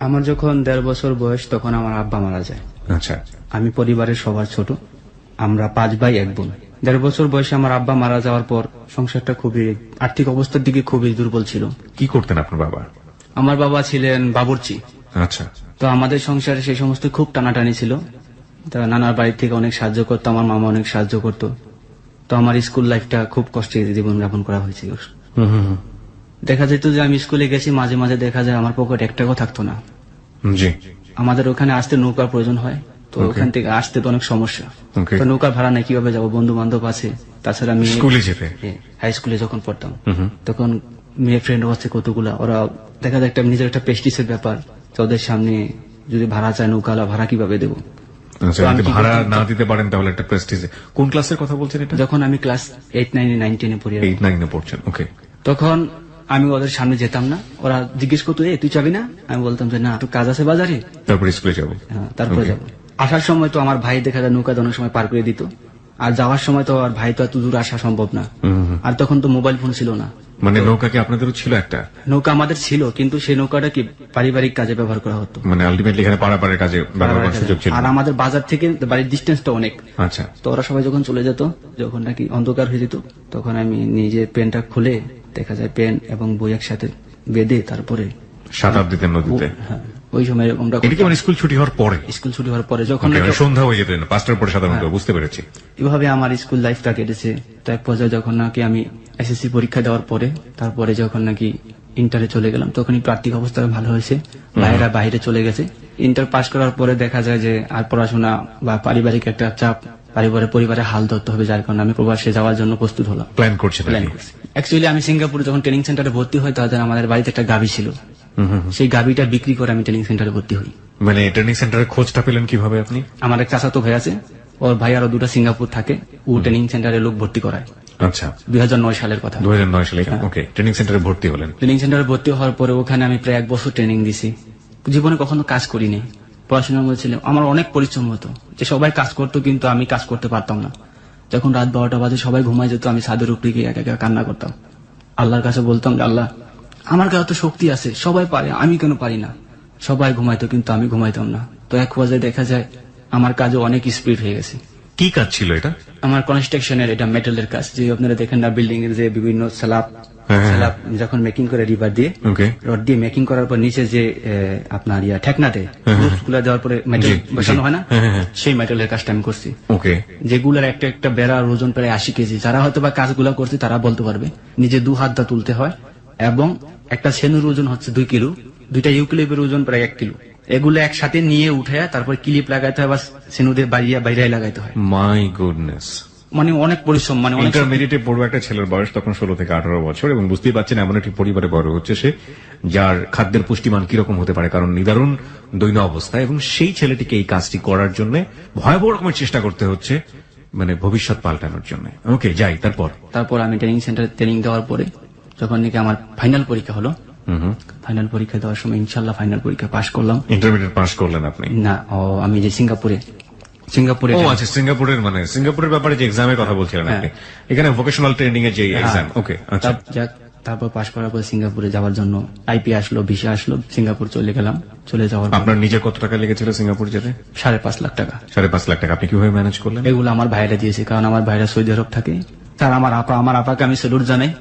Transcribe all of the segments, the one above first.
আমার যখন 1.5 বছর বয়স তখন আমার আব্বা মারা যায়। আচ্ছা, আমি পরিবারের সবার ছোট, আমরা 5 ভাই 1 বোন। 1.5 বছর বয়সে আমার আব্বা মারা যাওয়ার পর সংসারটা খুবই আর্থিক অবস্থার দিকে খুবই দুর্বল ছিল। কি করতেন আপনার বাবা? আমার বাবা ছিলেন বাবুর্চি। আচ্ছা, তো আমাদের সংসারে সেই সমস্ত খুব টানাটানি ছিল। তা নানার বাড়ি থেকে অনেক সাহায্য করতো, আমার মামা অনেক সাহায্য করতো। তো আমার স্কুল লাইফটা খুব কষ্টে জীবন যাপন করা হয়েছিল। দেখা যেত যে আমি স্কুলে গেছি, মাঝে মাঝে দেখা যায় আমার পকেটে 1 টাকাও থাকতো না। জি, আমাদের ওখানে আসতে নৌকার প্রয়োজন হয়, তো ওখান থেকে আসতে তো অনেক সমস্যা। তো নৌকার ভাড়া নেই, কিভাবে যাবো, বন্ধু বান্ধব আছে, তাছাড়া আমি স্কুলে যেতে হাই স্কুলে যখন পড়তাম তখন মেয়ে ফ্রেন্ড আছে কতগুলা, ওরা দেখা যায় একটা নিজের একটা প্রেস্টিজের ব্যাপার, তো ওদের সামনে যদি ভাড়া চায় নৌকালা ভাড়া কিভাবে দেবো। আচ্ছা, যদি ভাড়া না দিতে পারেন তাহলে একটা প্রেস্টিজে। কোন ক্লাসের কথা বলছেন এটা? যখন আমি ক্লাস 8, 9, 9, 10 পড়ি, 8, 9 এ পড়ছেন। ওকে, তখন আমি ওদের সামনে যেতাম না। ওরা জিজ্ঞেস করতো, তুই যাবি না? আমি বলতাম যে না, একটু কাজ আছে বাজারে, তারপরে স্কুলে যাবো। হ্যাঁ, তারপরে যাবো। আসার সময় তো আমার ভাই দেখা যায় নৌকা অনেক সময় পার করে দিত, আর যাওয়ার সময় তো আর ভাই তো এত দূর আসা সম্ভব না। আর তখন তো মোবাইল ফোন ছিল না। মানে নৌকা কি আপনাদেরও ছিল? একটা নৌকা আমাদের ছিল, কিন্তু সেই নৌকাটা কি পারিবারিক কাজে ব্যবহার করা হতো, মানে আলটিমেটলি এখানে পারাপারের কাজে ব্যবহার করার সুযোগ ছিল। আর আমাদের বাজার থেকে বাড়ির ডিস্টেন্সটা অনেক। আচ্ছা, তো ওরা সবাই যখন চলে যেত, যখন নাকি অন্ধকার হয়ে যেত, তখন আমি নিজে পেনটা খুলে দেখা যায় পেন এবং বই একসাথে বেঁধে তারপরে সাঁতার দিতেন নদীতে। হ্যাঁ, ওই সময় আমরা এটা কি মানে স্কুল ছুটি হওয়ার পরে? স্কুল ছুটি হওয়ার পরে যখন মানে সন্ধ্যা হয়ে যেত 5টার পরে সাধারণত। বুঝতে পেরেছি। এভাবে আমার স্কুল লাইফটা কেটেছে। তো এক পর্যায়ে যখন নাকি আমি এসএসসি পরীক্ষা দেওয়ার পরে, তারপরে যখন নাকি ইন্টারে চলে গেলাম, তখন একটু আর্থিক অবস্থা ভালো হয়েছে, ভাইয়েরা বাইরে চলে গেছে। ইন্টার পাস করার পরে দেখা যায় যে আর পড়াশোনা বা পারিবারিক একটা চাপ, পরিবারে হাল ধরতে হবে, যার কারণে আমি প্রবাসে যাওয়ার জন্য প্রস্তুত হলাম। প্ল্যান করছেন? অ্যাকচুয়ালি আমি সিঙ্গাপুরে যখন ট্রেনিং সেন্টারে ভর্তি হই, তখন আমাদের বাড়িতে একটা গাভী ছিল। সেই গাভীটা বিক্রি করে আমি ট্রেনিং সেন্টারে ভর্তি হই। মানে ট্রেনিং সেন্টারের খোঁজটা পেলেন কিভাবে আপনি? আমার এক চাচাতো ভাই আছে, ওর ভাই আরো 2টা সিঙ্গাপুর থাকে, ও ট্রেনিং সেন্টারে লোক ভর্তি করায়। আচ্ছা, 2009 সালের কথা। 2009 সালে। ওকে, ট্রেনিং সেন্টারে ভর্তি হলেন। ট্রেনিং সেন্টারে ভর্তি হওয়ার পরে ওখানে আমি প্রায় 1 বছর ট্রেনিং দিছি। জীবনে কখনো কাজ করিনি, পড়াশোনার মধ্যে ছিলাম। আমার অনেক পরিশ্রম হতো, যে সবাই কাজ করতো কিন্তু আমি কাজ করতে পারতাম না। যখন রাত 12টা বাজে সবাই ঘুমায় যেত, আমি ছাদের উপরে গিয়ে একা একা কান্না করতাম। আল্লাহর কাছে বলতাম যে আল্লাহ, আমার কাছে তো শক্তি আছে, সবাই পারে, আমি কেন পারি না? সবাই ঘুমাইতো কিন্তু আমি ঘুমাইতাম না। তো এক পর্যায়ে দেখা যায় আমার কাজে অনেক স্পিড হয়ে গেছে। কি কাজ ছিল এটা? আমার কনস্ট্রাকশনের, এটা মেটালের কাজ, যে আপনারা দেখেন না বিল্ডিং এর যে বিভিন্ন স্ল্যাব যখন মেকিং করে রিবার দিয়ে রড দিয়ে মেকিং করার পর নিচে যে আপনার ঠেকনাতে গুলা দেওয়ার পরে মেটাল বসানো হয় না, সেই মেটালের কাজটা আমি করছি। ওকে, যেগুলার একটা একটা বেড়ার ওজন প্রায় 80 কেজি। যারা হয়তো বা কাজগুলা করছে তারা বলতে পারবে। নিজে 2 হাত দা তুলতে হয়, এবং একটা সেনুর ওজন হচ্ছে 2 কিলো, 2টা ইউক্লিপের ওজন প্রায় 1 কিলো। এগুলো একসাথে নিয়ে উঠে তারপর ক্লিপ লাগাইতে হয় বা সেনুদের বাইরে লাগাইতে হয়। মাই গুডনেস, মানে অনেক পরিশ্রম। মানে ইন্টারমিডিয়েটে পড়বে একটা ছেলের বয়স তখন 16 থেকে 18 বছর, এবং বুঝতেই পারছেন এমন একটি পরিবারে বড় হচ্ছে সে, যার খাদ্যের পুষ্টিমান কিরকম হতে পারে, কারণ নিদারুণ দৈন্য অবস্থা, এবং সেই ছেলেটিকে এই কাজটি করার জন্য ভয়াবহ রকমের চেষ্টা করতে হচ্ছে, মানে ভবিষ্যৎ পাল্টানোর জন্য। ওকে, যাই তারপর আমি ট্রেনিং সেন্টারে ট্রেনিং দেওয়ার পরে যখন নাকি আমার ফাইনাল পরীক্ষা হলো, ফাইনাল পরীক্ষা দেওয়ার সময় ইনশাল্লাহ ফাইনাল পরীক্ষা পাশ করলাম। ইন্টারমিডিয়েট পাস করলেন আপনি? না, আমি যে সিঙ্গাপুরে। আচ্ছা, সিঙ্গাপুরের, মানে সিঙ্গাপুরের ব্যাপারে যে এক্সামের কথা বলছিলেন আপনি, এখানে ভোকেশনাল ট্রেনিং এর যে এক্সাম। ওকে, আচ্ছা। তারপর পাশ করার পর সিঙ্গাপুরে যাওয়ার জন্য আইপি আসলো, ভিসা আসলো, সিঙ্গাপুর চলে গেলাম। চলে যাওয়ার আপনার নিজের কত টাকা লেগেছিল সিঙ্গাপুর যেতে? 5.5 লাখ টাকা। 5.5 লাখ টাকা আপনি কিভাবে ম্যানেজ করলেন? এগুলো আমার ভাইরা দিয়েছে, কারণ আমার ভাইরা সৌদি আরব থাকে। তার আমার আপাকে আমি স্যালুট জানাই।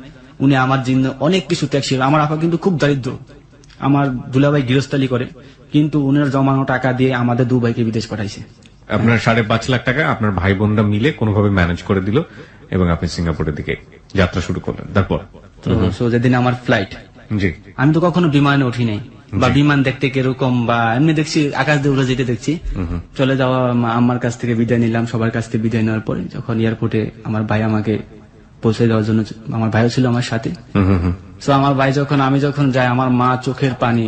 উনি আমার জন্য অনেক কিছু ত্যাগ ছিল। আমার আপা কিন্তু খুব দারিদ্র, আমার দুলাভাই গৃহস্থালি করে, কিন্তু উনার জমানো টাকা দিয়ে আমাদের 2 ভাইকে বিদেশ পাঠাইছে। আপনার 5.5 লাখ টাকা আপনার ভাই বোনরা মিলে কোনোভাবে ম্যানেজ করে দিল, এবং আপনি সিঙ্গাপুরের দিকে যাত্রা শুরু করলেন। তারপর যেদিন আমার ফ্লাইট, জি, আমি তো কখনো বিমানে উঠি নাই, বা বিমান দেখতে কিরকম, বা এমনি দেখছি আকাশ দিয়ে উড়ে যেতে দেখছি। চলে যাওয়া আমার কাছ থেকে বিদায় নিলাম, সবার কাছ থেকে বিদায় নেওয়ার পরে যখন এয়ারপোর্টে আমার ভাই আমাকে পৌঁছে দেওয়ার জন্য, আমার ভাইও ছিল আমার সাথে। তো আমার ভাই আমি যখন যাই, আমার মা চোখের পানি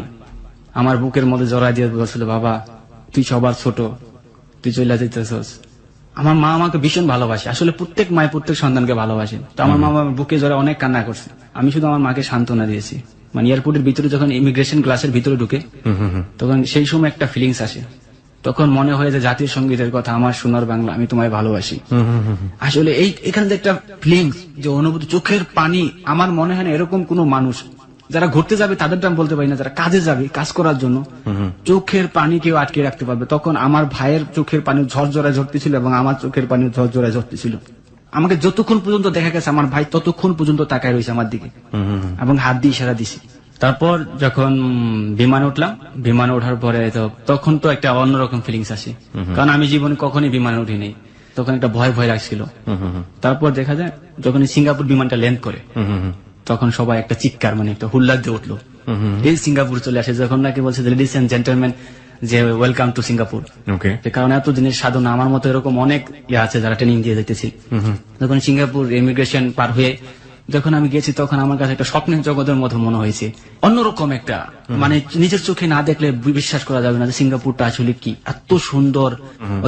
আমার বুকের মধ্যে জড়াই দিয়ে বলছিল, বাবা তুই সবার ছোট, তুই চলে যেতেছস। আমার মা আমাকে ভীষণ ভালোবাসে, আসলে প্রত্যেক মায় প্রত্যেক সন্তানকে ভালোবাসে। তো আমার মা আমার বুকে জড়ায় অনেক কান্না করছে। আমি শুধু আমার মাকে সান্ত্বনা দিয়েছি। মানে এয়ারপোর্টের ভিতরে যখন ইমিগ্রেশন ক্লাসের ভিতরে ঢুকে, তখন সেই সময় একটা ফিলিংস আসে, তখন মনে হয় যে জাতীয় সঙ্গীতের কথা, আমার সোনার বাংলা আমি তোমায় ভালোবাসি। আসলে এখানে যে একটা ফিলিংস, যে অনুভূতি, চোখের পানি, আমার মনে হয় না এরকম কোন মানুষ যারা ঘুরতে যাবে তাদের দাম বলতে পারি না, যারা কাজে যাবে কাজ করার জন্য চোখের পানি কেউ আটকে রাখতে পারবে। তখন আমার ভাইয়ের চোখের পানি ঝরঝরায় ঝরতেছিল এবং আমার চোখের পানি ঝরঝরায় ঝরতেছিল। আমাকে যতক্ষণ পর্যন্ত দেখা গেছে আমার ভাই ততক্ষণ পর্যন্ত তাকায় রয়েছে আমার দিকে এবং হাত দিয়ে ইশারা দিছি। তারপর যখন বিমানে উঠলাম, বিমানে ওঠার পরে তো তখন তো একটা অন্যরকম ফিলিংস আসে, কারণ আমি জীবনে কখনই বিমানে উঠিনি, তখন একটা ভয় ভয় লাগছিল। তারপর দেখা যায় যখন সিঙ্গাপুর বিমানটা ল্যান্ড করে তখন সবাই একটা চিৎকার মানে একটা হুল্লার দিয়ে উঠলো, এই সিঙ্গাপুর চলে আসে। যখন নাকি বলছে লেডিস এন্ড জেন্টলম্যান যে ওয়েলকাম টু সিঙ্গাপুর, ওকে, কারণ এত দিনের সাধনা আমার মতো এরকম অনেক আছে যারা ট্রেনিং দিয়ে যেতেছি। যখন সিঙ্গাপুর ইমিগ্রেশন পার হয়ে যখন আমি গেছি তখন আমার কাছে একটা স্বপ্নের জগতের মতো মনে হয়েছে, অন্যরকম একটা মানে নিজের চোখে না দেখলে বিশ্বাস করা যাবে না যে সিঙ্গাপুরটা আসলে কি এত সুন্দর,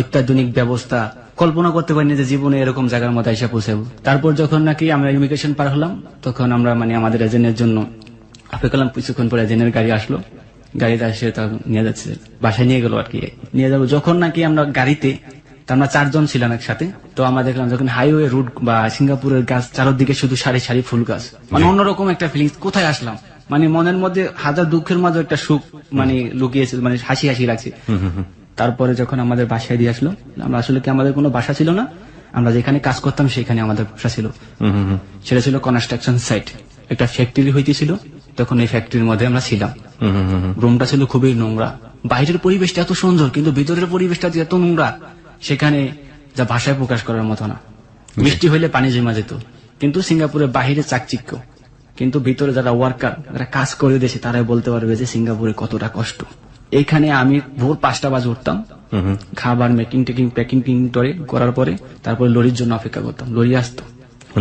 অত্যাধুনিক ব্যবস্থা, কল্পনা করতে পারিনি যে জীবনে এরকম জায়গার মধ্যে এসে পৌঁছাবো। তারপর যখন নাকি আমরা ইমিগ্রেশন পার হলাম তখন আমরা মানে আমাদের এজেন্টের জন্য অপেক্ষা করলাম। কিছুক্ষণ পরে এজেন্টের গাড়ি আসলো, গাড়িতে এসে তা নিয়ে যাচ্ছে, বাসায় নিয়ে গেল আর কি, নিয়ে যাবো। যখন নাকি আমরা গাড়িতে, তো আমরা 4 জন ছিলাম একসাথে, তো আমরা দেখলাম যখন হাইওয়ে রুট বা সিঙ্গাপুরের গাছ চারদিকে শুধু সারি সারি ফুল গাছ, মানে অন্যরকম একটা ফিলিংস। কোথায় আসলাম, মানে মনের মধ্যে হাজার দুঃখের মাঝে একটা সুখ মানে লুকিয়েছে, মানে হাসি হাসি লাগছে। তারপরে যখন আমাদের বাসায় দিয়ে আসলো, আমরা আসলে কি আমাদের কোনো বাসা ছিল না, আমরা যেখানে কাজ করতাম সেখানে আমাদের বাসা ছিল। সেটা ছিল কনস্ট্রাকশন সাইট, একটা ফ্যাক্টরি হইতেছিল, তখন এই ফ্যাক্টরির মধ্যে আমরা ছিলাম। রুমটা ছিল খুবই নোংরা, বাইরের পরিবেশটা এত সুন্দর কিন্তু ভিতরের পরিবেশটা যে এত নোংরা, সেখানে যা ভাষায় প্রকাশ করার মতো না। বৃষ্টি হইলে পানি জমা যেত, কিন্তু সিঙ্গাপুরে বাহিরে চাকচিক্য, কিন্তু ভিতরে যারা ওয়ার্কার, যারা কাজ করে দেশে, তারাই বলতে পারবে যে সিঙ্গাপুরে কতটা কষ্ট। এখানে আমি ভোর 5টা বাজে উঠতাম, খাবার মেকিং টেকিং প্যাকিং করার পরে তারপরে লরির জন্য অপেক্ষা করতাম, লরি আসতো,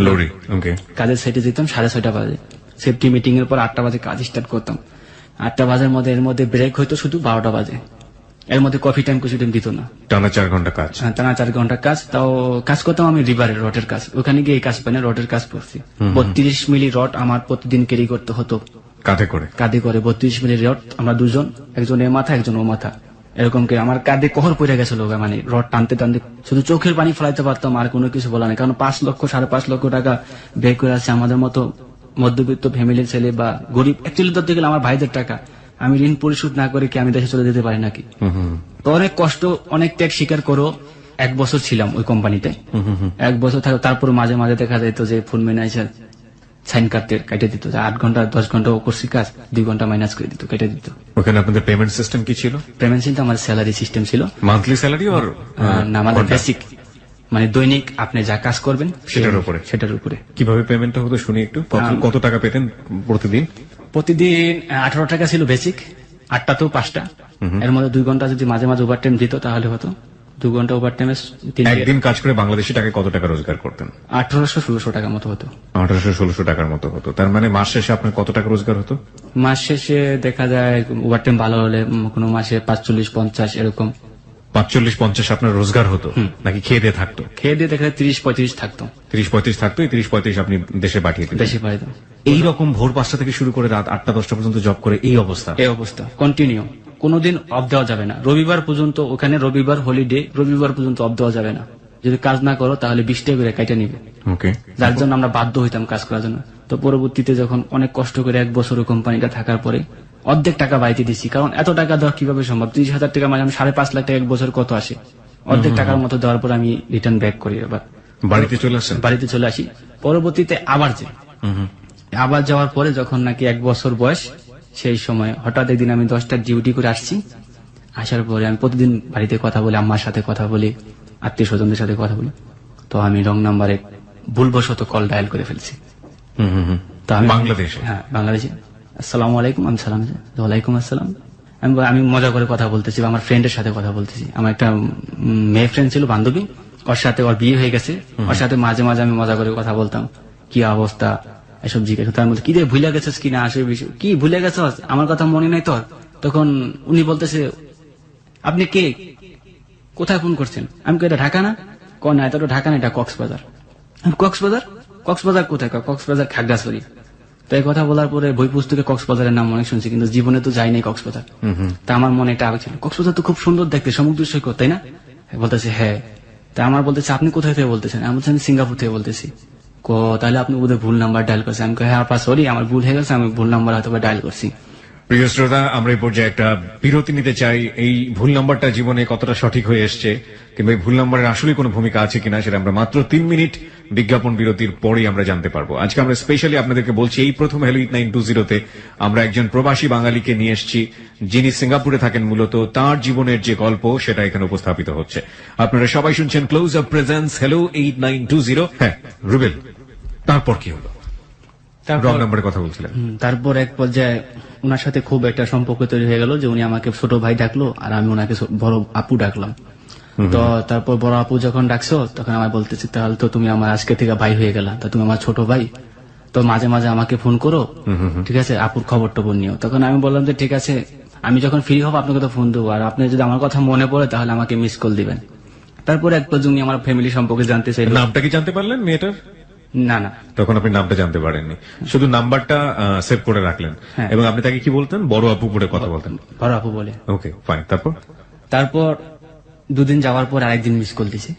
লরি, ওকে, কাজের সাইটে যেতাম 6:30 বাজে, সেফটি মিটিং এর পর 8টা বাজে কাজ স্টার্ট করতাম। 8টা বাজের মধ্যে এর মধ্যে ব্রেক হইতো শুধু 12টা বাজে, এর মধ্যে কফি টাইম কিছু টাইম দিত না। টানা 4 ঘন্টা কাজ, টানা 4 ঘন্টা কাজ। তাও কাজ করতাম আমি রিভারের রডের কাজ, ওখানে গিয়ে এই কাজ পাই না, রডের কাজ করছি। 32 মিলি রড আমার প্রতিদিন ক্যারি করতে হতো কাঁধে করে। 32 মিলি রড, আমরা দুজন, একজন এ মাথা একজন ও মাথা, এরকম করে আমার কাঁধে কহর পড়ে গেছিল, মানে রড টানতে টানতে শুধু চোখের পানি ফেলাইতে পারতাম, আর কোনো কিছু বলা নেই। কারণ 5 লক্ষ 5.5 লক্ষ টাকা ব্যয় করে আছে আমাদের মতো মধ্যবিত্ত ফ্যামিলির ছেলে বা গরিব। অ্যাকচুয়ালি ধরতে গেলে আমার ভাইদের টাকা, আমি ঋণ পরিশোধ না করে কি আমি দেশে চলে যেতে পারি নাকি? তো অনেক কষ্ট, অনেক ত্যাগ স্বীকার করো। 1 বছর ছিলাম ওই কোম্পানিতে, 1 বছর থাকো। তারপর মাঝে মাঝে দেখা যেত যে ফুল ম্যানেজার সাইন কাটতে কেটে দিত, 8 ঘন্টা 10 ঘন্টা ও করছি কাজ, 2 ঘন্টা মাইনাস করে দিত, কেটে দিত। ওখানে আপনাদের পেমেন্ট সিস্টেম কি ছিল? পেমেন্ট সিস্টেম আমার স্যালারি সিস্টেম ছিল, মান্থলি স্যালারি আর না আমাদের বেসিক, মানে দৈনিক আপনি যা কাজ করবেন সেটার উপরে। কিভাবে পেমেন্টটা হতো শুনি একটু, কত টাকা পেতেন প্রতিদিন? প্রতিদিন 18 টাকা ছিল বেসিক, 8টা তো 5টা, এর মধ্যে 2 ঘন্টা যদি মাঝে মাঝে ওভার টাইম দিত তাহলে হতো 2 ঘন্টা ওভার টাইমে। একদিন কাজ করে বাংলাদেশি টাকায় কত টাকা রোজগার করতেন? 1800-1600 টাকার মতো হতো। 1800-1600 টাকার মতো হতো। তার মানে মাস শেষে আপনার কত টাকা রোজগার হতো? মাস শেষে দেখা যায় ওভার টাইম ভালো হলে কোনো মাসে 45-50 এরকম। 45-50 আপনার রোজগার হতো নাকি খেয়ে দিয়ে থাকতো? খেয়ে দিয়ে দেখা যায় 30-35 থাকতো। 30-35 থাকতো, এই 30-35 আপনি দেশে পাঠিয়ে দিতেন? দেশে পাঠাতাম। এইরকম ভোর 5টা থেকে শুরু করে রাত 8টা-10টা পর্যন্ত জব করে এই অবস্থা কন্টিনিউ, কোনোদিন অফ দেওয়া যাবে না। রবিবার পর্যন্ত ওখানে, রবিবার হলিডে, রবিবার পর্যন্ত অফ দেওয়া যাবে না। যদি কাজ না করো তাহলে 20 টাকা করে কাইটা নিবে। ওকে, যার জন্য আমরা বাধ্য হইতাম কাজ করার জন্য। তো পরবর্তীতে যখন অনেক কষ্ট করে 1 বছর কোম্পানিটা থাকার পরে অর্ধেক টাকা বাড়িতে দিচ্ছি, কারণ এত টাকা দেওয়া কিভাবে সম্ভব? 30,000 টাকা মানে আমি 5.5 লাখ টাকা 1 বছর কত আসে? অর্ধেক টাকার মতো দেওয়ার পর আমি রিটার্ন ব্যাক করি, এবার বাড়িতে চলে আসি। পরবর্তীতে আবার যাওয়ার পরে যখন নাকি 1 বছর বয়স, সেই সময় হঠাৎ একদিন আমি 10টা ডিউটি করে আসছি। আসার পরে আমি প্রতিদিন বাড়িতে কথা বলি, আম্মার সাথে কথা বলি, আত্মীয় স্বজনদের সাথে কথা বলি। তো আমি রং নাম্বারে ভুলবশত কল ডায়াল করে ফেলছি। তো আমি বাংলাদেশে, হ্যাঁ বাংলাদেশে, আসসালামু আলাইকুম, আমি সালাম, ওয়ালাইকুম আসসালাম। আমি মজা করে কথা বলতেছি, আমার ফ্রেন্ডের সাথে কথা বলতেছি। আমার একটা মেয়ে ফ্রেন্ড ছিল, বান্ধবী, ওর সাথে ওর বিয়ে হয়ে গেছে। ওর সাথে মাঝে মাঝে আমি মজা করে কথা বলতাম, কি অবস্থা এসব জিজ্ঞাসা। তার মধ্যে কি রে ভুলে গেছিস কিনা, আসে কি ভুলে গেছ, আমার কথা মনে নাই তোর? তখন উনি বলতেছে, আপনি কে, কোথায় ফোন করছেন? আমি এটা ঢাকা না? না, এটা তো ঢাকা না, এটা কক্সবাজার। কক্সবাজার কোথায়? কক্সবাজার খাগড়াছড়ি। তো এই কথা বলার পরে বই পুস্তকে কক্সবাজারের নাম অনেক শুনছি, কিন্তু জীবনে তো যাই নাই কক্সবাজার। তা আমার মনে একটা আবেগ ছিল, কক্সবাজার তো খুব সুন্দর দেখতে, সমুদ্র সৈকত, তাই না? বলতেছে হ্যাঁ। তা আমার বলতেছে, আপনি কোথায় থেকে বলতেছেন? আমি বলছি, আমি সিঙ্গাপুর থেকে বলতেছি। তাহলে আপনি ওদের ভুল নাম্বার ডায়াল করছেন। আমি হ্যাঁ আপা সরি, আমার ভুল হয়ে গেছে, আমি ভুল নাম্বার হয়তো ডায়াল করছি। প্রিয় শ্রোতা, আমরা এই পর্যায়ে একটা বিরতি নিতে চাই। এই ভুল নাম্বারটা জীবনে কতটা সঠিক হয়ে এসছে কিংবা এই ভুল নাম্বারের আসলে কোনো ভূমিকা আছে কিনা সেটা আমরা মাত্র 3 মিনিট বিজ্ঞাপন বিরতির পরেই আমরা জানতে পারবো। আজকে আমরা স্পেশালি আপনাদেরকে বলছি, এই প্রথম হ্যালো 8920 আমরা একজন প্রবাসী বাঙালিকে নিয়ে এসেছি, যিনি সিঙ্গাপুরে থাকেন মূলত। তার জীবনের যে গল্প সেটা এখানে উপস্থাপিত হচ্ছে। আপনারা সবাই শুনছেন ক্লোজ আপ প্রেজেন্স হ্যালো 8920। হ্যাঁ রুবেল, তারপর কি হলো? রং নাম্বারের কথা বলছিলেন। তারপর এক পর্যায়ে ওনার সাথে খুব একটা সম্পর্ক তৈরি হয়ে গেল যে উনি আমাকে ছোট ভাই ডাকলো আর আমি ওনাকে বড় আপু ডাকলাম। তো তারপর বড় আপু যখন ডাকছো তখন আমার বলতেছি, তাহলে তো তুমি আমার আজকে থেকে ভাই হয়ে গেলা, তা তুমি আমার ছোট ভাই, তো মাঝে মাঝে আমাকে ফোন করো, ঠিক আছে, আপুর খবর টবর নিও। তখন আমি বললাম যে ঠিক আছে, আমি যখন ফ্রি হবো আপনাকে তো ফোন দেবো, আর আপনি যদি আমার কথা মনে পড়ে তাহলে আমাকে মিস কল দিবেন। তারপর এক পর্যায়ে উনি আমার ফ্যামিলি সম্পর্কে জানতে চাইলেন। নামটা কি জানতে পারলেন মেয়েটার? না না, তখন আপনি নামটা জানতে পারেননি, শুধু নাম্বারটা সেভ করে রাখলেন। হ্যাঁ। এবং আপনি তাকে কি বলতেন? বড় আপু করে কথা বলতেন। বড় আপু বলে। Okay fine. তারপর দুদিন যাওয়ার পর আরেকদিন মিস কল দিছে।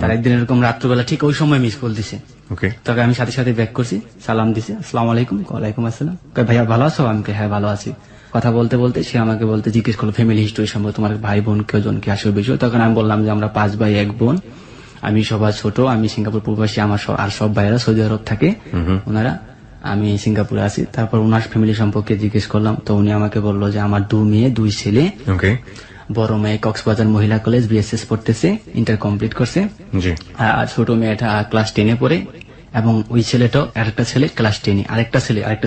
তার একদিন এরকম রাত্রবেলা ঠিক ওই সময় মিস কল দিছে। ওকে, তবে আমি সাথে সাথে ব্যাক করছি, সালাম দিছে, আসসালামু আলাইকুম। ওয়ালাইকুম আসসালাম। কয় ভাইয়া ভালো আছো? আমি হ্যাঁ ভালো আছি। কথা বলতে বলতে সে আমাকে জিজ্ঞেস করলো ফ্যামিলি হিস্টোরি সম্পর্কে, তোমার ভাই বোন কেজন কি আসবে বিষয়। তখন আমি বললাম যে আমরা 5 ভাই 1 বোন, আমি সবার ছোট, আমি সিঙ্গাপুর প্রবাসী, আমার আর সব ভাইয়েরা সৌদি আরব থাকে ওনারা, আমি সিঙ্গাপুরে আছি। তারপর ওনার ফ্যামিলি সম্পর্কে জিজ্ঞেস করলাম, তো উনি আমাকে বললো যে আমার 2 মেয়ে 2 ছেলে। ওকে, বড় মেয়ে কক্সবাজার মহিলা কলেজ বিএসএস পড়তেছে, ইন্টার কমপ্লিট করছে। জি। আর ছোট মেয়েটা ক্লাস 10-এ পড়ে, এবং ওই ছেলেটাও, আরেকটা ছেলে ক্লাস 10-এ, আরেকটা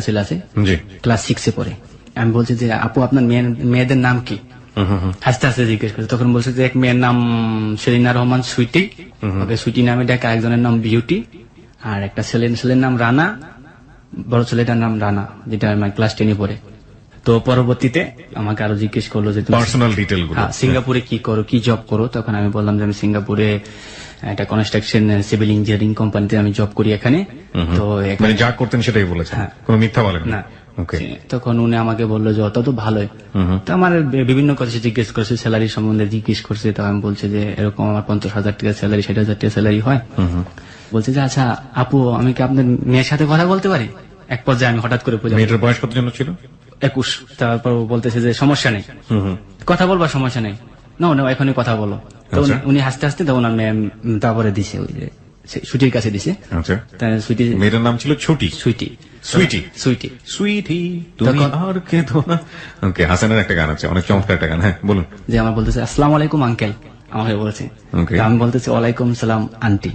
ছেলে আছে জি, ক্লাস 6-এ পড়ে। আমি বলছি যে আপু আপনার মেয়েদের নাম কি? হাসতে হাসতে জিজ্ঞেস করছে। তখন বলছে যে এক মেয়ের নাম সেলিনা রহমান সুইটি, ওকে সুইটি নামে ডাকে, আরেকজনের নাম বিউটি, আর একটা ছেলের নাম রানা, বড় ছেলেটার নাম রানা, যেটা আমার ক্লাস 10-এ পড়ে। তো পরবর্তীতে আমাকে আরো জিজ্ঞেস করলো যে তুমি পার্সোনাল ডিটেল গুলো, সিঙ্গাপুরে কি করো, কি জব করো। তখন আমি বললাম যে আমি সিঙ্গাপুরে একটা কনস্ট্রাকশন সিভিল ইঞ্জিনিয়ারিং কোম্পানিতে আমি জব করি এখানে। তো মানে যা করতেন সেটাই বলেছেন, কোনো মিথ্যা বলেন না। ওকে, তখন উনি আমাকে বললো যে অত তো ভালোই। তো আমার বিভিন্ন কথা জিজ্ঞেস করছে, স্যালারি সম্বন্ধে জিজ্ঞেস করছে। তো আমি বলছি যে এরকম আমার 50,000 টাকা স্যালারি, 60,000 টাকা স্যালারি হয়। বলছে যে আচ্ছা আপু আমি কি আপনার মেয়ের সাথে কথা বলতে পারি? এক পর্যায়ে আমি হঠাৎ করে মেয়েটার বয়স কত জন ছিল? 21। তারপর বলতেছে যে সমস্যা নেই, কথা বলবার সমস্যা নেই, না এখনই কথা বলো। তো উনি হাসতে হাসতে ওনার মেয়ে তারপরে দিছে, ওই যে সুইটির কাছে দিছে। সুইটি মেয়েটার নাম ছিল ছুটি, সুইটি সুইটি, সুইটি, সুইটি তুমি আর কে তো না। ওকে, হাসানের একটা গান আছে, অনেক চমৎকার একটা গান। হ্যাঁ বলুন। যে আমার বলতেছে আসসালামু আলাইকুম আঙ্কেল, আমাকে বলছে। আমি বলতেছি ওয়ালাইকুম সালাম আন্টি।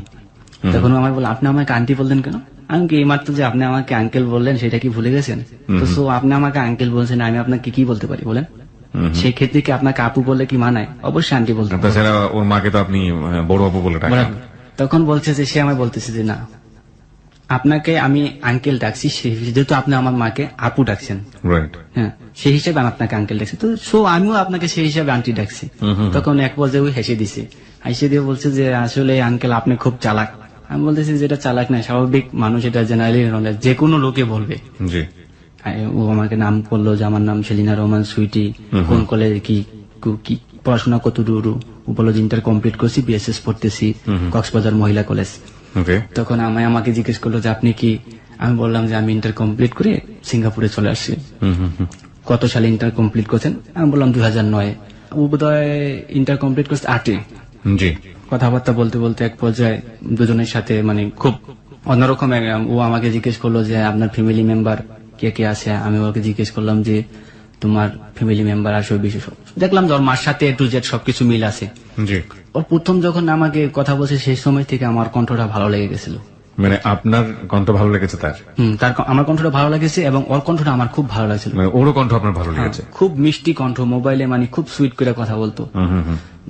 তখন আমার বলে আপনি আমাকে আন্টি বললেন কেন? আমি কি এইমাত্র যে আপনি আমাকে আঙ্কেল বললেন সেটা কি ভুলে গেছেন? তো আপনি আমাকে আঙ্কেল বলছেন, আমি আপনাকে কি বলতে পারি বলেন? সেই ক্ষেত্রে কি আপনাকে আপু বললে কি মানায়? অবশ্যই আন্টি বলতে। তাছাড়া ওর মাকে তো আপনি বড় আপু বলে ডাকেন। তখন বলছে যে সে আমায় বলতেছে যে না, আপনাকে আমি আঙ্কেল ডাকছি যেহেতু আপনি আমার মাকে আপু ডাকছেন, হ্যাঁ সেই হিসাবে আমি আপনাকে আঙ্কেল ডাকছি, তো আমিও আপনাকে সেই হিসাবে আন্টি ডাকছি। তখন এক পর্যায়ে ওই হেসে দিছে, হেসে দিয়ে বলছে যে আসলে আঙ্কেল আপনি খুব চালাক। আমি বলতেছি যেটা চালাক না, স্বাভাবিক মানুষ, এটা জেনারেলি যে কোনো লোকে বলবে। ও আমাকে নাম বললো যে আমার নাম সেলিনা রহমান সুইটি, কোন কলেজ কি পড়াশোনা কত দূর, ও বললো যে ইন্টার কমপ্লিট করছি, বিএসএস পড়তেছি কক্সবাজার মহিলা কলেজ। তখন আমাকে জিজ্ঞেস করলো যে আপনি কি? আমি বললাম যে আমি ইন্টার কমপ্লিট করে সিঙ্গাপুরে চলে আসছি। কত সালে ইন্টার কমপ্লিট করছেন? আমি বললাম 2009। ও বোধহয় ইন্টার কমপ্লিট করছে 8-এ। কথাবার্তা বলতে বলতে এক পর্যায়ে দুজনের সাথে মানে খুব অন্যরকম, ও আমাকে জিজ্ঞেস করলো যে আপনার ফ্যামিলি মেম্বার কে কে আছে? আমি ওকে জিজ্ঞেস করলাম যে তোমার ফ্যামিলি মেম্বার আসবে বিশেষ, দেখলাম যে ওর মার সাথে A to Z সবকিছু মিল আছে। ওর প্রথম যখন আমাকে কথা বলছে সেই সময় থেকে আমার কণ্ঠটা ভালো লেগে গেছিল। মানে আপনার কণ্ঠ ভালো লেগেছে তার? তার আমার কণ্ঠটা ভালো লেগেছে এবং ওর কণ্ঠটা আমার খুব ভালো লাগছিল। ওরও কণ্ঠ আপনার ভালো লেগেছে? খুব মিষ্টি কণ্ঠ, মোবাইলে মানে খুব সুইট করে কথা বলতো।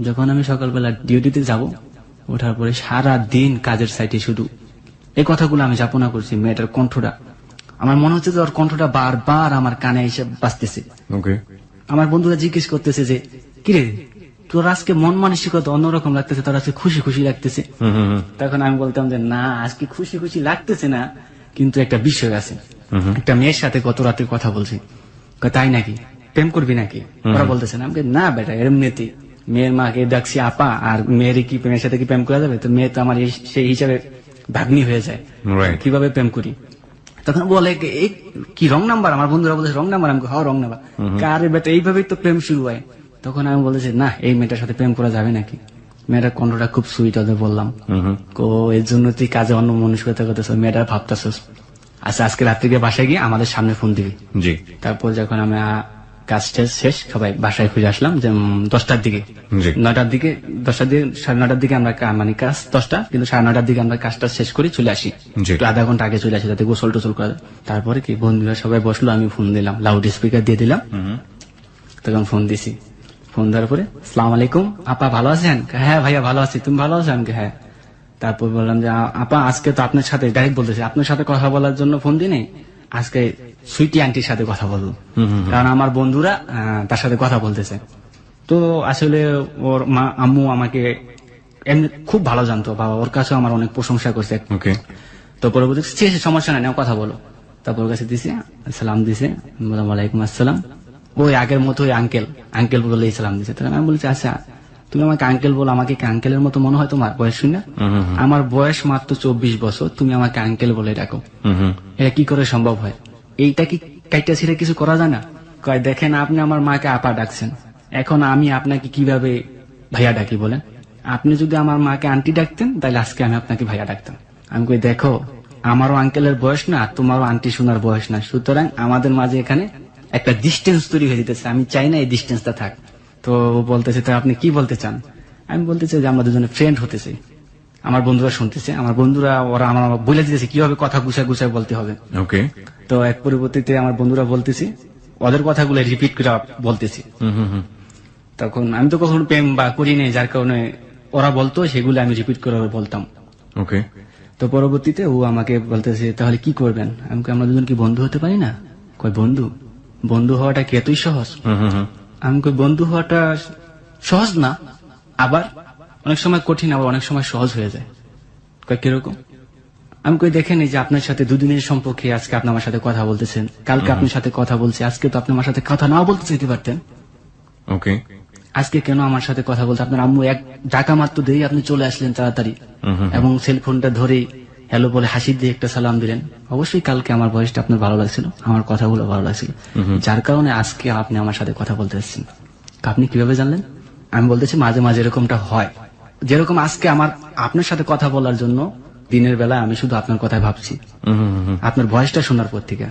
যখন আমি সকালবেলা ডিউটিতে যাব, ওঠার পরে সারা দিন কাজের সাইটে শুধু এই কথাগুলো আমি যাপনা করছি। মেয়েটার কণ্ঠটা আমার মনে হচ্ছে যে ওর কণ্ঠটা বারবার আমার কানে এসে বাজতেছে। আমার বন্ধুরা জিজ্ঞেস করতেছে যে কিরে তোর আজকে মন মানসিকতা অন্যরকম লাগতেছে, তোর আজকে খুশি খুশি লাগতেছে। তখন আমি বলতাম যে না আজকে খুশি খুশি লাগতেছে না, কিন্তু একটা বিষয় আছে, একটা মেয়ের সাথে গত রাতে কথা বলছি। তাই নাকি? প্রেম করবি নাকি? ওরা বলতেছে না। আমি না বেটা এমনিতে মেয়ের মাকে ডাকছি আপা, আর মেয়ের কি প্রেমের সাথে কি প্রেম করা যাবে? তো মেয়ে তো আমার সেই হিসাবে ভাগ্নি হয়ে যায়, Right. কিভাবে প্রেম করি। তখন বলে এই কি রং নাম্বার, আমার বন্ধুরা বলছে রং নাম্বার, আমি হ্যাঁ রং নাম্বার, কারে বেটা এইভাবেই তো প্রেম শুরু হয়। তখন আমি বলেছি না, এই মেয়েটার সাথে প্রেম করা যাবে নাকি, মেয়েটার কণ্ঠটা খুব সুইট, ওদের বললাম ও এর জন্য তুই কাজে অন্য মনুষ্যতা করতেছ, মেয়েটার ভাবতেছস, আচ্ছা আজকে রাত্রে গিয়ে বাসায় গিয়ে আমাদের সামনে ফোন দিবি। জি তারপর যখন আমি কাজ শেষ সবাই বাসায় ফিরে আসলাম যে 10টার দিকে, জি 9টার দিকে, 10টার দিকে 9:30 দিকে আমরা মানে কাজ 10টা, কিন্তু 9:30 দিকে আমরা কাজটা শেষ করে চলে আসি, জি। একটু আধা ঘন্টা আগে চলে আসি যাতে গোসল টোসল করা যায়। তারপরে কি বন্ধুরা সবাই বসলো, আমি ফোন দিলাম, লাউড স্পিকার দিয়ে দিলাম, তখন ফোন দিছি। ফোন দেওয়ার পরে আসসালামু আলাইকুম আপা ভালো আছেন? হ্যাঁ ভাইয়া ভালো আছি, তুমি ভালো আছো? আমি হ্যাঁ। তারপর বললাম যে আপা আজকে তো আপনার সাথে ডাইরেক্ট বলতেছি, আপনার সাথে কথা বলার জন্য ফোন দিই নাই, আজকে সুইটি আন্টির সাথে কথা বলবো, কারণ আমার বন্ধুরা তার সাথে কথা বলতেছে। তো আসলে ওর মা আম্মু আমাকে এমনি খুব ভালো জানতো, বা ওর কাছেও আমার অনেক প্রশংসা করছে। ওকে তো পরবর্তী সমস্যা নাই, নাও কথা বলো। তারপর ওর কাছে দিছে, সালাম দিছে, আমি বললাম ওয়ালাইকুম আসসালাম। ওই আগের মতো ওই আঙ্কেল বলে সালাম দিছে। তখন আমি বলছি আচ্ছা তুমি আমাকে আঙ্কেল বলো, আমাকে কি আঙ্কেলের মতো মনে হয় তোমার বয়স শুনে? আমার বয়স মাত্র 24 বছর, তুমি আমাকে আঙ্কেল বলে ডাকো, এটা কি করে সম্ভব হয়? এইটা কি কাইটা ছিঁড়ে কিছু করা যায় না? কয় দেখেন আপনি আমার মাকে আপা ডাকছেন, এখন আমি আপনাকে কিভাবে ভাইয়া ডাকি বলেন? আপনি যদি আমার মাকে আন্টি ডাকতেন তাহলে আজকে আমি আপনাকে ভাইয়া ডাকতাম। আমি কই দেখো আমারও আঙ্কেলের বয়স না, তোমারও আন্টি শোনার বয়স না, সুতরাং আমাদের মাঝে এখানে একটা ডিস্টেন্স তৈরি হয়ে যেতেছে, আমি চাই না এই ডিস্টেন্সটা থাক। তো ও বলতেছে তো আপনি কি বলতে চান? আমি বলতে চাই যে আমরা দুজনে ফ্রেন্ড হতে চাই। আমার বন্ধুরা শুনতেছে, আমার বন্ধুরা ওরা আমার বলে দিতেছে কিভাবে কথা গুছায় বলতে হবে। ওকে তো এক পরিবর্তিতে আমার বন্ধুরা বলতেছি, ওদের কথাগুলো রিপিট করে বলতেছি। তখন আমি তো কখনো প্রেম বা করি নাই, যার কারণে ওরা বলতো সেগুলো আমি রিপিট করে বলতাম। ওকে তো পরবর্তীতে ও আমাকে বলতেছে তাহলে কি করবেন? আমি কই, আমরা দুজন কি বন্ধু হতে পারি না? কই বন্ধু হওয়াটা কি এতই সহজ? আমি কই বন্ধু হওয়াটা সহজ না, আবার অনেক সময় কঠিন, আবার অনেক সময় সহজ হয়ে যায়। কই কিরকম? আমি কই দেখেন এই যে আপনার সাথে দুদিনের সম্পর্কে আজকে আপনি আমার সাথে কথা বলতেছেন, কালকে আপনার সাথে কথা বলছি, আজকে তো আপনি আমার সাথে কথা নাও বলতে চাইতে পারতেন, ওকে আজকে কেন আমার সাথে কথা বলতে? আপনার আম্মু এক ডাকা মাত্র দিয়ে আপনি চলে আসলেন তাড়াতাড়ি, এবং সেলফোনটা ধরে হ্যালো বলে হাসি দিয়ে একটা সালাম দিলেন। অবশ্যই কালকে আমার বয়সটা আপনার ভালো লাগছিল, আমার কথাগুলো ভালো লাগছিল, যার কারণে আজকে আপনি আমার সাথে কথা বলতে এসেছেন। আপনি কিভাবে জানলেন? আমি বলতেছি মাঝে মাঝে এরকমটা হয়, যেরকম আজকে আমার আপনার সাথে কথা বলার জন্য দিনের বেলা আমি শুধু আপনার কথাই ভাবছি, আপনার ভয়েসটা শোনার পর থেকে।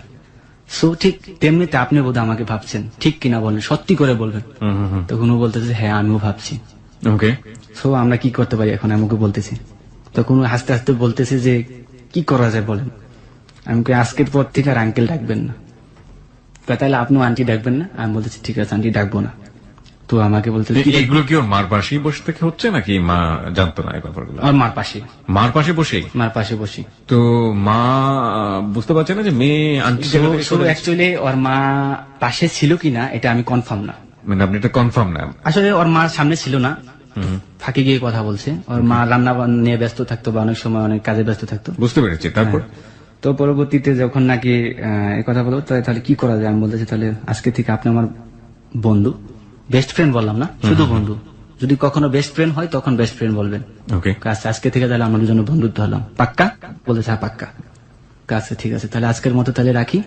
সো ঠিক তেমনিতে আপনি বোধহয় আমাকে ভাবছেন, ঠিক কিনা বলেন, সত্যি করে বলবেন। তখন ও বলতেছে হ্যাঁ আমিও ভাবছি। ওকে সো আমরা কি করতে পারি এখন? আমি ওকে বলতেছি। তখন ও হাসতে হাসতে বলতেছে যে কি করা যায় বলেন? আমি কই আজকের পর থেকে আর আঙ্কেল ডাকবেন না। কয় তাহলে আপনিও আন্টি ডাকবেন না? আমি বলতেছি ঠিক আছে আন্টি ডাকবো না। তো আমাকে বলতেছে এগুলো কি ওর মার পাশেই বসে থেকে হচ্ছে নাকি মা জানতো না এই ব্যাপারগুলো? আমার মার পাশে, মার পাশে বসেই? মার পাশে বসি। তো মা বুঝতে পারছে না যে মেয়ে আন্টি অ্যাকচুয়ালি ওর মা পাশে ছিল কিনা এটা আমি কনফার্ম না, মানে আপনি এটা কনফার্ম না? আসলে ওর মার সামনে ছিল না, ফাঁকে গিয়ে কথা বলছে। ওর মা রান্না নিয়ে ব্যস্ত থাকতো বা অনেক সময় অনেক কাজে ব্যস্ত থাকতো। বুঝতে পেরেছি। তারপর তো পরবর্তীতে যখন নাকি এই কথা বলবো তাহলে কি করা যায়? আমি বলতেছি তাহলে আজকে থেকে আপনি আমার বন্ধু, বেস্ট ফ্রেন্ড বললাম না, শুধু বন্ধু। যদি কখনো বেস্ট ফ্রেন্ড হয় তখন বেস্ট ফ্রেন্ড বলবেন। ওকে আজকে থেকে তাহলে আমরা দুজনে বন্ধুত্ব হলাম, পাক্কা? বলতেছে হ্যাঁ পাক্কা। আচ্ছা ঠিক আছে তাহলে আজকের মতো তাহলে রাখি,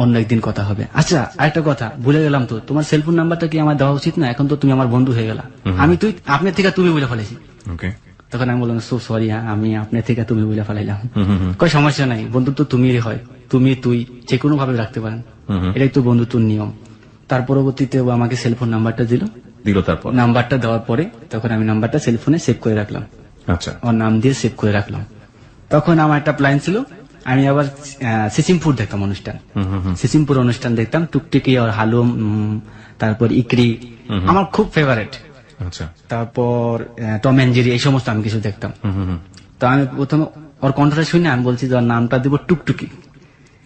অন্য একদিন কথা হবে। আচ্ছা আরেকটা কথা ভুলে গেলাম, তো তোমার সেলফোন নাম্বারটা কি আমার দেওয়া উচিত না? এখন তো তুমি আমার বন্ধু হয়ে গেলা, আমি তুই আপনার থেকে তুমি বলে ফেলেছি। ওকে তখন আমি বললাম সো সরি, আমি আপনার থেকে তুমি বলে ফেলাইলাম। কোনো সমস্যা নাই, বন্ধুত্ব তুমিই হয়, তুমি তুই যে কোনো ভাবে রাখতে পারেন, এটাই তো বন্ধুত্বর নিয়ম। তার পরবর্তীতে ও আমাকে সেলফোন নাম্বারটা দিল। তারপর নাম্বারটা দেওয়ার পরে তখন আমি নাম্বারটা সেলফোনে সেভ করে রাখলাম, আচ্ছা ওর নাম দিয়ে সেভ করে রাখলাম। তখন আমার একটা প্ল্যান ছিল, আমি আবার সিসিমপুর দেখতাম অনুষ্ঠান, সিসিমপুর অনুষ্ঠান দেখতাম, টুকটুকি আর হালুম, তারপর ইকরি আমার খুব ফেভারিট। আচ্ছা তারপর টম এন্ড জেরি, এই সমস্ত আমি কিছু দেখতাম। তো আমি প্রথমে ওর কণ্ঠটা শুনে আমি বলছি যে ওর নামটা দিব টুকটুকি।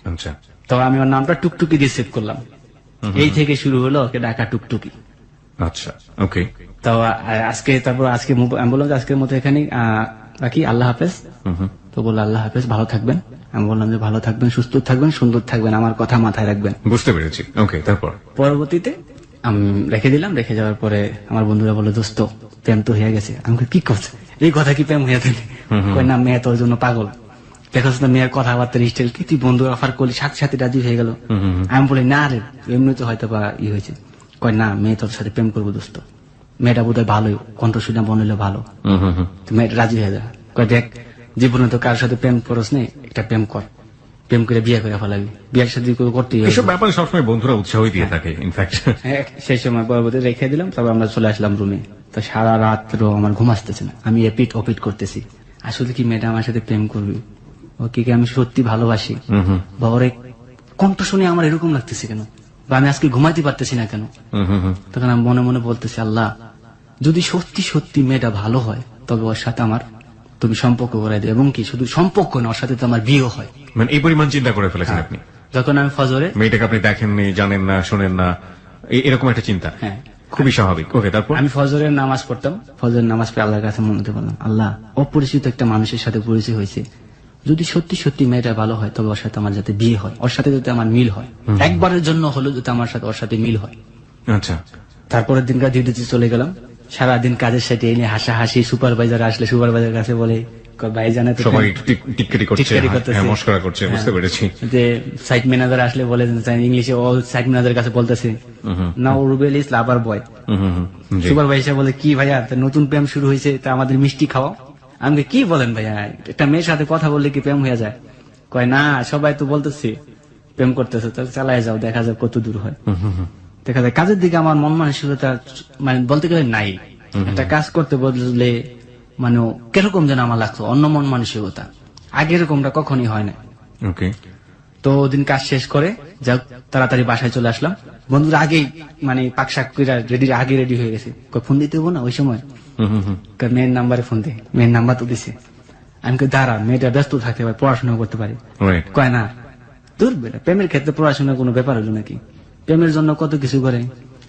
আচ্ছা তো আমি ওর নামটা টুকটুকি দিয়ে সেভ করলাম, এই থেকে শুরু হলো ওকে ডাকা টুকটুকি। আচ্ছা ওকে তো আজকে তারপর আজকে আমি বললাম যে আজকের মতো এখানেই রাখি, আল্লাহ হাফেজ। তো বললো আল্লাহ হাফেজ, ভালো থাকবেন। আমি বললাম যে ভালো থাকবেন, সুস্থ থাকবেন, সুন্দর থাকবেন, আমার কথা মাথায় রাখবেন। বুঝতে পেরেছি। ওকে তারপর পরবর্তীতে আমি রেখে দিলাম। রেখে যাওয়ার পরে আমার বন্ধুরা বললো, দোস্ত প্রেম তো হয়ে গেছে। আমি কই, কি করছে এই কথা, কি প্রেম হয়ে গেছে? কই না, মেয়ে তোর জন্য পাগল, দেখোস না মেয়ের কথাবার্তার স্টাইল কি, তুই বন্ধু অফার করলি, সাথে সাথে রাজি হয়ে গেল। আমি বলি, না রে, এমনি তো হয়তো বা হয়েছে। কয় না, মেয়ে তোর সাথে প্রেম করবো দোস্ত, মেয়েটা বোধহয় ভালোই, কণ্ঠসুরটা মনে হলো ভালো, মেয়েটা রাজি হয়ে যা। কয় দেখ, জীবনে তো কারোর সাথে প্রেম করস নেই, একটা প্রেম কর, প্রেম করে বিয়ে করে ফেলাবি, বিয়ের সাথে করতেই হবে। এসব ব্যাপারে সবসময় বন্ধুরা উৎসাহই দিয়ে থাকে ইনফ্যাক্ট। হ্যাঁ, সেই সময় পরবর্তী রেখে দিলাম। তবে আমরা চলে আসলাম রুমে। তো সারা রাত্র আমার ঘুম আসতেছে না, আমি এপিট ওপিট করতেছি, আসলে কি মেয়েটা আমার সাথে প্রেম করবে, ওকে কি আমি সত্যি ভালোবাসি, বা ওর কণ্ঠ শুনে আমার এরকম লাগতেছে কেন, বা আমি আজকে ঘুমাইতে পারতেছি না কেন। তখন আমি মনে মনে বলতেছি, আল্লাহ যদি সত্যি সত্যি মেয়েটা ভালো হয়, তবে ওর সাথে আমার তুমি সম্পর্ক করাই দেবে, এবং কি শুধু সম্পর্ক না, ওর সাথে তো আমার বিয়ে হয়। মানে এই পরিমাণ চিন্তা করে ফেলেছেন আপনি? যখন আমি ফজরে, মেয়েটাকে আপনি দেখেননি, জানেন না, শোনেন না, এরকম একটা চিন্তা। হ্যাঁ, খুবই স্বাভাবিক। ওকে, তারপর? আমি ফজরের নামাজ পড়তাম। ফজরের নামাজ পড়ে আল্লাহর কাছে মনে বললাম, আল্লাহ অপরিচিত একটা মানুষের সাথে পরিচয় হয়েছে, যদি সত্যি সত্যি মেয়েটা ভালো হয়, তবে ওর সাথে আমার যাতে বিয়ে হয়, ওর সাথে যাতে আমার মিল হয়, একবারের জন্য হলো যাতে আমার সাথে ওর সাথে মিল হয়। আচ্ছা। তারপরের দিনকার ডিউটিতে চলে গেলাম। সারাদিন কাজের সাথে এনে হাসাহাসি, সুপারভাইজার আসলে সুপারভাইজার কাছে বলে, ভাই জানে তো সবাই টিটকারি করছে, টিটকারি করতেছে, হ্যাঁ, মশকরা করছে, বুঝতে পেরেছি। যে সাইট ম্যানেজার আসলে বলে ইংলিশে, ও সাইট ম্যানেজার কাছে বলতেছে, না রুবেল ইস লাভার বয়। সুপারভাইজার বলে, কি ভাইয়া নতুন প্রেম শুরু হয়েছে, তা আমাদের মিষ্টি খাওয়াও। আমি কি বলেন ভাইয়া, একটা মেয়ের সাথে কথা বললে কি প্রেম হয়ে যায়? কয় না, সবাই তো বলতেছে প্রেম করতেছে, তাহলে চালায় যাও, দেখা যাক কত দূর হয়। দেখা যায় কাজের দিকে আমার মন মানসিকতা মানে বলতে গেলে নাই। একটা কাজ করতে বললে মানে কিরকম যেন আমার লাগতো, অন্য মন মানসিকতা, আগে এরকমটা কখনই হয় না। ওকে। তো ওদিন কাজ শেষ করে যাও তাড়াতাড়ি বাসায় চলে আসলাম। বন্ধুরা আগেই মানে পাকশাক করে আগে রেডি হয়ে গেছে। ফোন দিতে হবো না ওই সময়, মেয়ের নাম্বারে ফোন দে, মেয়ের নাম্বার তো দিছে। আমি দাঁড়া, মেয়েটা ব্যস্ত থাকতে পারে, পড়াশোনা করতে পারে। কয় না, তোর প্রেমের ক্ষেত্রে পড়াশোনার কোনো ব্যাপার হলো নাকি, প্রেমের জন্য কত কিছু করে।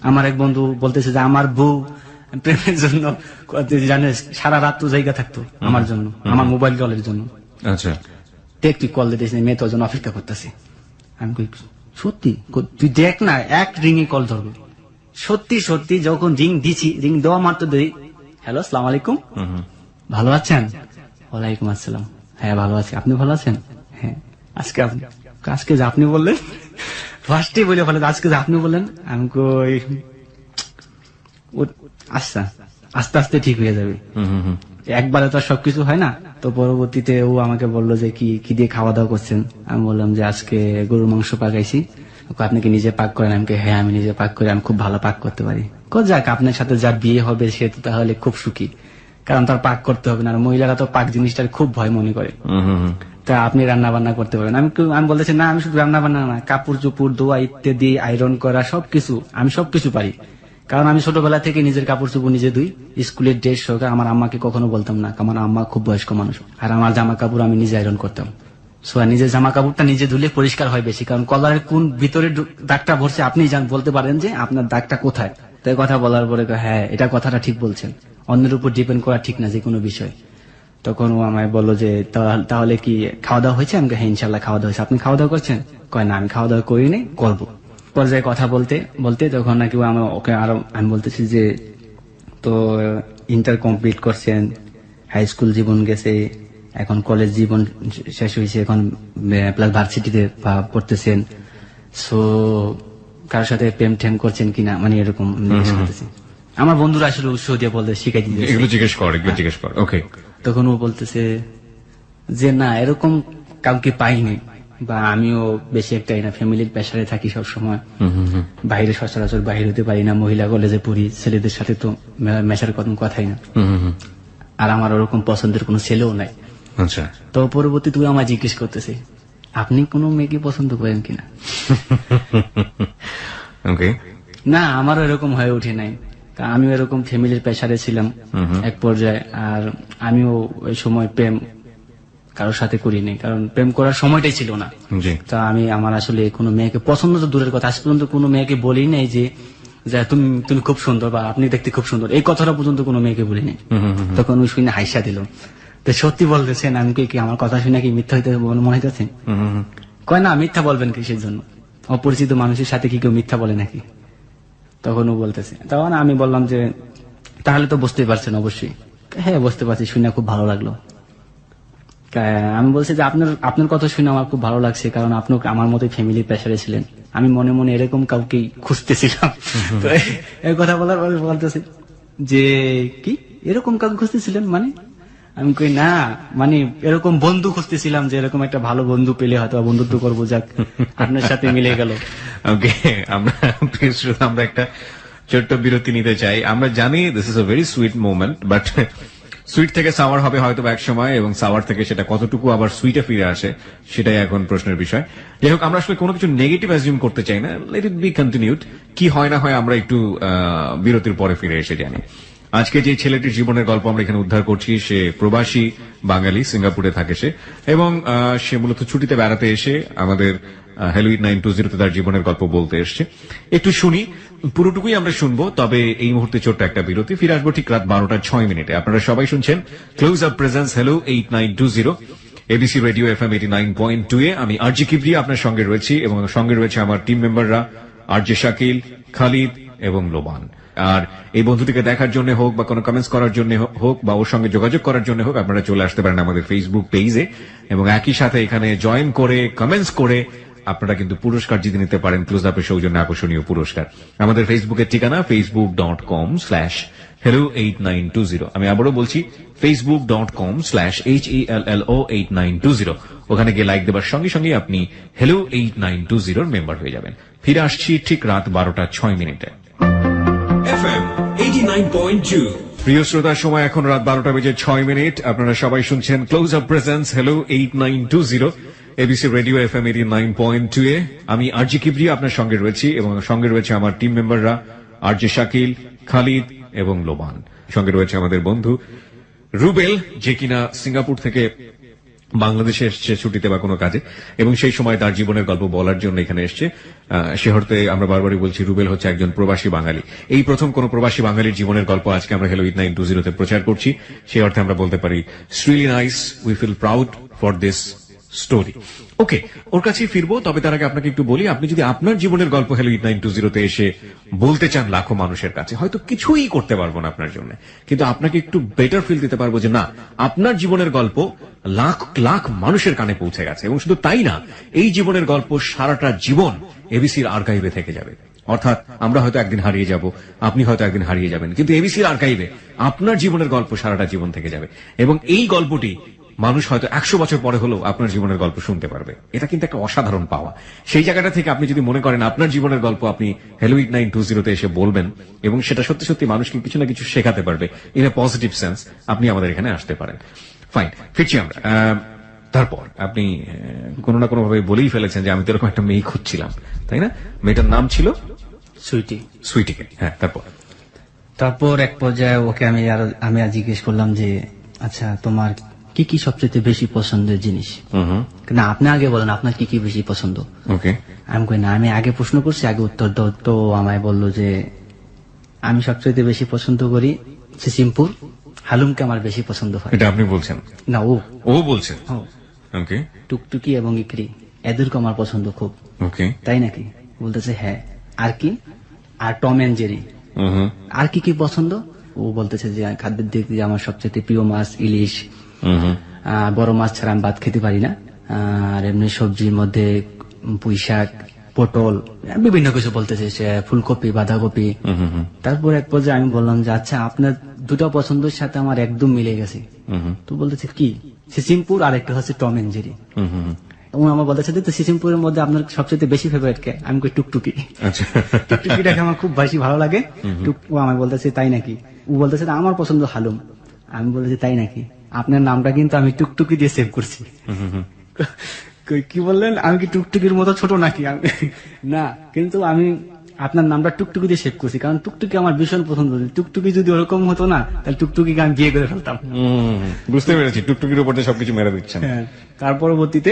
আমার এক বন্ধু বলতেছে যে আমার বউ প্রেমের জন্য জানিস সারা রাত তো জায়গা থাকতো আমার জন্য, আমার মোবাইল কলের জন্য। আচ্ছা, তুই কল দিতেছিস, মেয়ে তোর জন্য অপেক্ষা করতেছে। আমি কই, সত্যি? তুই দেখ না, এক রিং এ কল ধরবে। সত্যি সত্যি যখন রিং দিছি, রিং দেওয়া মাত্র দেই, হ্যালো আসসালামু আলাইকুম, ভালো আছেন? ওয়ালাইকুম আসসালাম, হ্যাঁ ভালো আছি, আপনি ভালো আছেন? হ্যাঁ। আজকে যে আপনি বললেন, ফার্স্টে বলে ফেলে আজকে যে আপনি বললেন। আমি কই, আচ্ছা আস্তে আস্তে ঠিক হয়ে যাবে, একবারে তো সবকিছু হয় না। তো পরবর্তীতে ও আমাকে বললো যে কি দিয়ে খাওয়া দাওয়া করছেন। আমি বললাম যে আজকে গরুর মাংস পাকাইছি। আপনি কি নিজে পাক করেন? আমি হ্যাঁ আমি নিজে পাক করি, আমি খুব ভালো পাক করতে পারি। যাক, আপনার সাথে যার বিয়ে হবে সে তো তাহলে খুব সুখী, কারণ তার পাক করতে হবে না। আর মহিলারা তো পাক জিনিসটার খুব ভয় মনে করে। তা আপনি রান্না বান্না করতে পারেন? আমি বলতেছি না, আমি শুধু রান্না বান্না না, কাপড় চোপড় ধোয়া ইত্যাদি, আয়রন করা, সবকিছু আমি সবকিছু পারি। কারণ আমি ছোটবেলা থেকে নিজের কাপড় চোপড় নিজে ধুই, স্কুলের ড্রেস সহকারে। আমার আম্মাকে কখনো বলতাম না, আমার আম্মা খুব বয়স্ক মানুষ, আর আমার জামা কাপড় আমি নিজে আয়রন করতাম। নিজের জামা কাপড়টা নিজে ধুলে পরিষ্কার হয় বেশি, কারণ কলারের কোন ভিতরে দাগটা ভরছে আপনি বলতে পারেন যে আপনার দাগটা কোথায়। তাই কথা বলার পরে হ্যাঁ এটা কথাটা ঠিক বলছেন, অন্যের উপর ডিপেন্ড করা ঠিক না যে কোনো বিষয়। তখন ও আমায় বললো যে তাহলে কি খাওয়া দাওয়া হয়েছে? আমি হ্যাঁ ইনশাল্লাহ খাওয়া দাওয়া হয়েছে, আপনি খাওয়া দাওয়া করছেন? কয় না আমি খাওয়া দাওয়া করিনি, করবো। পর্যায়ে কথা বলতে বলতে তখন নাকি ওকে আরো আমি বলতেছি যে তো ইন্টার কমপ্লিট করছেন, হাই স্কুল জীবন গেছে, এখন কলেজ জীবন শেষ হয়েছে, এখন প্লাস ভার্সিটিতে পড়তেছেন, সো কারোর সাথে প্রেম টেম করছেন কিনা, মানে এরকম জিজ্ঞেস করতেছি। আমার বন্ধুরা আসলে উৎসাহ দিয়ে বলতে শিখাই দিতে, এগুলো জিজ্ঞেস কর। ওকে। তখন ও বলতেছে যে না এরকম কাউকে পাইনি, বা আমিও বেশি একটাই না, ফ্যামিলির প্রেসারে থাকি সব সময়, বাইরে সচরাচর বাইরে হতে পারি না, মহিলা কলেজে পড়ি, ছেলেদের সাথে তো মেশার কোনো কথাই না, আর আমার ওরকম পছন্দের কোনো ছেলেও নাই। আচ্ছা। তো পরবর্তী তুই আমায় জিজ্ঞেস করতেছে আপনি কোনো মেয়েকে পছন্দ করেন কিনা? ওকে। না, আমারও এরকম হয়ে ওঠে নাই, আমিও এরকম ফ্যামিলির প্রেসারে ছিলাম এক পর্যায়ে, আর আমিও ওই সময় প্রেম কারোর সাথে করিনি, কারণ প্রেম করার সময়টাই ছিল না। তা আমি আমার আসলে কোনো মেয়েকে পছন্দ তো দূরের কথা, আজ পর্যন্ত কোনো মেয়েকে বলি নাই যে তুমি খুব সুন্দর বা আপনি দেখতে খুব সুন্দর, এই কথাটা পর্যন্ত কোনো মেয়েকে বলিনি। তখন ওই শুনে হাইসা দিল। তো সত্যি বলতেছেন? আমি কি আমার কথা শুনে কি মিথ্যা হইতে মনে হইতেছে? কয় না, মিথ্যা বলবেন কিসের জন্য? অপরিচিত মানুষের সাথে কি কেউ মিথ্যা বলে নাকি? তখন ও বলতেছে, তখন আমি বললাম যে তাহলে তো বুঝতেই পারছেন অবশ্যই। হ্যাঁ বুঝতে পারছি, শুনে খুব ভালো লাগলো। আমি বলছি যে আপনার কথা শুনে আমার খুব ভালো লাগছে, কারণ আপনি আমার মতোই ফ্যামিলি প্রেসারে ছিলেন। আমি মনে মনে এরকম কাউকে খুঁজতেছিলাম। তো এই কথা বলার পরে বলতেছে যে কি এরকম কাউকে খুঁজতেছিলেন মানে? আমি কই না, মানে এরকম বন্ধু খুঁজতেছিলাম, যে এরকম একটা ভালো বন্ধু পেলে হয়তো বন্ধুত্ব করবো, যাক আপনার সাথে মিলে গেল। ওকে, আমরা প্রিয় শ্রোতা, আমরা একটা ছোট্ট বিরতি নিতে চাই। আমরা জানি this is a very sweet moment, but sweet থেকে সাওয়ার হবে হয়তো এক সময়, এবং সাওয়ার থেকে সেটা কতটুকু আবার সুইটে ফিরে আসে সেটাই এখন প্রশ্নের বিষয়। যাই হোক, আমরা আসলে কোনো কিছু নেগেটিভ অ্যাজিউম করতে চাই না, লেট ইট বি কন্টিনিউড। কি হয় না হয় আমরা একটু বিরতির পরে ফিরে এসে জানি। আজকে যে ছেলেটির জীবনের গল্প আমরা এখানে উদ্ধার করছি, সে প্রবাসী বাঙালি, সিঙ্গাপুরে থাকে সে, এবং সে মূলত ছুটিতে বেড়াতে এসে আমাদের হ্যালো 8920 তার জীবনের গল্প বলতে এসছে। একটু শুনি, পুরোটুকুই আমরা শুনবো, তবে এই মুহূর্তে ছোট্ট একটা বিরতি। ফিরে আসবো ঠিক রাত 12:06। আপনারা সবাই শুনছেন close up presence hello 8920 ABC radio FM 89.2 এ। আমি আরজি কিবরিয়া আপনার সঙ্গে রয়েছি, এবং সঙ্গে রয়েছে আমার টিম মেম্বাররা আরজে শাকিল, খালিদ এবং লোবান। আর এই বন্ধুটিকে দেখার জন্য হোক, বা কোনো কমেন্টস করার জন্য হোক, বা ওর সঙ্গে যোগাযোগ করার জন্য হোক, আপনারা চলে আসতে পারেন আমাদের ফেসবুক পেজে, এবং একই সাথে এখানে জয়েন করে কমেন্টস করে আপনারা কিন্তু পুরস্কার জিতে নিতে পারেন, ক্লোজ আপের সৌজন্যে আকর্ষণীয় পুরস্কার। আমাদের ফেসবুকের ঠিকানা facebook.com/hello8920। আমি আবারও বলছি facebook.com/HELLO8920। ওখানে গিয়ে লাইক দেবার সঙ্গে সঙ্গে আপনি হ্যালো 8920 মেম্বার হয়ে যাবেন। ফিরে আসছি ঠিক রাত 12:06। FM 89.2। প্রিয় শ্রোতার সময় এখন রাত 12:06। আপনারা সবাই শুনছেন close up presence hello 8920 ABC radio FM 89.2 এ। আমি আরজি কিবরিয়া আপনার সঙ্গে রয়েছি, এবং সঙ্গে রয়েছে আমার টিম মেম্বাররা আরজে শাকিল, খালিদ এবং লোবান। সঙ্গে রয়েছে আমাদের বন্ধু রুবেল, যে কিনা সিঙ্গাপুর থেকে বাংলাদেশে এসছে ছুটিতে বা কোনো কাজে, এবং সেই সময় তার জীবনের গল্প বলার জন্য এখানে এসছে। সে অর্থে আমরা বারবারই বলছি, রুবেল হচ্ছে একজন প্রবাসী বাঙালি। এই প্রথম কোন প্রবাসী বাঙালির জীবনের গল্প আজকে আমরা হ্যালো 8920 তে প্রচার করছি। সেই অর্থে আমরা বলতে পারি really nice, we feel proud for this story. Okay, ওর কাছেই ফিরবো, তবে তার আগে আপনাকে একটু বলি, আপনি যদি আপনার জীবনের গল্প হ্যালো 8920 তে এসে বলতে চান লাখো মানুষের কাছে, হয়তো কিছুই করতে পারবো না আপনার জন্য, কিন্তু আপনাকে একটু বেটার ফিল দিতে পারবো যে না, আপনার জীবনের গল্প লাখ লাখ মানুষের কানে পৌঁছে গেছে। এবং শুধু তাই না, এই জীবনের গল্প সারাটা জীবন এবিসির আর্কাইভে থেকে যাবে। অর্থাৎ আমরা হয়তো একদিন হারিয়ে যাব, আপনি হয়তো একদিন হারিয়ে যাবেন, কিন্তু এবিসির আর্কাইভে আপনার জীবনের গল্প সারাটা জীবন থেকে যাবে। এবং এই গল্পটি মানুষ হয়তো 100 বছর পরে হলেও আপনার জীবনের গল্প শুনতে পারবে। এটা কিন্তু একটা অসাধারণ পাওয়া। সেই জায়গাটা থেকে আপনি যদি মনে করেন আপনার জীবনের গল্প আপনি হ্যালো 8920 তে এসে বলবেন, এবং সেটা সত্যি সত্যি মানুষকে কিছু না কিছু শেখাতে পারবে ইন এ পজিটিভ সেন্স, আপনি আমাদের এখানে আসতে পারেন। ফাইন, ফিরছি আমরা। তারপর আপনি কোনো না কোনো ভাবে বলেই ফেলেছেন যে আমি তো এরকম একটা মেয়ে খুঁজছিলাম, তাই না? মেয়েটার নাম ছিল সুইটি। সুইটিকে, হ্যাঁ। তারপর এক পর্যায়ে ওকে আমি আর জিজ্ঞেস করলাম যে আচ্ছা তোমার কি কি সবচেয়ে বেশি পছন্দের জিনিস? না, আপনি আগে বলেন আপনার কি কি বেশি পছন্দ। ওকে, আমি কই না, আমি আগে প্রশ্ন করছি, আগে উত্তর দাও। তো আমায় বললো যে আমি সবচেয়ে বেশি পছন্দ করি সিসিমপুর, হালুমকে আমার বেশি পছন্দ হয়। এটা আপনি বলছেন না, ও বলছেন? ওকে, টুকটুকি এবং ইকরি এদেরকে আমার পছন্দ খুব। ওকে, তাই নাকি? বলতেছে হ্যাঁ। আর কি? আর টম এন্ড জেরি। আর কি কি পছন্দ? ও বলতেছে যে খাদ্যের দিক দিয়ে আমার সবচেয়ে প্রিয় মাছ ইলিশ। বড় মাছ ছাড়া আমি ভাত খেতে পারি না। আর এমনি সবজির মধ্যে পুঁই শাক, পটল, বিভিন্ন কিছু বলতেছে, সে ফুলকপি, বাঁধাকপি। তারপর এক পর্যায়ে আমি বললাম যে আচ্ছা আপনার দুটো পছন্দের সাথে আমার একদম মিলে গেছে। তো বলতেছে কি? সিসিমপুর আর একটা হচ্ছে টম এন্ড জেরি। আমার বলতেছে যে সিসিমপুরের মধ্যে আপনার সবচেয়ে বেশি ফেভারিট কে? আমি কই টুকটুকি। টুকটুকিটাকে আমার খুব বেশি ভালো লাগে। ও আমায় বলতেছে তাই নাকি? ও বলতেছে আমার পছন্দ হালুম। আমি বলেছি তাই নাকি? আপনার নামটা কিন্তু আমি টুকটুকি দিয়ে সেভ করছি। কি বললেন? আমি কি টুকটুকির মতো ছোট নাকি? না, কিন্তু আমি আপনার নামটা টুকটুকি দিয়ে সেভ করছি, কারণ টুকটুকি আমার ভীষণ পছন্দ। টুকটুকি যদি ওরকম হতো না, তাহলে টুকটুকিকে আমি বিয়ে করে ফেলতাম। বুঝতে পেরেছি, টুকটুকির উপর সবকিছু মেরে দিচ্ছেন। তার পরবর্তীতে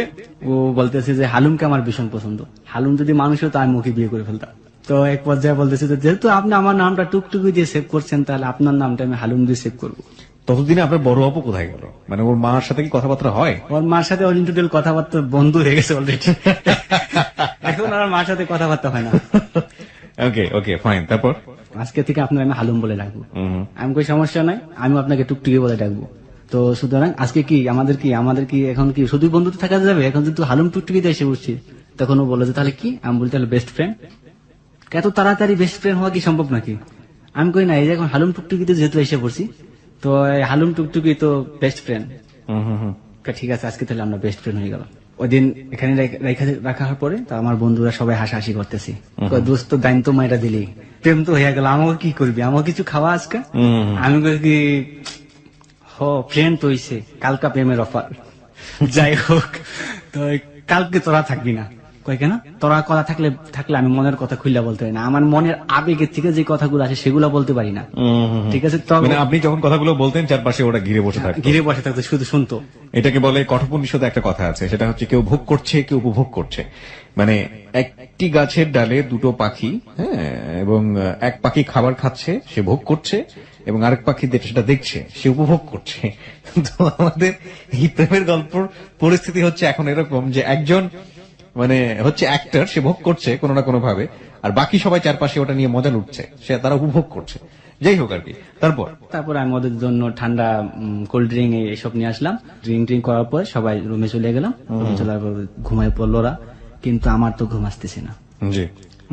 ও বলতেছে যে হালুমকে আমার ভীষণ পছন্দ, হালুম যদি মানুষ হতো আমি ওকে বিয়ে করে ফেলতাম। তো এক পর্যায়ে বলতেছে যেহেতু আপনি আমার নামটা টুকটুকি দিয়ে সেভ করছেন, তাহলে আপনার নামটা আমি হালুম দিয়ে সেভ করবো। ততদিনে আপনার বড় আপু কোথায় গেল? মানে ওর মার সাথে কি কথাবার্তা হয়? ওর মার সাথে ওর ইন্টারটেল কথাবার্তা বন্ধ হয়ে গেছে অলরেডি। এখন আর মার সাথে কথাবার্তা হয় না। ওকে ওকে ফাইন, তারপর? আজকে থেকে আপনার আমি হালুম বলে ডাকবো। আমি কই সমস্যা নাই, আমি আপনাকে টুকটুকি বলে ডাকবো। তো সুতরাং আজকে কি আমাদের কি এখন কি শুধু বন্ধুত্ব থাকা যাবে? এখন কিন্তু হালুম টুকটুকিতে এসে বসছি। তখন ও বললো যে তাহলে কি? আমি বলি তাহলে বেস্ট ফ্রেন্ড। এত তাড়াতাড়ি বেস্ট ফ্রেন্ড হওয়া কি সম্ভব নাকি? আমি কই না, এই যে এখন হালুম টুকটুকিতে যেহেতু এসে পড়ছি, তো এই হালুম টুকটুকি তো বেস্ট ফ্রেন্ড। ঠিক আছে, আজকে তাহলে আমরা বেস্ট ফ্রেন্ড হয়ে গেল। ওই দিন এখানে রাখার পরে তো আমার বন্ধুরা সবাই হাসাহাসি করতেছি, দোস্ত দাইন তো মাইরা দিলি, প্রেম তো হয়ে গেল, আমাকে কি করবি, আমাকে কিছু খাওয়া আজকে? আমি কই কি ফ্রেন্ড তো হইছে, কালকা প্রেমের অফার। যাই হোক, তো কালকে তোরা থাকবি না। কই কেন? তোরা কথা থাকলে আমি মনের কথা খুললা বলতে পারি না, আমার মনের আবেগের থেকে যে কথাগুলো আসে সেগুলো বলতে পারি না। ঠিক আছে, তবে মানে আপনি যখন কথাগুলো বলতেন চারপাশে ওরা ঘিরে বসে থাকতো। ঘিরে বসে থাকতো, শুধু শুনতো। এটাকে বলে কঠোপনিষদে একটা কথা আছে, সেটা হচ্ছে কেউ ভোগ করছে কেউ উপভোগ করছে। মানে একটি গাছের ডালে দুটো পাখি, হ্যাঁ, এবং এক পাখি খাবার খাচ্ছে, সে ভোগ করছে, এবং আরেক পাখি সেটা দেখছে, সে উপভোগ করছে। তো আমাদের এই প্রেমের গল্পর পরিস্থিতি হচ্ছে এখন এরকম যে একজন মানে হচ্ছে অ্যাক্টর, সে ভোগ করছে কোনো না কোনো ভাবে, আর বাকি সবাই চারপাশে ওটা নিয়ে মজা লুটছে, সে তারা উপভোগ করছে। যাই হোক আর কি, তারপর আমি ওদের জন্য ঠান্ডা কোল্ড ড্রিঙ্ক এসব নিয়ে আসলাম। ড্রিঙ্ক করার পর সবাই রুমে চলে গেলাম। রুমে চলার পর ঘুমায় পড়লো ওরা, কিন্তু আমার তো ঘুম আসতেছে না। জি,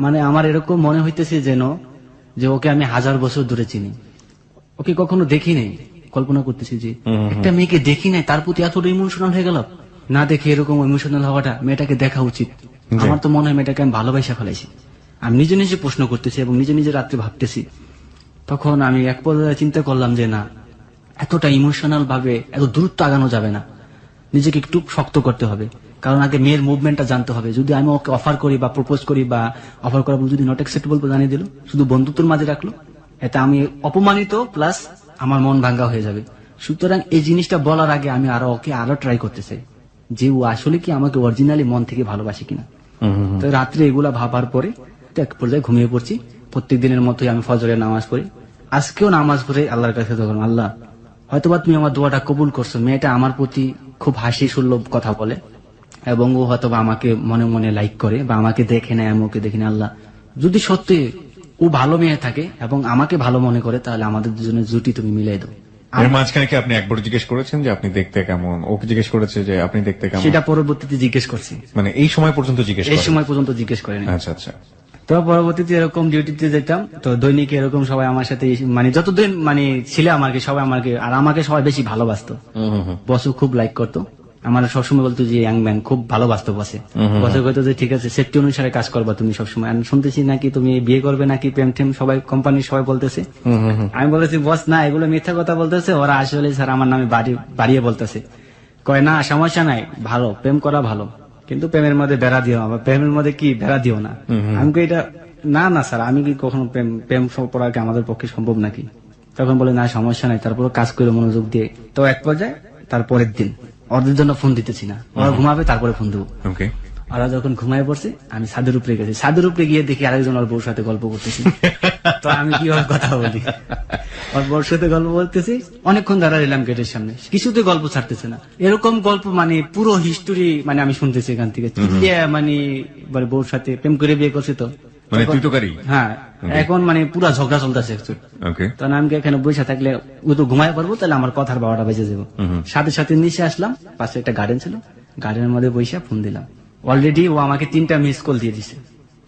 মানে আমার এরকম মনে হইতেছে যেন যে ওকে আমি 1000 বছর ধরে চিনি, ওকে কখনো দেখি নাই। কল্পনা করতেছি যে একটা মেয়েকে দেখি নাই, তার প্রতি এতটা ইমোশনাল হয়ে গেল। না দেখে এরকম ইমোশনাল হওয়াটা, মেয়েটাকে দেখা উচিত। আমার তো মনে হয় মেয়েটাকে আমি ভালোবাসা ফেলাইছি। আমি নিজে নিজে প্রশ্ন করতেছি এবং নিজে নিজে রাত্রে ভাবতেছি। তখন আমি এক পর্যায়ে চিন্তা করলাম যে না, এতটা ইমোশনাল ভাবে এত দূরত্ব আগানো যাবে না, নিজেকে একটু শক্ত করতে হবে। কারণ আগে মেয়ের মুভমেন্টটা জানতে হবে। যদি আমি ওকে অফার করি বা প্রপোজ করি বা অফার করার পর যদি নট অ্যাকসেপ্টেবল জানিয়ে দিল, শুধু বন্ধুত্বের মাঝে রাখলো, এতে আমি অপমানিত প্লাস আমার মন ভাঙ্গা হয়ে যাবে। সুতরাং এই জিনিসটা বলার আগে আমি ওকে আরো ট্রাই করতে চাই যে ও আসলে কি আমাকে অরিজিনালি মন থেকে ভালোবাসে কিনা। তো রাত্রে এগুলা ভাবার পরে এক পর্যায়ে ঘুমিয়ে পড়ছি। প্রত্যেক দিনের মতোই আমি ফজরের নামাজ পড়ি। আজকেও নামাজ পড়ে আল্লাহর কাছে তখন, আল্লাহ হয়তোবা তুমি আমার দোয়াটা কবুল করছো, মেয়েটা আমার প্রতি খুব হাসি সুলভ কথা বলে এবং ও হয়তোবা আমাকে মনে মনে লাইক করে বা আমাকে দেখে নেয়, আমি ওকে দেখি না। আল্লাহ যদি সত্যি ও ভালো মেয়ে থাকে এবং আমাকে ভালো মনে করে, তাহলে আমাদের দুজনের জুটি তুমি মিলাই দাও। এর মাঝখানে কি আপনি একবার জিজ্ঞেস করেছেন যে আপনি দেখতে কেমন? ওকে জিজ্ঞেস করেছে যে আপনি দেখতে কেমন? সেটা পরবর্তীতে জিজ্ঞেস করছি। মানে এই সময় পর্যন্ত জিজ্ঞেস এই সময় পর্যন্ত জিজ্ঞেস করেনি। আচ্ছা আচ্ছা। তো পরবর্তীতে এরকম ডিউটিতে যেতাম, তো দৈনিক এরকম সবাই আমার সাথে মানে যতদিন মানে ছিল আমাকে সবাই আমাকে সবাই বেশি ভালোবাসতো। বসও খুব লাইক করতো, আমার সবসময় বলতো যে ইয়াং ম্যান, খুব ভালোবাসতো বসে। বসে কইতো যে ঠিক আছে, সেফটি অনুসারে কাজ করবা তুমি সবসময়। আমি শুনতেছি নাকি তুমি বিয়ে করবে নাকি প্রেম টেম, সবাই কোম্পানির সবাই বলতেছে। আমি বলেছি বস না, এগুলো মিথ্যা কথা বলতেছে ওরা, আসলে স্যার আমার নামে বাড়িয়ে বলতেছে। কয় না সমস্যা নাই, ভালো প্রেম করা ভালো, কিন্তু প্রেমের মধ্যে বেড়া দিও, আবার প্রেমের মধ্যে কি বেড়া দিও না। আমি কই এটা না স্যার, আমি কি কখনো প্রেম করা কি আমাদের পক্ষে সম্ভব নাকি? তখন বলে না সমস্যা নাই, তারপর কাজ করে মনোযোগ দিয়ে। তো এক পর্যায়ে তারপরের দিন ওদের জন্য ফোন দিতেছি না, ওরা ঘুমাবে তারপরে ফোন দেবো। ওরা যখন ঘুমায় পড়ছে, আমি ছাদের উপরে গেছি। ছাদের উপরে গিয়ে দেখি আরেকজন ওর বউর সাথে গল্প করতেছি। তো আমি কিভাবে কথা বলি, ওর বউর সাথে গল্প বলতেছি। অনেকক্ষণ দাঁড়া দিলাম গেটের সামনে, কিছুতে গল্প ছাড়তেছে না। এরকম গল্প মানে পুরো হিস্টোরি মানে আমি শুনতেছি এখান থেকে। মানে বউর সাথে প্রেম করে বিয়ে করছে, তো মানে তুই তো করি। হ্যাঁ, এখন মানে পুরা ঝগড়া চলতেছে। তখন আমি এখানে বসে থাকলে ও তো ঘুমায় পারবো, তাহলে আমার কথার বাবাটা বেঁচে যাবো। সাথে সাথে নিচে আসলাম, পাশে একটা গার্ডেন ছিল, গার্ডেনের মধ্যে বসে ফোন দিলাম। অলরেডি ও আমাকে 3টা মিস কল দিয়ে দিছে।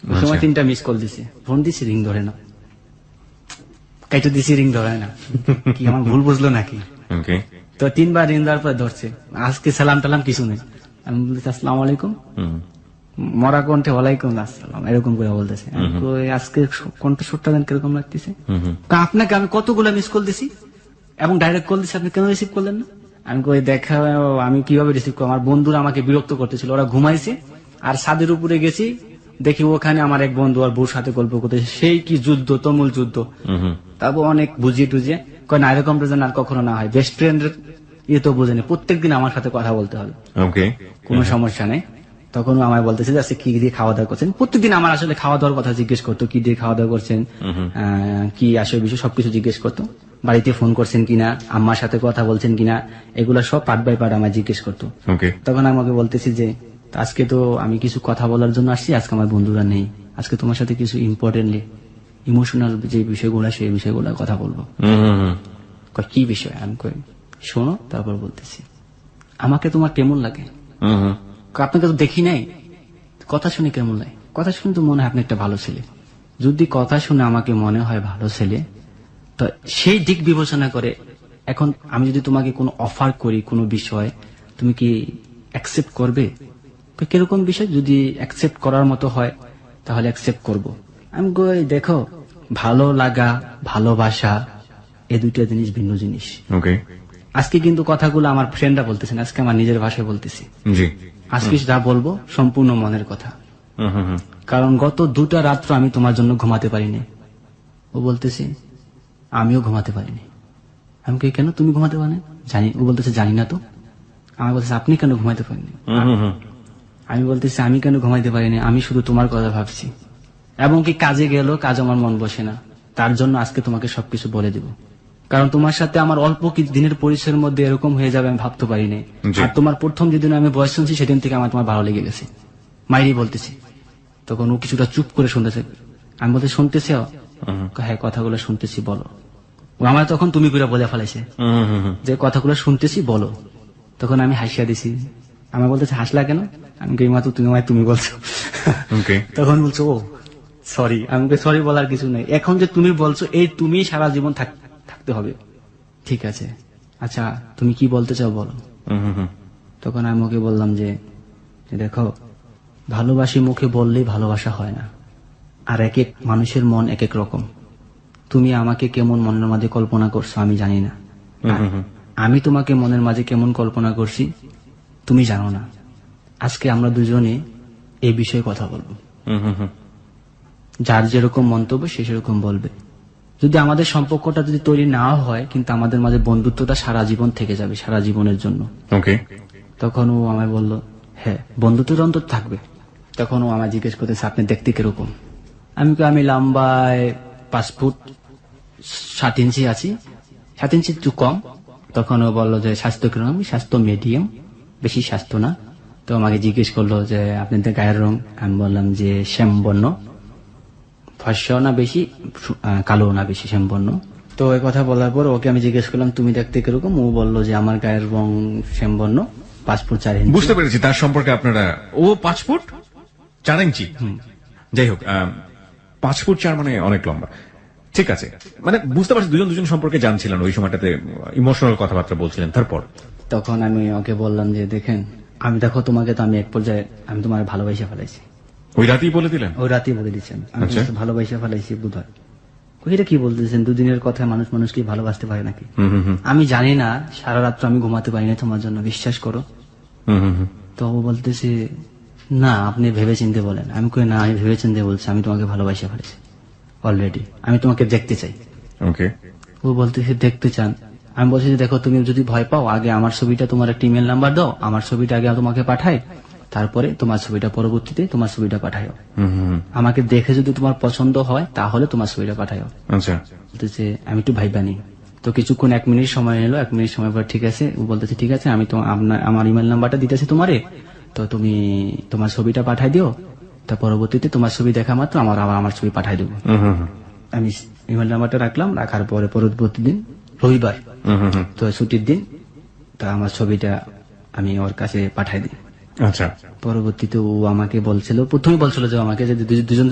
ওই সময় 3টা মিস কল দিছে, ফোন দিছি, রিং ধরে না। কাইতো দিছি, রিং ধরে না, কি আমার ভুল বুঝলো নাকি? তো 3বার রিং দেওয়ার পর ধরছে। আজকে সালাম টালাম কিছু নেই। আমি বলছি আসসালামু আলাইকুম, মরা কণ্ঠে ওয়ালাইকুম আসসালাম, এরকম করে বলতেছে। আজকে কণ্ঠস্বরটা দেন কিরকম লাগতেছে। আপনাকে আমি কতগুলো মিস কল দিছি এবং ডাইরেক্ট কল দিছি, আপনি কেন রিসিভ করলেন না? আমি কই দেখা, আমি কিভাবে রিসিভ করবো? আমার বন্ধুরা আমাকে বিরক্ত করতেছিল, ওরা ঘুমাইছে। আর ছাদের উপরে গেছি, দেখি ওখানে আমার এক বন্ধু আর বউর সাথে গল্প করতেছে। সেই কি যুদ্ধ, তুমুল যুদ্ধ। তারপর অনেক বুঝিয়ে টুজিয়ে কয় না, এরকম যেন আর কখনো না হয়। বেস্ট ফ্রেন্ডের ইয়ে তো বোঝেনি, প্রত্যেকদিন আমার সাথে কথা বলতে হবে, কোনো সমস্যা নেই। তখন আমায় বলতেছে যে আজকে কি দিয়ে খাওয়া দাওয়া করছেন। প্রত্যেকদিন আমার আসলে খাওয়া দাওয়ার কথা জিজ্ঞেস করতো, কি দিয়ে খাওয়া দাওয়া করছেন, কি আসলে বিষয় সবকিছু জিজ্ঞেস করতো। বাড়িতে ফোন করছেন কিনা, আম্মার সাথে কথা বলছেন কিনা, এগুলা সব পার্ট বাই পার্ট আমায় জিজ্ঞেস করতো। তখন আমাকে বলতেছি যে আজকে তো আমি কিছু কথা বলার জন্য আসছি, আজকে আমার বন্ধুরা নেই। আজকে তোমার সাথে কিছু ইম্পর্টেন্টলি ইমোশনাল যে বিষয়গুলো সেই বিষয়গুলো কথা বলবো। কয়, কি বিষয়? আমি কই, শোনো, তারপর বলতেছি। আমাকে তোমার কেমন লাগে? কয়, আপনাকে তো দেখি নাই, কথা শুনে কেমন লাগে? কথা শুনে তো মনে হয় আপনি একটা ভালো ছেলে। যদি কথা শুনে আমাকে মনে হয় ভালো ছেলে, তো সেই দিক বিবেচনা করে এখন আমি যদি তোমাকে কোনো অফার করি কোনো বিষয়, তুমি কি অ্যাকসেপ্ট করবে? কয়, কিরকম বিষয়? যদি অ্যাকসেপ্ট করার মতো হয় তাহলে অ্যাকসেপ্ট করব। আমি কই, দেখো, ভালো লাগা, ভালোবাসা, এই দুইটা জিনিস ভিন্ন জিনিস। ওকে, আজকে কিন্তু কথাগুলো আমার ফ্রেন্ডরা বলতেছেন, আজকে আমার নিজের ভাষায় বলতেছি। জি। আজকে যা বলবো সম্পূর্ণ মনের কথা। কারণ গত 2টা রাত্র আমি তোমার জন্য ঘুমাতে পারিনি। ও বলতেছে আমিও ঘুমাতে পারিনি। আমি কই, কেন তুমি ঘুমাতে পারো? জানি। ও বলতেছে জানি না তো। আমার বলতেছে আপনি কেন ঘুমাতে পারেননি? আমি বলতেছি আমি কেন ঘুমাইতে পারিনি, আমি শুধু তোমার কথা ভাবছি। এবং কি কাজে গেল, কাজ আমার মন বসে না, তার জন্য আজকে তোমাকে সবকিছু বলে দেব। কারণ তোমার সাথে আমার অল্প কিছু দিনের পরিচয়ের মধ্যে এরকম হয়ে যাবে আমি ভাবতে পারিনি। জি। আর তোমার প্রথম যেদিন আমি বয়স শুনছি সেদিন থেকে আমার তোমার ভালো লেগে গেছে। মাইরি বলতেছি। তখন ও কিছুটা চুপ করে শুনতেছে। আমি বলতে শুনতেছি? হ্যাঁ, কথাগুলো শুনতেছি, বলো। ও আমার তখন তুমি করে বলে ফেলাইছে যে কথাগুলো শুনতেছি, বলো। তখন আমি হাসিয়া দিছি। আমার বলতেছে হাসলা কেন? আমি কই, মাত্র তুমি আমায় তুমি বলছো। ওকে, তখন বলছো ও সরি। আমি কই, সরি বলার কিছু নেই, এখন যে তুমি বলছো এই তুমি সারা জীবন থাকতে হবে। ঠিক আছে, আচ্ছা তুমি কি বলতে চাও বলো। তখন আমি ওকে বললাম যে দেখো, ভালোবাসি মুখে বললেই ভালোবাসা হয় না, আর এক এক মানুষের মন এক এক রকম। তুমি আমাকে কেমন মনের মাঝে কল্পনা করছো আমি জানি না, আর আমি তোমাকে মনের মাঝে কেমন কল্পনা করছি তুমি জানো না। আজকে আমরা দুজনে এই বিষয়ে কথা বলবো। যার যেরকম মন্তব্য সে সেরকম বলবে। যদি আমাদের সম্পর্কটা যদি তৈরি না হয়, কিন্তু আমাদের মাঝে বন্ধুত্বটা সারা জীবন থেকে যাবে, সারা জীবনের জন্য। ওকে, তখন ও আমায় বলল হ্যাঁ, বন্ধুত্বের অন্তর থাকবে। তখন ও আমায় জিজ্ঞেস করতেছে আপনি দেখতে কিরকম? আমি কই, আমি লম্বায় 5 ফুট 7 ইঞ্চি আছি, 7 ইঞ্চি একটু কম। তখন ও বললো যে স্বাস্থ্য কিরকম? আমি স্বাস্থ্য মিডিয়াম, বেশি স্বাস্থ্য না। তো আমাকে জিজ্ঞেস করলো যে আপনাদের গায়ের রং? আমি বললাম যে শ্যামবর্ণ, ফর্সা না বেশি, কালো না বেশি, শ্যামবর্ণ। তো এই কথা বলার পর ওকে আমি জিজ্ঞেস করলাম তুমি দেখতে কিরকম? ও বললো যে আমার গায়ের রং শ্যামবর্ণ, 5 ফুট 4 ইঞ্চি। বুঝতে পেরেছি তার সম্পর্কে আপনারা। ও 5 ফুট 4 ইঞ্চি, যাই হোক, 5 ফুট 4 মানে অনেক লম্বা। ঠিক আছে, মানে বুঝতে পারছি দুজন সম্পর্কে জানছিলেন, ওই সময়টাতে ইমোশনাল কথাবার্তা বলছিলেন। তারপর তখন আমি ওকে বললাম যে দেখেন, আমি দেখো তোমাকে তো আমি এক পর্যায়ে আমি তোমার ভালোবাসা ফেলাইছি। ওই রাতেই বলে দিলেন? ওই রাতেই বলে দিচ্ছেন আমি আচ্ছা। তোমাকে ভালোবাসা ফেলাইছি বোধ হয়। এটা কি বলতেছেন? দুদিনের কথা মানুষকে ভালোবাসতে পারে নাকি? আমি জানি না, সারা রাত্র আমি ঘুমাতে পারি না তোমার জন্য, বিশ্বাস করো। তো ও বলতেছে না আপনি ভেবে চিন্তে বলেন। আমি কই না, আমি ভেবে চিন্তে বলছি, আমি তোমাকে ভালোবাসা ফেলেছি অলরেডি, আমি তোমাকে দেখতে চাই। ওকে, ও বলতেছে দেখতে চান? আমি বলছি যে দেখো, তুমি যদি ভয় পাও আগে আমার ছবিটা, তোমার একটা ইমেল নাম্বার দাও, আমার ছবিটা আগে তোমাকে পাঠাই, তারপরে তোমার ছবিটা পরবর্তীতে তোমার ছবিটা পাঠাইও। আমাকে দেখে যদি তোমার পছন্দ হয় তাহলে তোমার ছবিটা পাঠাইও। আচ্ছা, বলতেছে আমি একটু ভাইবানি। তো কিছুক্ষণ 1 মিনিট সময় নিল, 1 মিনিট সময় পর ঠিক আছে, ও বলতেছে ঠিক আছে, আমি তো আমার ইমেল নাম্বারটা দিতেছি তোমারে, তো তুমি তোমার ছবিটা পাঠাই দিও, তা পরবর্তীতে তোমার ছবি দেখা মাত্র আমার ছবি পাঠাই দেবো। আমি ইমেল নাম্বারটা রাখলাম, রাখার পরে পরবর্তী দিন রবিবার, তো ছুটির দিন, তা আমার ছবিটা আমি ওর কাছে পাঠাই দিই। আচ্ছা, পরবর্তীতে ও আমাকে বলছিল, প্রথমে বলছিল যে আমাকে যে দুজন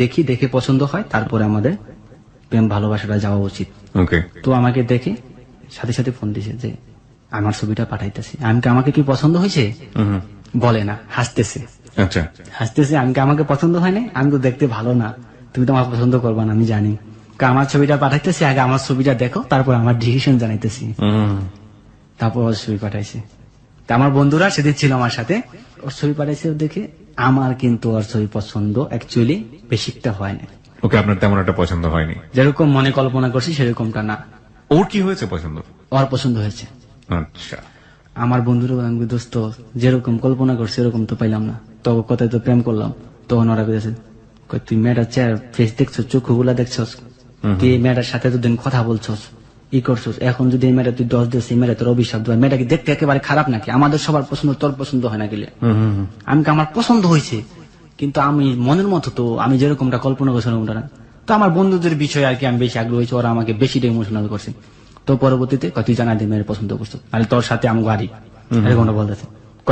দেখে পছন্দ হয় তারপরে আমাদের প্রেম ভালোবাসাটা যাওয়া উচিত। ওকে, তো আমাকে দেখে সাথে সাথে ফোন দিছে যে আমার ছবিটা পাঠাইতেছি। আমাকে কি পছন্দ হয়েছে? বলে না, হাসতেছে। আচ্ছা, আমি আমাকে পছন্দ হয় না, আমি তো দেখতে ভালো না, তুমি তো আমার পছন্দ করবা না আমি জানি, আমার ছবিটা পাঠাইতেছি, আগে আমার ছবিটা দেখো, তারপর আমার ডিসিশন জানাইতেছি। তারপর ওর ছবি পাঠাইছে। তা আমার বন্ধুরা সেদিন ছিল আমার সাথে, ওর ছবি পাঠাইছে, ও দেখে আমার কিন্তু ওর ছবি পছন্দ অ্যাকচুয়ালি বেশিটা হয় না। ওকে, আপনার তেমন একটা পছন্দ হয়নি? যেরকম মনে কল্পনা করছি সেরকমটা না। ওর কি হয়েছে পছন্দ? ওর পছন্দ হয়েছে। আচ্ছা, আমার বন্ধুরা আমি দোস্ত যেরকম কল্পনা করছি এরকম তো পাইলাম না, তো কথায় তো প্রেম করলাম। তখন ওরা বলেছে তুই মেয়েটার চেয়ার ফেস দেখছো, চোখগুলা দেখছস, তুই এই মেয়েটার সাথে তো দিন কথা বলছস, ই করছস, এখন যদি এই মেয়েটা তুই 10 দিস, এই মেয়েটা তোর অভিশাপ দেয়, মেয়েটাকে দেখতে একেবারে খারাপ নাকি? আমাদের সবার পছন্দ, তোর পছন্দ হয় না গেলে? আমি আমার পছন্দ হয়েছে, কিন্তু আমি মনের মতো তো আমি যেরকমটা কল্পনা করছিলাম ওটা না। তো আমার বন্ধুদের বিষয়ে আর কি আমি বেশি আগ্রহ হয়েছি, ওরা আমাকে বেশি ইমোশনাল করছে। তো পরবর্তীতে তুই জানা দিয়ে মেয়ের পছন্দ করছো, তাহলে তোর সাথে আমি গাড়ি এরকমটা বলতেছে।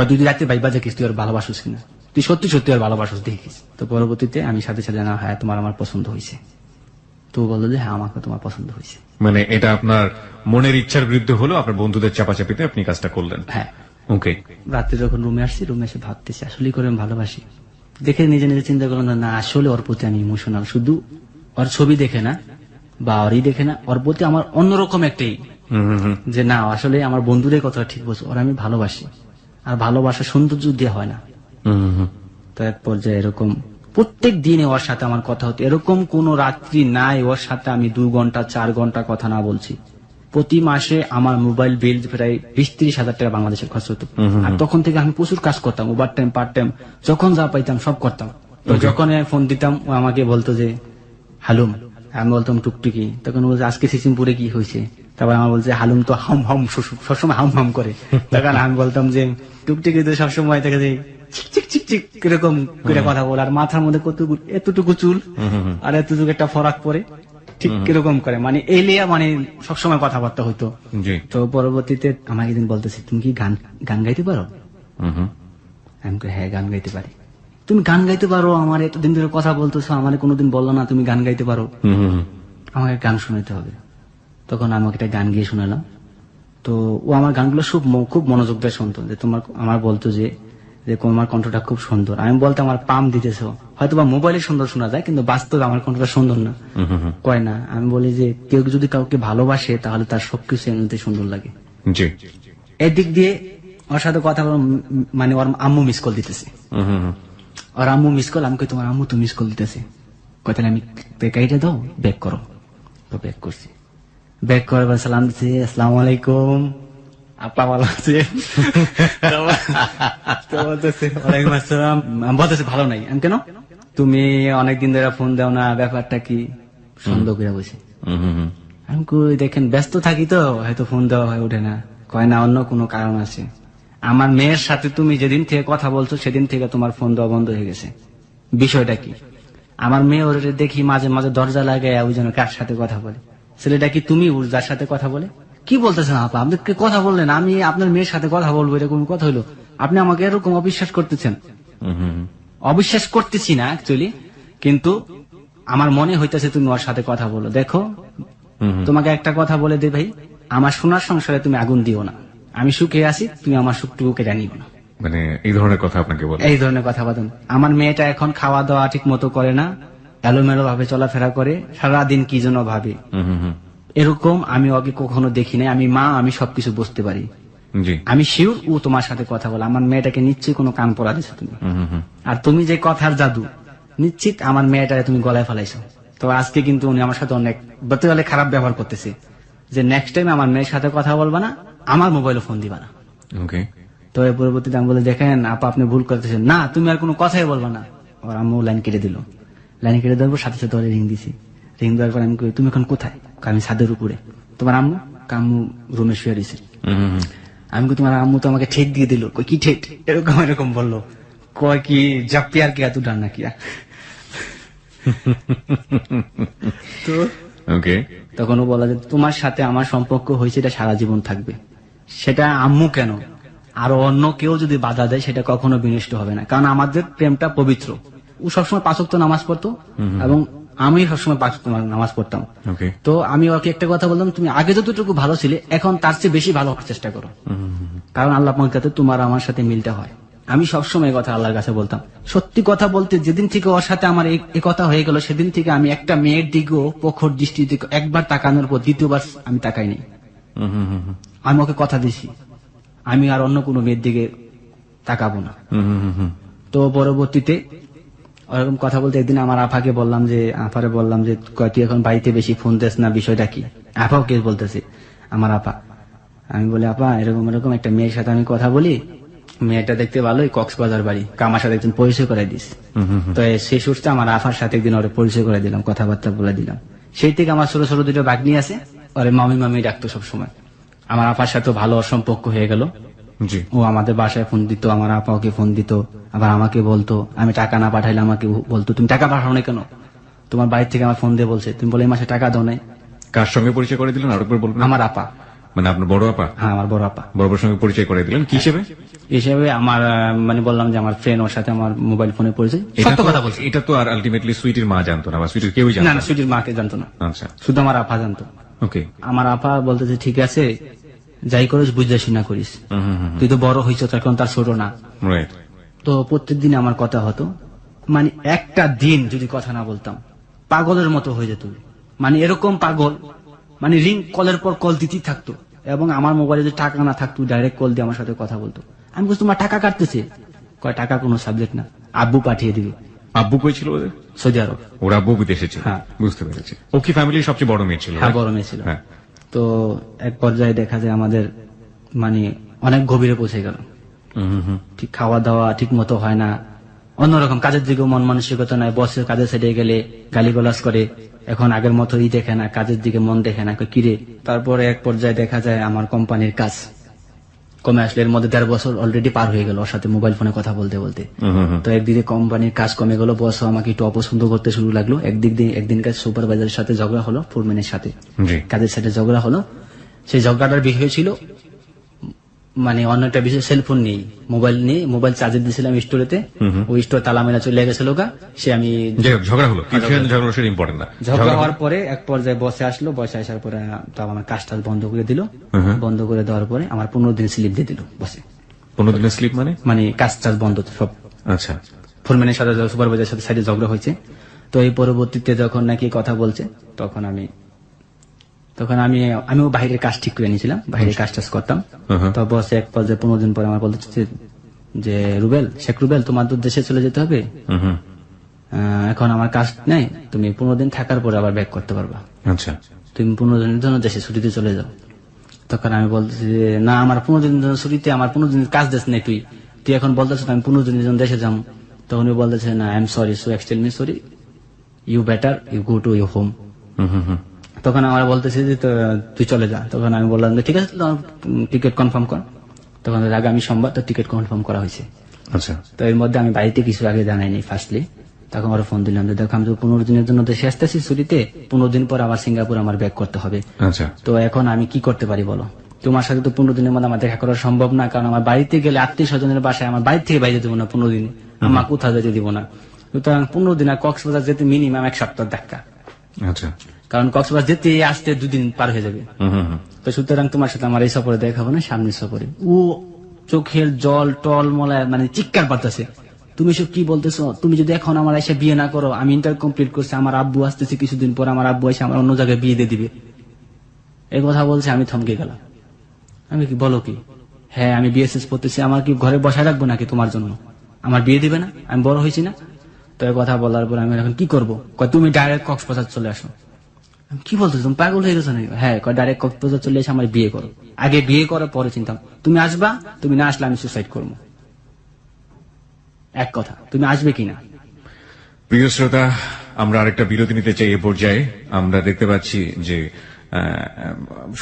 তুই রাতে ভাইবা দেখিস তুই আর ভালোবাসিস কিনা, তুই সত্যি সত্যি আর ভালোবাসিস দেখিস। তো পরবর্তীতে আমি সাথে সাথে জানা, হ্যাঁ তোমার আমার পছন্দ হয়েছে। তো বললো যে হ্যাঁ আমাকে তোমার পছন্দ হয়েছে। মানে এটা আপনার মনের ইচ্ছার বিরুদ্ধে হলো, আপনার বন্ধুদের চাপাচাপিতে আপনি কাজটা করলেন। হ্যাঁ। ওকে। রাত্রে যখন রুমে আসছি, রুমে এসে ভাবতেছি আসলেই করে আমি ভালোবাসি। দেখে নিজে নিজে চিন্তা করলাম না আসলে ওর প্রতি আমি ইমোশনাল, শুধু ওর ছবি দেখে না বা ওরই দেখে না, ওর প্রতি আমার অন্যরকম একটাই যে না আসলে আমার বন্ধুদের কথা ঠিক বলছো, ওর আমি ভালোবাসি। আর ভালোবাসা সৌন্দর্য দিয়ে হয় না। তো এক পর্যায়ে এরকম প্রত্যেক দিনে ওর সাথে আমার কথা হতো, এরকম কোন রাত্রি নাই ওর সাথে আমি 2 ঘন্টা 4 ঘন্টা কথা না বলছি। প্রতি মাসে আমার মোবাইল বিল প্রায় 20-30 হাজার টাকা বাংলাদেশের খরচ হতো। আর তখন থেকে আমি প্রচুর কাজ করতাম, ওভার টাইম পার্ট টাইম যখন যা পাইতাম সব করতাম। তো যখন ফোন দিতাম ও আমাকে বলতো যে হালুম, আমি বলতাম টুকটুকি। তখন বলছে আজকে সিসিমপুরে কি হয়েছে, তারপর আমার বলছে হালুম তো হাম হাম সবসময় হাম হাম করে। তখন আমি বলতাম যে টুকটুকি তো সবসময় থেকে যে চিক চিক চিক চিক এরকম করে কথা বলে, আর মাথার মধ্যে এতটুকু চুল আর এতটুকু একটা ফরাক পরে ঠিক কিরকম করে, মানে এলিয়া মানে সবসময় কথাবার্তা হইতো। তো পরবর্তীতে আমাকে একদিন বলতেছে তুমি কি গান গাইতে পারো? আমি হ্যাঁ গান গাইতে পারি। তুমি গান গাইতে পারো, আমার এতদিন ধরে কথা বলতেছো, আমার কোনোদিন বললো না তুমি গান গাইতে পারো, আমাকে গান শোনাতে হবে। তখন আমাকে একটা গান গিয়ে শোনালাম। তো ও আমার গানগুলো খুব মনোযোগ দিয়ে শুনতো, যে আমার বলতো যে তোমার কণ্ঠটা খুব সুন্দর। আমি বলতে আমার পাম দিতেছ, হয়তো বা মোবাইলে সুন্দর শোনা যায় কিন্তু বাস্তবে আমার কণ্ঠটা সুন্দর না। কয় না, আমি বলি যে কেউ যদি কাউকে ভালোবাসে তাহলে তার সবকিছু এমনিতে সুন্দর লাগে। এদিক দিয়ে ওর সাথে কথা বল, মানে ওর আম্মু মিস কল দিতেছে, ওর আম্মু মিস কল। আমি কই তোমার আম্মু তো মিস কল দিতেছে, তাহলে আমি বেকাইটা দাও, ব্যাক করো। তো ব্যাক করছি, ব্যাক করার সালাম দিচ্ছে, আসসালামু আলাইকুম আপা ভালো আছে? বলতেছে ভালো নাই। আমি কেন, তুমি অনেকদিন ধরে ফোন দাও না, ব্যাপারটা কি? সন্দেহ করে বসে। আমি কই দেখেন ব্যস্ত থাকি তো হয়তো ফোন দেওয়া হয়ে ওঠে না। কয় না অন্য কোনো কারণ আছে, আমার মেয়ের সাথে তুমি যেদিন থেকে কথা বলছো সেদিন থেকে তোমার ফোন দেওয়া বন্ধ হয়ে গেছে। বিষয়টা কি? আমার মেয়ে ওর দেখি মাঝে মাঝে দরজা লাগায় ওই জন্য কার সাথে কথা বলে। ছেলেটা কি তুমি যার সাথে কথা বলে? কি বলতেছেন আপা, আপনি কথা বললেন আমি আপনার মেয়ের সাথে কথা বলবো, এরকম কথা হইলো? আপনি আমাকে এরকম অবিশ্বাস করতেছেন। অবিশ্বাস করতেছি না অ্যাকচুয়ালি, কিন্তু আমার মনে হইতেছে তুমি ওর সাথে কথা বলো। দেখো তোমাকে একটা কথা বলে দে ভাই, আমার সোনার সংসারে তুমি আগুন দিও না। আমি সুখে আছি, তুমি আমার সুখটুকু কেটে নিও না। মানে এই ধরনের কথা আপনাকে বলে? এই ধরনের কথা বলেন। আমার মেয়েটা এখন খাওয়া দাওয়া ঠিক মতো করে না, এলোমেলো ভাবে চলাফেরা করে, সারাদিন কি যেন ভাবে। এরকম আমি ওকে কখনো দেখি নাই। আমি মা, আমি সবকিছু বুঝতে পারি। আমি শিওর ও তোমার সাথে কথা বলে। আমার মেয়েটাকে নিশ্চয়ই কোনো কান পড়া দিছো তুমি। আর তুমি যে কথার জাদু, নিশ্চিত আমার মেয়েটাকে তুমি গলায় ফেলাইছো। তো আজকে কিন্তু উনি আমার সাথে অনেক বলতে খারাপ ব্যবহার করতেছে, যে নেক্সট টাইম আমার মেয়ের সাথে কথা বলবা না, আমার মোবাইলে ফোন দিবা না। তো এর পরবর্তীতে আমি বলে দেখেন আপা আপনি ভুল করতেছেন, না তুমি আর কোনো কথাই বলবা না। আর আম্মু লাইন কেটে দিল। লাইন কেটে দেওয়ার সাথে সাথে রিং দিছি। রিং দেওয়ার পর আমি কই তুমি এখন কোথায়? আমি ছাদের উপরে। তোমার আম্মু? আম্মু রুমে শুয়ে দিছে। আমি কই তোমার আম্মু তো আমাকে ঠেট দিয়ে দিল। কই কি ঠেট? এরকম বললো। কয় কি জাপ্পি আর কি এত ডান নাকি? তো তখন ও বলা যে তোমার সাথে আমার সম্পর্ক হয়েছে, এটা সারা জীবন থাকবে। সেটা আম্মু কেন আরো অন্য কেউ যদি বাধা দেয় সেটা কখনো বিনষ্ট হবে না, কারণ আমাদের প্রেমটা পবিত্র। ও সবসময় 5 ওয়াক্ত নামাজ পড়তো এবং আমি সবসময় 5 ওয়াক্ত নামাজ পড়তাম। তো আমি ওকে একটা কথা বললাম, তুমি আগে যতটুকু ভালো ছিলে এখন তার চেয়ে বেশি ভালো হওয়ার চেষ্টা করো, কারণ আল্লাহ পাকের তোমার আমার সাথে মিলতে হয়। আমি সবসময় কথা আল্লাহর কাছে বলতাম। সত্যি কথা বলতে যেদিন থেকে ওর সাথে আমার এই কথা হয়ে গেল, সেদিন থেকে আমি একটা মেয়ের দিকেও প্রখর দৃষ্টি দিকে একবার তাকানোর পর দ্বিতীয়বার আমি তাকাই নাই। আমি ওকে কথা দিছি আমি আর অন্য কোনো মেয়ের দিকে তাকাবো না। তো পরবর্তীতে ওরকম কথা বলতে একদিন আমার আফাকে বললাম, যে আফারে বললাম যে তুই এখন বাড়িতে বেশি ফোন দিস না, বিষয়টা কি? আফাও কে বলতেছে আমার আপা। আমি বলি আপা এরকম একটা মেয়ের সাথে আমি কথা বলি, মেয়েটা দেখতে ভালোই, কক্সবাজার বাড়ি, আমার সাথে একদিন পরিচয় করে দিস। তো সেই সূত্রে আমার আফার সাথে একদিন ওরে পরিচয় করে দিলাম, কথাবার্তা বলে দিলাম। সেই থেকে আমার ছোট ছোট 2 ভাগ্নি আছে, ওরে মামি মামি ডাকতো সবসময়। আমার আফার সাথে ভালো সম্পর্ক হয়ে গেল। জি। ও আমাদের বাসায় ফোন দিত, আমার আপা ওকে ফোন দিত, আবার আমাকে বলতো, আমি টাকা না পাঠাইলে আমাকে বলতো তুমি টাকা পাঠাও না কেন, তোমার বাড়ি থেকে আমার ফোন দিয়ে বলছে, তুমি বলে এই মাসে টাকা দাও নাই। কার সঙ্গে পরিচয় করে দিলেন আরেকবার বলবেন? আমার আপা, মানে আপনার বড় আপা? হ্যাঁ আমার বড় আপা বড় সঙ্গে পরিচয় করে দিলেন কি হিসেবে? হিসেবে আমার মানে বললাম যে আমার ফ্রেন্ড, ওর সাথে আমার মোবাইল ফোনে পরিচয়, এটা সত্য তো- কথা বলছে। এটা তো আর আলটিমেটলি সুইটির মা জানতো না বা সুইটির কেউই জানতো না না। না, সুজির মাকে জানতো না, আচ্ছা, শুধু আমার আপা জানতো। ওকে। আমার আপা বলতেছে ঠিক আছে যাই করিস বুঝতে না করিস, তুই তো বড় হয়েছ, এখন তার ছোট না। রাইট। তো প্রত্যেকদিন আমার কথা হতো, মানে একটা দিন যদি কথা না বলতাম পাগলের মতো হয়ে যেত, মানে এরকম পাগল, মানে রিং কলের পর কল দিতেই থাকতো, এবং আমার মোবাইলে যদি টাকা না থাকতো ডাইরেক্ট কল দিয়ে আমার সাথে কথা বলতো। আমি বলছি তোমার টাকা কাটতেছে, কয় টাকা কোনো সাবজেক্ট না, আব্বু পাঠিয়ে দিবে। আব্বু কই ছিল ওদের? সৌদি আরব। ওর আব্বু বিদেশে ছিল। হ্যাঁ। বুঝতে পেরেছি। ও কি ফ্যামিলির সবচেয়ে বড় মেয়ে ছিল? হ্যাঁ right? বড় মেয়ে ছিল। হ্যাঁ। তো এক পর্যায়ে দেখা যায় আমাদের মানে অনেক গভীরে পৌঁছে গেল, ঠিক খাওয়া দাওয়া ঠিক মতো হয় না, অন্যরকম কাজের দিকে মন মানসিকতা নাই, বসের কাজের সাইডে গেলে গালিগালাজ করে, এখন আগের মতোই দেখে না, কাজের দিকে মন দেখে না, কয় কিরে। তারপরে এক পর্যায়ে দেখা যায় আমার কোম্পানির কাজ কমে আসলে, এর মধ্যে 1.5 বছর অলরেডি পার হয়ে গেল ওর সাথে মোবাইল ফোনে কথা বলতে বলতে। তো একদিকে কোম্পানির কাজ কমে গেল, বস আমাকে একটু অপছন্দ করতে শুরু লাগলো, একদিনকার সুপারভাইজারের সাথে ঝগড়া হলো, ফোরম্যানের সাথে জি। কাজের সাথে ঝগড়া হলো। সেই ঝগড়াটার বিষয় ছিল মানে অন্য একটা বিষয়, সেলফোন নেই, মোবাইল চার্জে দিয়েছিলাম স্টোরেতে, ওই স্টোর তালা মেলা চলে গেছিল গা, সে আমি যাই হোক, ঝগড়া হলো, কি বিষয়ে ঝগড়া হলো সেটা ইম্পর্টেন্ট না। ঝগড়া হওয়ার পরে এক পর্যায়ে বসে আসলো, বসে আসার পরে তো আমার কাজটা বন্ধ করে দিল, বন্ধ করে দেওয়ার পরে আমার 15 দিন স্লিপ দিয়ে দিল বসে, 15 দিনের স্লিপ মানে? মানে কাজ টাজ বন্ধ সব। আচ্ছা। ফোরম্যানের সাথে সুপারভাইজারের সাথে সাইডে ঝগড়া হয়েছে। তো এই পরবর্তীতে যখন নাকি কথা বলছে, তখন আমিও বাইরের কাজ ঠিক করে নিয়েছিলাম, বাইরের কাজ টাজ করতাম। তো বসে এক পর্যায়ে 15 দিন পরে আমার বলতেছে যে শেখ রুবেল তোমার তো দেশে চলে যেতে হবে, এখন আমার কাজ নেই, তুমি 15 দিন থাকার পরে আবার ব্যাক করতে পারবা, আচ্ছা। তুমি 15 দিনের জন্য দেশে ছুটিতে চলে যাও। তখন আমি বলতেছি যে না, আমার 15 দিনের জন্য ছুটিতে, আমার 15 দিনের কাজ দেশ নেই, তুই এখন বলতেছ আমি 15 দিনের জন্য দেশে যাবো। তখন উনি বলতেছে না, I am sorry, so extremely sorry, you better you go to you home. তখন আমার বলতেছে যে তুই চলে যা। তখন আমি বললাম যে ঠিক আছে, টিকিট কনফার্ম কর। তখন আগামী সোমবার তো টিকিট কনফার্ম করা হয়েছে। আচ্ছা। তো এর মধ্যে আমি বাড়িতে কিছু আগে জানাইনি ফার্স্টলি, তখন ওরা ফোন দিলাম যে দেখো আমি তো 15 দিনের জন্য দেশে আসতেছি ছুটিতে, 15 দিন পর আবার সিঙ্গাপুর আমার ব্যাক করতে হবে, আচ্ছা। তো এখন আমি কি করতে পারি বলো, তোমার সাথে তো 15 দিনের মধ্যে আমার দেখা করা সম্ভব না, কারণ আমার বাড়িতে গেলে আত্মীয় স্বজনের বাসায় আমার বাড়ি থেকে বাইরে দেবো না 15 দিন, আমার কোথাও যেতে দিব না। সুতরাং 15 দিন আর কক্সবাজার যেতে মিনিমাম 1 সপ্তাহ ধাক্কা, আচ্ছা। কারণ কক্সবাজার যেতে আসতে 2 দিন পার হয়ে যাবে। তো সুতরাং তোমার সাথে আমার এই সফরে দেখাবো না, সামনের সফরে। ও চোখের জল টল মলায় মানে চিৎকার পারতেছে, তুমি সব কি বলতেছো, তুমি যদি এখন আমার এসে বিয়ে না করো, আমি ইন্টার কমপ্লিট করছি, আমার আব্বু আসতেছে কিছুদিন পর, আমার আব্বু এসে আমার অন্য জায়গায় বিয়ে দিয়ে দিবে, এই কথা বলছে। আমি থমকে গেলাম, আমি কি বলো কি, হ্যাঁ আমি বিএসএস পড়তেছি, আমার কি ঘরে বসায় রাখবো নাকি তোমার জন্য, আমার বিয়ে দিবে না, আমি বড় হয়েছি না। তো এই কথা বলার পর আমি এখন কি করবো, তুমি ডাইরেক্ট কক্সবাজার চলে আসো। আমি কি বলতো, তুমি পাগল হয়ে গেছো নাকি? হ্যাঁ, ডাইরেক্ট কক্সবাজার চলে এসে আমার বিয়ে করো, আগে বিয়ে করার পরে চিন্তা, তুমি আসবা, তুমি না আসলে আমি সুসাইড করবো। এক কথা, তুমি আসবে কিনা। প্রিয় শ্রোতা, আমরা আরেকটা বিরতি নিতে চাই। এ পর্যায়ে আমরা দেখতে পাচ্ছি যে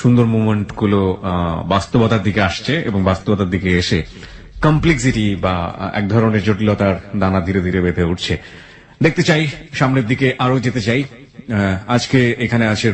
সুন্দর মুভমেন্ট গুলো বাস্তবতার দিকে আসছে এবং বাস্তবতার দিকে এসে কমপ্লেক্সিটি বা এক ধরনের জটিলতার দানা ধীরে ধীরে বেঁধে উঠছে। দেখতে চাই সামনের দিকে, আরো যেতে চাই। আজকে এখানে আছে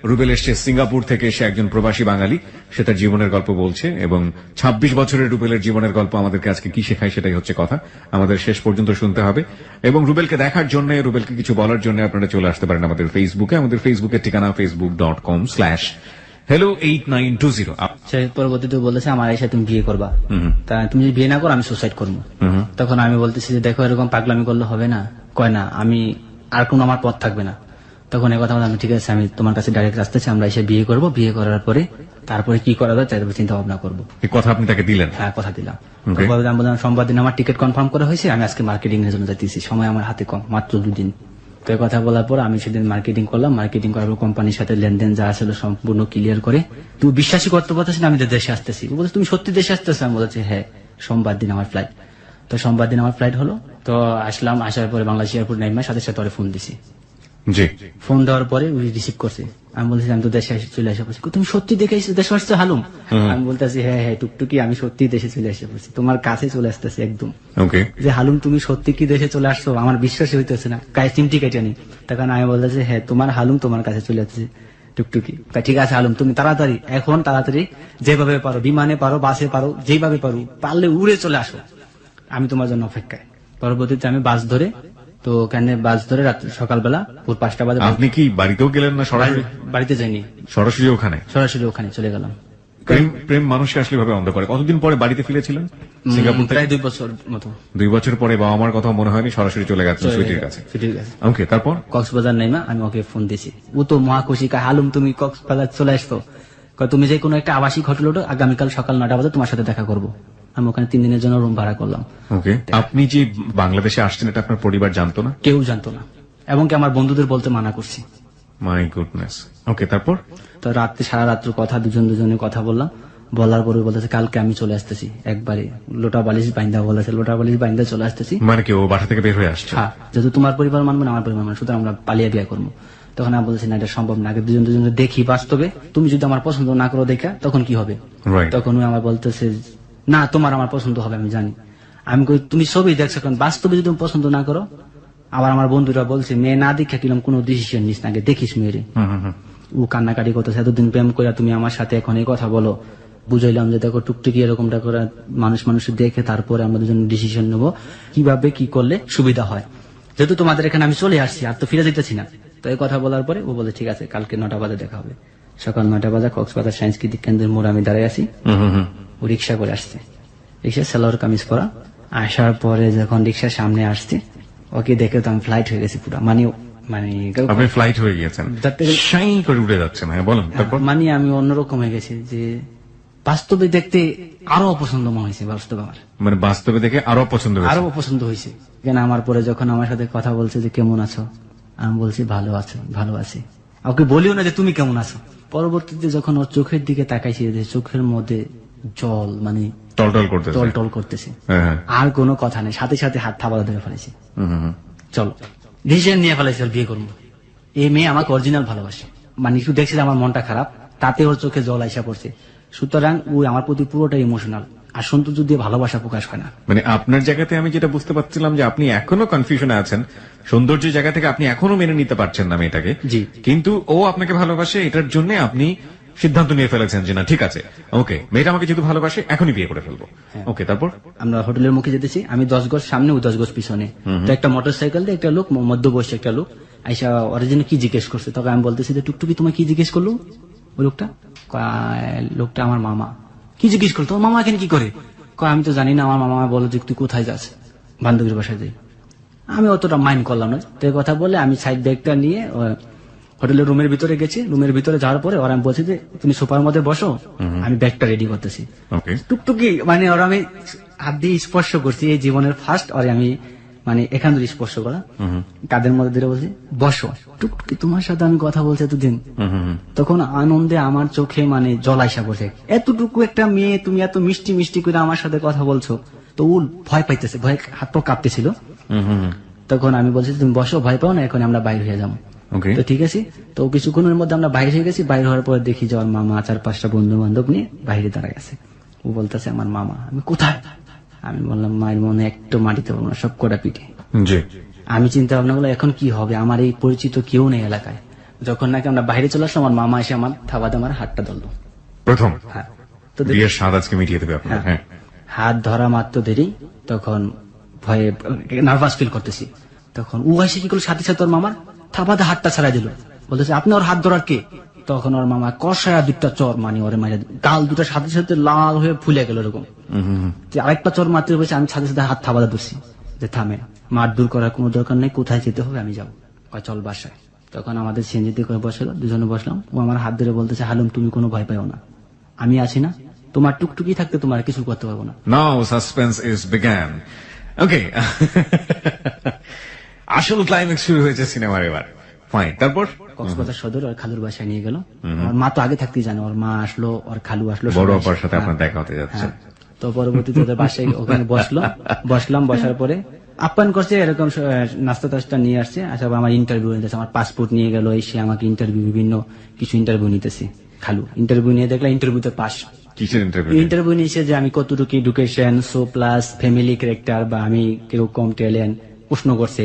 রুবেল এসছে সিঙ্গাপুর থেকে, সে একজন প্রবাসী বাঙালি, সে তার জীবনের গল্প বলছে এবং 26 বছরের রুবেলের জীবনের গল্প আমাদেরকে আজকে কি শেখায় সেটাই হচ্ছে কথা, আমাদের শেষ পর্যন্ত শুনতে হবে। এবং রুবেলকে দেখার জন্য, রুবেলকে কিছু বলার জন্য আপনারা চলে আসতে পারেন আমাদের ফেসবুকে। আমাদের ফেসবুকের ঠিকানা facebook.com/hello8920। সে পরবর্তীতে বলেছে আমার এসে তুমি বিয়ে করবা, তা তুমি যদি বিয়ে না করো আমি সুসাইড করবো। তখন আমি বলতেছি যে দেখো এরকম পাগলামি করলে হবে না, কয় না আমি আর কোনো আমার পথ থাকবে না। তখন এই কথা বলে আমি ঠিক আছে, আমি তোমার কাছে ডাইরেক্ট আসতেছি, আমরা এসে বিয়ে করবো, বিয়ে করার পরে তারপরে কি করা যায় তারপরে চিন্তা ভাবনা করবো। এই কথা আপনি তাকে দিলেন? হ্যাঁ, কথা দিলাম। তারপরে আমি বললাম সোমবার দিন আমার টিকিট কনফার্ম করা হয়েছে, আমি আজকে মার্কেটিং এর জন্য যাইতেছি, সময় আমার হাতে কম, মাত্র 2 দিন। তো এই কথা বলার পর আমি সেদিন মার্কেটিং করলাম, মার্কেটিং করার পর কোম্পানির সাথে লেনদেন যা ছিল সম্পূর্ণ ক্লিয়ার করে, তুমি বিশ্বাসই করতে পারতেছি না আমি যে দেশে আসতেছি। ও বলছে তুমি সত্যি দেশে আসতেছো? আমি বলেছি হ্যাঁ, সোমবার দিন আমার ফ্লাইট। তো সোমবার দিন আমার ফ্লাইট হলো, তো আসলাম, আসার পরে বাংলাদেশ এয়ারপোর্ট নাইমা সাথে সাথে ফোন দিছি, জি। ফোন দেওয়ার পরে উনি রিসিভ করছে। আমি বলছি আমি তো দেশে চলে এসে পড়ছি। তুমি সত্যি দেখে দেশে আসছো হালুম? আমি বলতেছি হ্যাঁ টুকটুকি আমি সত্যি দেশে চলে এসে পড়ছি, তোমার কাছে চলে আসতেছি একদম। ওকে। যে হালুম তুমি সত্যি কি দেশে চলে আসছো? আমার বিশ্বাসই হইতেছে না, গায়ে চিমটি কেটে নি। তখন আমি বলতেছি হ্যাঁ তোমার হালুম তোমার কাছে চলে আসছে টুকটুকি। ঠিক আছে হালুম, তুমি তাড়াতাড়ি এখন তাড়াতাড়ি যেভাবে পারো, বিমানে পারো, বাসে পারো, যেভাবে পারো, পারলে উড়ে চলে আসো, আমি তোমার জন্য অপেক্ষায়। পরবর্তীতে আমি বাস ধরে, তো ওখানে বাস ধরে রাত সকালবেলা ভোর 5টা বাজে। আপনি কি বাড়িতেও গেলেন না সরাসরি? বাড়িতে যাইনি, সরাসরি ওখানে? সরাসরি ওখানে চলে গেলাম। প্রেম মানুষকে আসলে ভাবে অন্ধ করে। কতদিন পরে বাড়িতে ফিরেছিলেন সিঙ্গাপুর থেকে? প্রায় 2 বছর মতো। 2 বছর পরে বাবা মার কথা মনে হয়নি, সরাসরি চলে গেছেন সুইটির কাছে। সুইটির কাছে। ওকে, তারপর? কক্সবাজার নাইমা আমি ওকে ফোন দিয়েছি, ও তো মহা খুশি, কয় হালুম তুমি কক্সবাজার চলে আসতো, কয় তুমি যে কোনো একটা আবাসিক হোটেল ওঠো, আগামীকাল সকাল 9টা বাজে তোমার সাথে দেখা করবো। আমি ওখানে 3 দিনের জন্য রুম ভাড়া করলাম। ওকে, আপনি যে বাংলাদেশে আসছেন এটা আপনার পরিবার জানতো না? কেউ জানতো না, এবং কি আমার বন্ধুদের বলতে মানা করছি। My goodness. ওকে, তারপর? তো রাত্রে সারা রাত্র কথা দুজনে কথা বললাম, বলার পরে বলতেছে কালকে আমি চলে আসতেছি, একবারে লোটা বালিশ বাইন্দা বলেছে, লোটা বালিশ বাইন্দা চলে আসতেছি। মানে কি ও বাসা থেকে বের হয়ে আসছে? হ্যাঁ, যেহেতু তোমার পরিবার মানবে না আমার পরিবার মানবে, সুতরাং আমরা পালিয়ে বিয়ে করবো। তখন আমি বলছি না এটা সম্ভব না, আগে দুজন দেখি বাস্তবে, তুমি যদি আমার পছন্দ না করো দেখা তখন কি হবে? Right. তখন ও আমার বলতেছে না তোমার আমার পছন্দ হবে, আমি জানি। আমি কই তুমি সবই দেখছো, কারণ বাস্তবে যদি তুমি পছন্দ না করো। আবার আমার বন্ধুরা বলছে মেয়ে না দেখা কিলাম কোনো ডিসিশন নিস না, আগে দেখিস মেয়েরে। ও কান্নাকাটি করতেছে, এতদিন প্রেম করে তুমি আমার সাথে এখন এই কথা বলো। বুঝাইলাম যে দেখো টুকটুকি এরকমটা করে মানুষ দেখে তারপরে আমরা দুজন ডিসিশন নেবো কিভাবে কি করলে সুবিধা হয়, যেহেতু তোমাদের এখানে আমি চলে আসছি, আর তো ফিরে যেতেছি না। তো এই কথা বলার পরে ও বলে ঠিক আছে কালকে 9টা বাজে দেখা হবে। সকাল 9টা বাজে কক্সবাজার সাংস্কৃতিক কেন্দ্রের মোড়ে আমি দাঁড়িয়ে আছি। ও রিক্সা করে আসছে, রিক্সা সালোয়ার কামিজ পরা। আসার পরে যখন রিক্সার সামনে আসছে, ওকে দেখে তো আমি ফ্লাইট হয়ে গেছি পুরো, মানে আপনি ফ্লাইট হয়ে গিয়েছেন, শাই করে উঠে যাচ্ছেন। হ্যাঁ বলেন, তারপর? মানে আমি অন্যরকম হয়ে গেছি, যে বাস্তবে দেখতে আরো অপছন্দ মনে হয়েছে। বাস্তবে আমার মানে বাস্তবে দেখে আরো পছন্দ হয়েছে? আরো অপছন্দ হয়েছে। কেন আমার পরে যখন আমার সাথে কথা বলছে যে কেমন আছো, আমি বলছি ভালো আছি। ওকে বলিও না যে তুমি কেমন আছো। পরবর্তীতে যখন ওর চোখের দিকে তাকাইছি, যে চোখের মধ্যে জল মানে টল করতেছে, হ্যাঁ। আর কোনো কথা নেই, সাথে সাথে হাত থাবাদা ধরে ফেলেছি। চলো ডিসিশন নিয়ে ফেলেছি, ওর বিয়ে করবো। এই মেয়ে আমাকে অরিজিনাল ভালোবাসে, মানে একটু দেখছি যে আমার মনটা খারাপ, তাতে ওর চোখে জল আইসা পড়ছে। সুতরাং ও আমার প্রতি পুরোটা ইমোশনাল, আর সৌন্দর্য দিয়ে ভালোবাসা প্রকাশ হয় না। মানে আপনার জায়গাতে আমি যেটা বুঝতে পারছিলাম যে আপনি এখনো কনফিউশনে আছেন, সৌন্দর্যের জায়গা থেকে আপনি এখনো মেনে নিতে পারছেন না মেয়েটাকে। জি। কিন্তু ও আপনাকে ভালোবাসে, এটার জন্য আপনি সিদ্ধান্ত নিয়ে ফেলেছেন যে না ঠিক আছে, ওকে মেয়েটা আমাকে যেহেতু ভালোবাসে এখনই বিয়ে করে ফেলবো। ওকে, তারপর? আমরা হোটেলের মুখে যেতেছি, আমি 10 গজ সামনে, ও 10 গজ পিছনে। তো একটা মোটরসাইকেল দিয়ে একটা লোক, মধ্যবয়সী একটা লোক আইসা অরিজিনাল কি জিজ্ঞেস করছে। তখন আমি বলতেছি যে টুকটুকি তোমায় কি জিজ্ঞেস করলো ওই লোকটা? লোকটা আমার মামা। কি জিজ্ঞেস করলো? তোমার মামা এখানে কি করে? আমি তো জানি না, আমার মামা বলো যে তুই কোথায় যাস। বান্ধবীর বাসায় যাই। আমি অতটা মাইন্ড করলাম না, তো এই কথা বলে আমি সাইড ব্যাগটা নিয়ে হোটেলের রুমের ভিতরে গেছি। রুমের ভিতরে যাওয়ার পরে ওরা আমি বলছি যে তুমি সোফার মধ্যে বসো, আমি ব্যাগটা রেডি করতেছি। টুকটুকি মানে ওরা আমি হাত দিয়ে স্পর্শ করছি, এই জীবনের ফার্স্ট। আর আমি মানে এখান থেকে স্পর্শ করা, কাদের মধ্যে ধরে বলছি বসো। টুকটুকি তোমার সাথে আমি কথা বলছি এতদিন। তখন আনন্দে আমার চোখে মানে জল আইসা পড়ছে, এতটুকু একটা মেয়ে তুমি এত মিষ্টি মিষ্টি করে আমার সাথে কথা বলছো। তো ও ভয় পাইতেছে, ভয় হাত পা কাঁপতেছিল। তখন আমি বলছি তুমি বসো, ভয় পাও না, এখন আমরা বাইরে হয়ে যাবো। তো ঠিক আছে, তো কিছুক্ষণের মধ্যে আমরা বাইরে হয়ে গেছি। বাইরে হওয়ার পর দেখি যে আমার মামা 4-5টা বন্ধু বান্ধব নিয়ে বাইরে দাঁড়ায় আছে। ও বলতেছে আমার মামা। আমি কোথায়? আমি বললাম মায়ের মনে একটু মাটিতে পারবো না, সব কটা পিঠে। আমি চিন্তা ভাবনা করলাম এখন কি হবে, আমার এই পরিচিত কেউ নেই এলাকায়। যখন নাকি আমরা বাইরে চলে আসলাম, আমার মামা এসে আমার থাবাতে আমার হাতটা ধরলো প্রথম। হ্যাঁ, তো বিয়ের স্বাদ আজকে মিটিয়ে দেবে আপনার। হ্যাঁ, হাত ধরা মাত্র দেরি, তখন ভয়ে নার্ভাস ফিল করতেছি। তখন ও এসে কি করলো, সাথে সাথে ওর মামার থাবাতে হাতটা ছাড়াই দিল, বলতেছে আপনি ওর হাত ধরার কে? তখন ওর মামা কষায়া দুটা চর মানে ওরে মারে, গাল দুটার সাথে সাথে লাল হয়ে ফুলে গেল এরকম। আরেকটা চর মারতে বসে আমি সাথে সাথে হাত থাবাতে ধরছি যে থামে, মার দূর করার কোনো দরকার নেই, কোথায় যেতে হবে আমি যাবো, চল বাসায়। তখন আমাদের সিএনজিতে করে বসে, দুজনে বসলাম। ও আমার হাত ধরে বলতেছে হালুম তুমি কোনো ভয় পাও না, আমি আছি না, তোমার টুকটুকি থাকতে তোমার কিছু করতে পারবো না। নাও সাসপেন্স ইজ বিগান। ওকে, আসল ক্লাইম্যাক্স শুরু হয়েছে সিনেমার এবার। ফাইন, তারপর? কক্সবাজার সদর আর খালুর বাসায় নিয়ে গেল। আমার মা তো আগে থাকতেই জানে, ওর মা আসলো, ওর খালু আসলো, বড় আপার সাথে আপনার দেখা হতে যাচ্ছে। তো পরবর্তীতে ওদের বাসায় ওখানে বসলাম। বসার পরে আপ্যায়ন করছে, এরকম নাস্তা টাস্তা নিয়ে আসছে। আচ্ছা, আমার ইন্টারভিউ নিতেছে, আমার পাসপোর্ট নিয়ে গেল, এসে আমাকে ইন্টারভিউ, বিভিন্ন কিছু ইন্টারভিউ নিতেছে। খালু ইন্টারভিউ নিয়ে দেখলাম ইন্টারভিউতে পাস। কিসের ইন্টারভিউ? ইন্টারভিউ নিয়েছে যে আমি কতটুকু education, so plus family character, বা আমি কিরকম ট্যালেন্ট, প্রশ্ন করছে,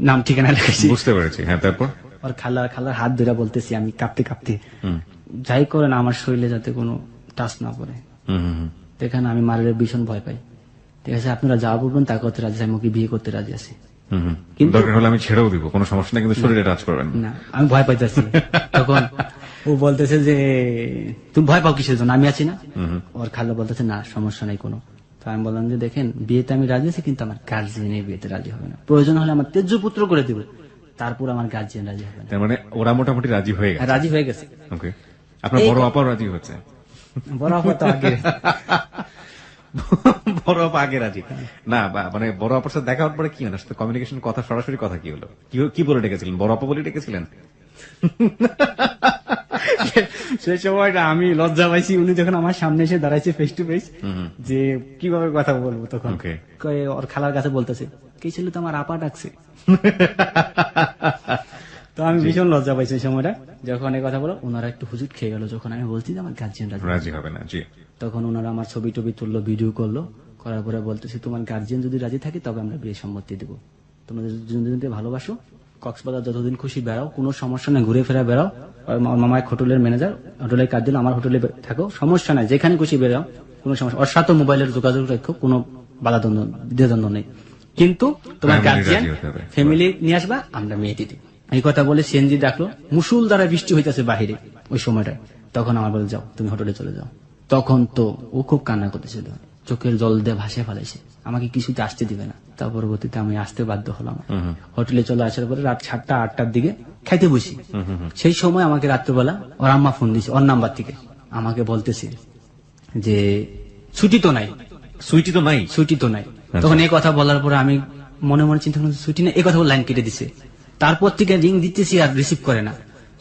নাম ঠিকানা লিখেছি। বুঝতে পেরেছি, হ্যাঁ। তারপর আর খালার হাত ধরে বলতেছি আমি কাঁপতে কাঁপতে, যাই করেন আমার শরীরে যাতে কোনো টাচ না পড়ে। দেখেন আমি মারের ভীষণ ভয় পাই। ঠিক আছে, আপনারা যা বলবেন তা করতে রাজি, আমি ওকে বিয়ে করতে রাজি আছি। কিন্তু দরকার হলে আমি ছেড়েও দিব, কোনো সমস্যা নেই, কিন্তু শরীরে টাচ করবেন না। না, আমি ভয় পাইতেছি। তখন ও বলতেছে যে তুমি ভয় পাও কিসের জন্য, আমি আছি না। ওর খালা বলতেছে না সমস্যা নাই কোনো। তো আমি বললাম যে দেখেন বিয়েতে আমি রাজি আছি, কিন্তু আমার গার্জিয়ান এই বিয়েতে রাজি হবে না। প্রয়োজন হলে আমার তেজ্য পুত্র করে দিব, তারপর আমার গার্জিয়ান রাজি হবে না। তার মানে ওরা মোটামুটি রাজি হয়ে গেছে। রাজি হয়ে গেছে। ওকে, আপনার বড় আপাও রাজি হচ্ছে? বড় আপা তো আগে বড় আপা আগে রাজি না, মানে বড় আপার সাথে দেখা হওয়ার পরে কি হলো, কমিউনিকেশন, কথা, সরাসরি কথা কি হলো? কি বলে ডেকেছিলেন? বড় আপা বলে ডেকেছিলেন? সেই সময়টা আমি লজ্জা পাইছি। উনি যখন আমার সামনে এসে দাঁড়াইছে ফেস টু ফেস, যে কিভাবে কথা বলবো, তখন Okay. কয়ে ওর খালার কাছে বলতেছে কি ছিল তো আমার আপা ডাকছে। তো আমি ভীষণ লজ্জা পাইছি এই সময়টা। যখন এই কথা বলো ওনারা একটু হুজুট খেয়ে গেল, যখন আমি বলছি যে আমার গার্জিয়ান রাজি হবে না। জি। তখন ওনারা আমার ছবি টবি তুললো, ভিডিও করলো, করার পরে বলতেছে তোমার গার্জিয়ান যদি রাজি থাকে তবে আমরা বিয়ে সম্মতি দেবো। তোমাদের দুজনকে ভালোবাসো, কক্সবাজার যতদিন খুশি বেড়াও, কোনো সমস্যা নেই, ঘুরে ফেরা বেড়াও। আমার মামা এক হোটেলের ম্যানেজার, হোটেলে কাজ দিল, আমার হোটেলে থাকো, সমস্যা নাই, যেখানে খুশি বেড়াও, কোনো সমস্যা। ওর সাথে মোবাইলের যোগাযোগ রাখো, কোনো দ্বিধাদ্বন্দ্ব নেই, কিন্তু তোমার Family গার্জিয়ান রাজি হতে হবে। ফ্যামিলি নিয়ে আসবা, আমরা মেয়ে দিদি। এই কথা বলে সিএনজি ডাকলো, মুসুল দ্বারা বৃষ্টি হইতেছে বাহিরে ওই সময়টায়। তখন আমার বলে যাও তুমি হোটেলে চলে যাও। তখন তো ও খুব কান্না করতেছিল, চোখের জল দিয়ে ভাসে ফেলাইছে, আমাকে কিছুতে আসতে দিবে না। তার পরবর্তীতে আমি আসতে বাধ্য হলাম। হোটেলে চলে আসার পরে রাত 7টা 8টার দিকে খাইতে বসি। সেই সময় আমাকে রাত্রেবেলা ওর আম্মা ফোন দিছে ওর নাম্বার থেকে, আমাকে বলতেছে যে ছুটি তো নাই, সুইটি তো নাই। ছুটি তো নাই। তখন এই কথা বলার পরে আমি মনে মনে চিন্তা করলাম ছুটি নেই, এই কথা বলে লাইন কেটে দিছে। তারপর থেকে রিং দিতেছি আর রিসিভ করে না।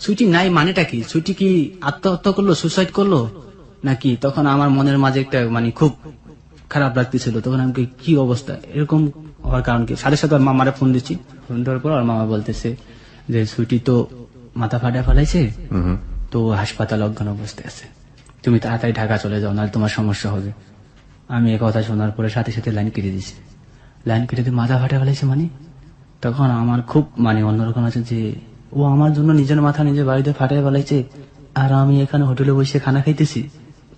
ছুটি নাই মানেটা কি? ছুটি কি আত্মহত্যা করলো, সুসাইড করলো নাকি? তখন আমার মনের মাঝে একটা মানে খুব খারাপ লাগতেছিল। তখন আমি কি অবস্থা, এরকম হওয়ার কারণ কি? সাথে সাথে মামারে ফোন দিচ্ছি, ফোন দেওয়ার পর আর মামা বলতেছে যে ছুটি তো মাথা ফাটা ফেলাইছে, তো হাসপাতাল অজ্ঞান অবস্থায় আছে, তুমি তাড়াতাড়ি ঢাকা চলে যাও, নাহলে তোমার সমস্যা হবে। আমি এই কথা শোনার পরে সাথে সাথে লাইন কেটে দিছি। লাইন কেটে দিয়ে মাথা ফাটা ফেলাইছে মানে, তখন আমার খুব মানে অন্যরকম আছে যে ও আমার জন্য নিজের মাথা নিজের বাড়িতে ফাটিয়ে ফেলাইছে, আর আমি এখানে হোটেলে বসে খানা খাইতেছি।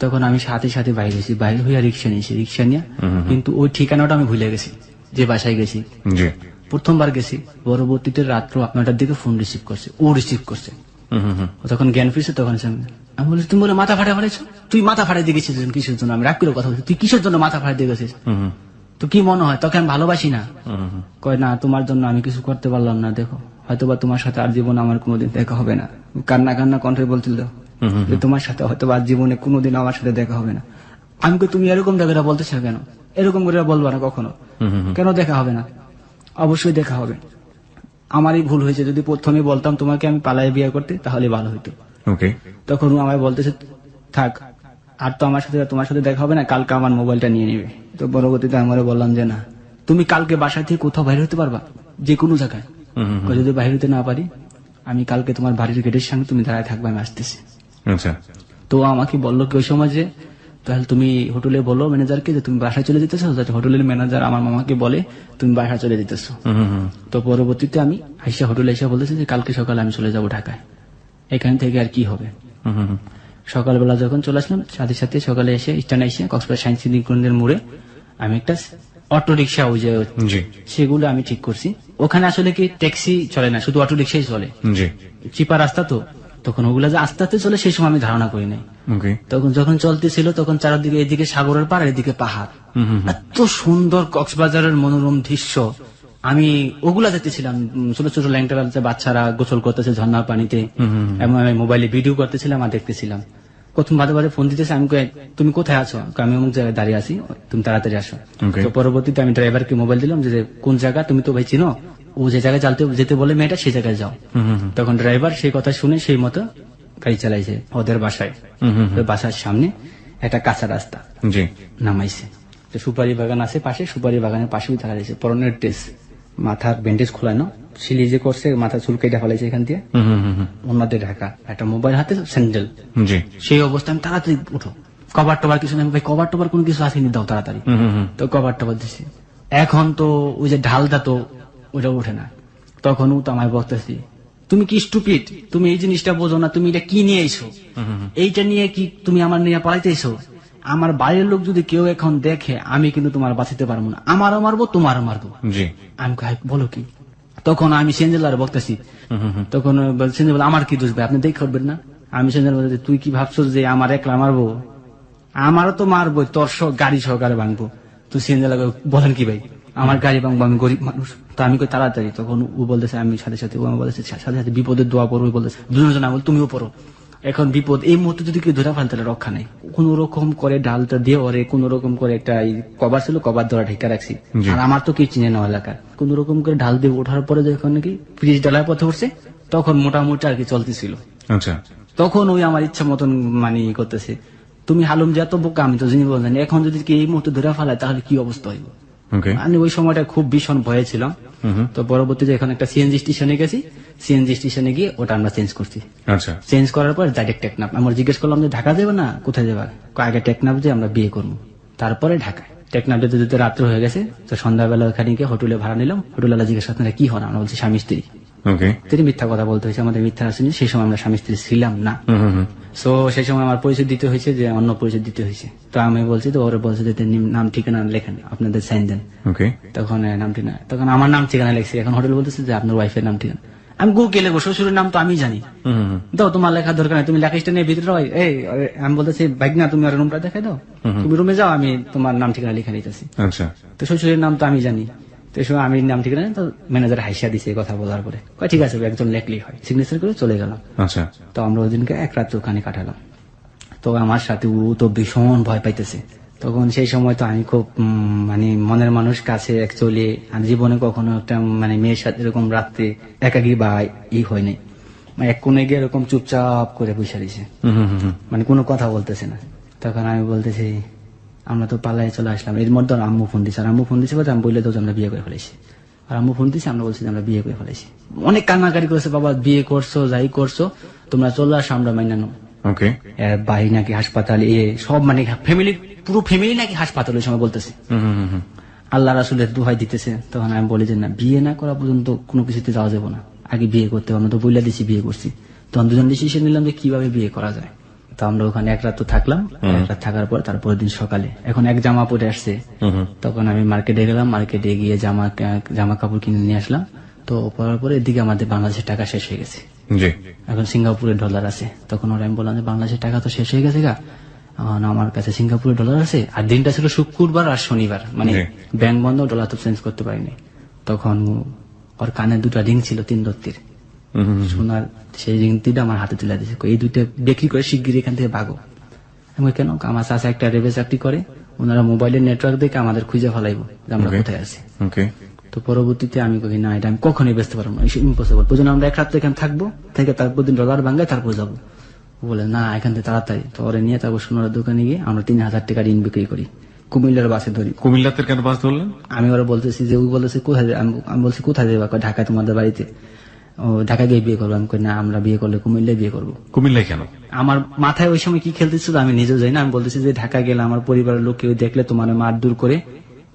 তখন আমি সাথে সাথে বাইরে গেছি, বাইরে হইয়া রিক্সা নিয়েছি, রিক্সা নিয়ে, কিন্তু ওই ঠিকানাটা আমি ভুলে গেছি যে বাসায় গেছি। জি। প্রথমবার গেছি, পরবর্তীতে রাত্র 9টার দিকে ফোন রিসিভ করছে, ও রিসিভ করছে। ও তখন জ্ঞান ফিরছে, তখন আমি বলছি তুমি বলে মাথা ফাটা ফেলেছো, তুই মাথা ফাটাই দিয়ে গেছিস কিসের জন্য? আমি রাগ করে কথা বলছি, তুই কিসের জন্য মাথা ফাটাই দিয়ে গেছিস? তো কি মনে হয় তোকে আমি ভালোবাসি না? কয় না, তোমার জন্য আমি কিছু করতে পারলাম না, দেখো হয়তোবা তোমার সাথে আর জীবনে আমার কোনোদিন দেখা হবে না। কান্না কান্না কণ্ঠে বলছিল যে তোমার সাথে হয়তোবা আর জীবনে কোনোদিন আমার সাথে দেখা হবে না। আমি কই তুমি এরকম জায়গাটা বলতেছো কেন? এরকম করে বলবা না কখনো, কেন দেখা হবে না? অবশ্যই দেখা হবে। আমারই ভুল হয়েছে, যদি প্রথমে বলতাম তোমাকে আমি পালায়ে বিয়ে করতে তাহলে ভালো হইতো। ওকে। তখন ও আমায় বলতেছে থাক, আর তো আমার সাথে তোমার সাথে দেখা হবে না, কালকে আমার মোবাইলটা নিয়ে নিবে। তো পরবর্তীতে আমরা বললাম যে না, তুমি কালকে বাসা থেকে কোথাও বাইরে হতে পারবা, যে কোনো জায়গায়। যদি বাইরে হতে না পারি, আমি কালকে তোমার বাড়ির গেটের সামনে তুমি দাঁড়ায় থাকবে, আমি আসতেছি। আচ্ছা। তো আমাকে বললো কি ওই সময় যে তাহলে তুমি হোটেলে বলো ম্যানেজারকে যে তুমি বাসায় চলে যেতেছো, যাতে হোটেলের ম্যানেজার আমার মামাকে বলে তুমি বাসায় চলে যেতেছো। তো পরবর্তীতে আমি আইসা হোটেলে এসে বলতেছি যে কালকে সকালে আমি চলে যাব ঢাকায়, এখান থেকে আর কি হবে। সকালবেলা যখন চলে আসলাম, সাথে সাথে সকালে এসে স্ট্যান্ড এসে কক্সবাজার সায়েন্স সিটি কেন্দ্রের মোড়ে আমি একটা অটো রিক্সা, ওই যে সেগুলো আমি ঠিক করছি। ওখানে আসলে কি ট্যাক্সি চলে না, শুধু অটো রিক্সাই চলে, চিপা রাস্তা। তো তখন ওগুলা যে আস্তে আস্তে চলে সেই সময় আমি ধারণা করি নাই। তখন যখন চলতেছিল তখন চারদিকে, এদিকে সাগরের পার, এদিকে পাহাড়, এত সুন্দর কক্সবাজারের মনোরম দৃশ্য। আমি ওগুলা দেখতেছিলাম, ছোট ছোট ল্যাংটা বাচ্চারা গোসল করতেছে ঝর্ণার পানিতে, এবং আমি মোবাইলে ভিডিও করতেছিলাম আর দেখতেছিলাম। প্রথম বাদে বাদে ফোন দিতেছে, আমি তুমি কোথায় আছো? আমি অমুক জায়গায় দাঁড়িয়ে আছি, তুমি তাড়াতাড়ি আসো। তো পরবর্তীতে আমি ড্রাইভারকে মোবাইল দিলাম যে কোন জায়গা, তুমি তো ভাই চিনো, ও যে জায়গায় যেতে বলে মেয়েটা সেই জায়গায় যাও। তখন ড্রাইভার সেই কথা শুনে সেই মতো গাড়ি চালাইছে ওদের বাসায়। বাসার সামনে একটা কাঁচা রাস্তা নামাইছে। তো সুপারি বাগান আছে পাশে, সুপারি বাগানের পাশেই তারা দিয়েছে, পরনের ড্রেস, মাথার ব্যান্ডেজ খোলানো, সিলি যে করছে, মাথা চুল কেটে ফেলাইছে এখান দিয়ে, ওনাদের ঢাকা, একটা মোবাইল হাতে, স্যান্ডেল। জি। সেই অবস্থায় আমি তাড়াতাড়ি উঠো, কভার টভার কিছু নেই, ভাই কভার টভার কোনো কিছু আসেনি, দাও তাড়াতাড়ি। তো কভার টভার দিছি। এখন তো ওই যে ঢালটা তো ওইটা ওঠে না, তখন ও তো আমায় বলতেছি, তুমি কি স্টুপিড, তুমি এই জিনিসটা বোঝো না, তুমি এটা কি নিয়ে এসো, এইটা নিয়ে কি তুমি আমার নিয়ে পালাইতেছো? আমার বাড়ির লোক যদি কেউ এখন দেখে, আমি কিন্তু তোমার বাঁচাতে পারবো না, আমারও মারবো তোমারও মারবো। জি। আমি কই, বলো কি? তখন আমি সেঞ্জেলার বলতেছি, তখন সেঞ্জেল বলে, আমার কি দোষ ভাই, আপনি দেখে উঠবেন না? আমি সেঞ্জেল বলতে, তুই কি ভাবছো যে আমার একলা মারবো? আমারও তো মারবো, তোর গাড়ি সহকারে ভাঙবো। তো সেঞ্জেলা বলেন কি ভাই, আমার গাড়ি ভাঙবো, আমি গরিব মানুষ। তো আমি কই তাড়াতাড়ি, তখন ও বলতেছে, আমি সাথে সাথে, ও আমার বলতেছে সাথে সাথে বিপদের দোয়া পড়ো, বলতেছে দুজন বল তুমিও পড়ো। এখন বিপদ এই মুহূর্তে যদি কেউ ধরে ফেলে তাহলে রক্ষা নেই, কোন রকম করে ডালটা দিয়ে ওরে কোন রকম করে, একটা কভার ছিল, কভার ধরা ঢেকে রাখছি, আর আমার তো কি চিনে নেওয়া এলাকা, কোন রকম করে ঢাল দিয়ে ওঠার পরে যখন নাকি ব্রিজ ডালার পথে উঠছে, তখন মোটামুটি আর কি চলতেছিল। আচ্ছা। তখন ওই আমার ইচ্ছা মতন মানে করতেছে, তুমি হালুম যে এত বোকা, আমি তো জিনিস বললাম, এখন যদি কি এই মুহূর্তে ধরে ফেলায় তাহলে কি অবস্থা হইব। ওকে। আমি ওই সময়টা খুব ভীষণ ভয়ে ছিলাম। তো পরবর্তীতে এখন একটা সিএনজি স্টেশনে গেছি, সিএনজি স্টেশনে গিয়ে ওটা আমরা চেঞ্জ করছি। আচ্ছা। চেঞ্জ করার পর ডাইরেক্ট টেকনাফ। আমরা জিজ্ঞেস করলাম যে ঢাকা যাবে না, কোথায় যাবা? আগে টেকনাফ যে আমরা বিয়ে করবো, তারপরে ঢাকা। টেকনাফ যেতে যেতে রাত্র হয়ে গেছে, তো সন্ধ্যাবেলা ওখানে গিয়ে হোটেলে ভাড়া নিলাম। হোটেলে জিজ্ঞেস আপনারা কি হন? আমরা বলছি স্বামী স্ত্রী। ওকে। তিনি মিথ্যা কথা বলতে হয়েছে, আমাদের মিথ্যা আসেনি, সেই সময় আমরা স্বামী স্ত্রী ছিলাম না। সো সেই সময় আমার পরিচয় দিতে হয়েছে, যে অন্য পরিচয় দিতে হয়েছে। তো আমি বলছি, তো ওরা বলছে যে নাম ঠিকানা লেখেন, আপনাদের সাইন দেন। ওকে। তখন নাম ঠিকানা, তখন আমার নাম ঠিকানা লেখছি। এখন হোটেল বলতেছে যে আপনার ওয়াইফের নাম ঠিকানা। আমি গুগলে লেখবো, শ্বশুরের নাম তো আমি জানি, দাও তোমার লেখার দরকার নেই, তুমি লেখাইটা নিয়ে ভিতরে। এই আমি বলতেছি, বাইক না, তুমি আর রুমটা দেখাই দাও, তুমি রুমে যাও, আমি তোমার নাম ঠিকানা লিখে নিতেছি। আচ্ছা। তো শ্বশুরের নাম তো আমি জানি, তো এই সময় আমি নাম ঠিকানা, তো ম্যানেজার হাইসা দিছে কথা বলার পরে, ঠিক আছে একজন লেখলেই হয়, সিগনেচার করে চলে গেলাম। আচ্ছা। তো আমরা ওই দিনকে এক রাত ওখানে কাটালাম। তো আমার সাথে ও তো ভীষণ ভয় পাইতেছে। তখন সেই সময় তো আমি খুব মানে মনের মানুষ কাছে অ্যাকচুয়ালি জীবনে কখনো একটা মানে মেয়ের সাথে এরকম রাত্রে একাকি বা ই হয় নাই, মানে এক কোণে গিয়ে এরকম চুপচাপ করে বসে রয়েছে, মানে কোনো কথা বলতেছে না। তখন আমি বলতেছি, আমরা তো পালাই চলে আসলাম। এর মধ্যে আম্মু ফোন দিচ্ছে, আর আম্মু ফোন দিচ্ছে বলতে আমি বললে তো আমরা বিয়ে করে ফেলেছি। আর আম্মু ফোন দিচ্ছে, আমরা বলছি আমরা বিয়ে করে ফেলেছি। অনেক কান্নাকাটি করেছে, বাবা বিয়ে করছো, যাই করছো, তোমরা চলে আসো, আমরা মাইনানো। ওকে। ভাই নাকি হাসপাতাল, সব মানে ফ্যামিলি, পুরো ফ্যামিলি নাকি হাসপাতাল ওই সময় বলতেছে। আল্লাহ রাসূলের দোহাই দিতেছে। তখন আমি বলি যে না, বিয়ে না করা পর্যন্ত কোনো কিছুতে যাওয়া যাবে না, আগে বিয়ে করতে হবে। আমরা তো বইলা দিছি বিয়ে করছি। তখন দুজন ডিসিশন নিলাম যে কিভাবে বিয়ে করা যায়। তো আমরা ওখানে এক রাত তো থাকলাম, এক রাত থাকার পর তারপরের দিন সকালে এখন এক জামা পরে আসছে। তখন আমি মার্কেটে গেলাম, মার্কেটে গিয়ে জামা কাপড় কিনে নিয়ে আসলাম। তো পরার পরে এদিকে আমাদের বাংলাদেশের টাকা শেষ হয়ে গেছে, এখন সিঙ্গাপুরের ডলার আছে। তখন ওরা আমি বললাম যে বাংলাদেশের টাকা তো শেষ হয়ে গেছে গা, আমার কাছে সিঙ্গাপুরের ডলার আছে। আর দিনটা ছিল শুক্রবার আর শনিবার, মানে ব্যাংক বন্ধ, ডলার তো চেঞ্জ করতে পারিনি। তখন ওর কানে দুটা রিং ছিল 3 রত্তির সোনার, সেই রিং 3টা আমার হাতে তুলে দিয়েছে, এই 2টা বিক্রি করে শিগগির এখান থেকে ভাগো। আমি কেন? আমার চাচা একটা রেবে চাকরি করে, ওনারা মোবাইলের নেটওয়ার্ক দেখে আমাদের খুঁজে ফেলাইবো যে আমরা কোথায় আছি। তো পরবর্তীতে আমি কই না, এটা আমি কখনোই বেচতে পারবো না, ইম্পসিবল। ওই জন্য আমরা এক রাত এখানে থাকবো, থেকে তারপর দিন ডলার ভাঙায় তারপর যাবো। বলে না, এখান থেকে তাড়াতাড়ি। তো ওরে নিয়ে তারপর সোনার দোকানে গিয়ে আমরা 3000 টাকা ঋণ বিক্রি করি, কুমিল্লার বাসে ধরি। কুমিল্লাতে কেন বাস ধরলেন? আমি ওরা বলতেছি যে, ও বলতেছে কোথায়, আমি বলছি কোথায় যাবা? ঢাকায় তোমাদের বাড়িতে। ও ঢাকা গিয়ে বিয়ে করবো। আমি কই না, আমরা বিয়ে করলে কুমিল্লায় বিয়ে করবো। কুমিল্লায় কেন? আমার মাথায় ওই সময় কি খেলতেছিল আমি নিজেও জানি না। আমি বলতেছি যে ঢাকা গেলে আমার পরিবারের লোক কেউ দেখলে তোমার মারধর করে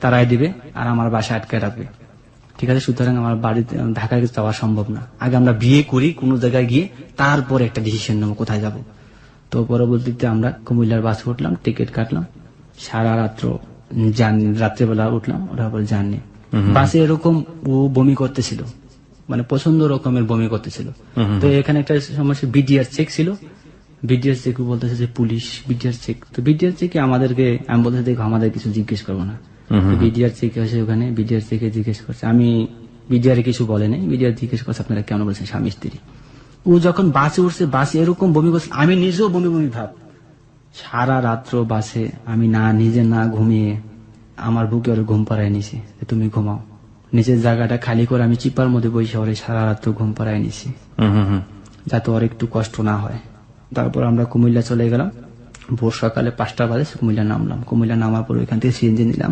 তারাই দিবে, আর আমার বাসায় আটকে রাখবে, ঠিক আছে? সুতরাং আমার বাড়িতে ঢাকায় যাওয়া সম্ভব না, আগে আমরা বিয়ে করি, কোন জায়গায় গিয়ে তারপরে একটা ডিসিশন নেবো কোথায় যাব। তো পরবর্তীতে আমরা কুমিল্লার বাস উঠলাম, টিকিট কাটলাম, সারা রাত্র রাত্রেবেলা উঠলাম, ওটা পরে জার্নি। বাসে এরকম ও বমি করতেছিল, মানে পছন্দ রকমের বমি করতেছিল। তো এখানে একটা সমস্যা, বিডিআর চেক ছিল। বিডিআর চেক বলতেছে যে পুলিশ বিডিআর চেক। তো বিডিআর চেকে আমাদেরকে, আমি বলতেছি দেখো আমাদের কিছু জিজ্ঞেস করবো না। বিডিআর চেক আছে ওখানে, বিডিআর চেকে জিজ্ঞেস করছে। আমি বিডিআর কিছু বলে নাই, বিডিআর জিজ্ঞেস করছে আপনারা কেন বলছেন স্বামী স্ত্রী। ও যখন বাসে উঠছে, বাসে এরকম বমি করছে, আমি নিজেও বমি বমি ভাব। সারা রাত্র বাসে আমি না নিজে না ঘুমিয়ে আমার বুকে ওর ঘুম পাড়ায় নিছি, তুমি ঘুমাও। নিজের জায়গাটা খালি করে আমি চিপার মধ্যে বসে ওরে সারা রাত্র ঘুম পাড়ায় নিছি, যাতে ওর একটু কষ্ট না হয়। তারপর আমরা কুমিল্লা চলে গেলাম। ভোর সকালে 5টা বাজে কুমিল্লা নামলাম। কুমিল্লা নামার পর ওইখান থেকে সিএনজি নিলাম।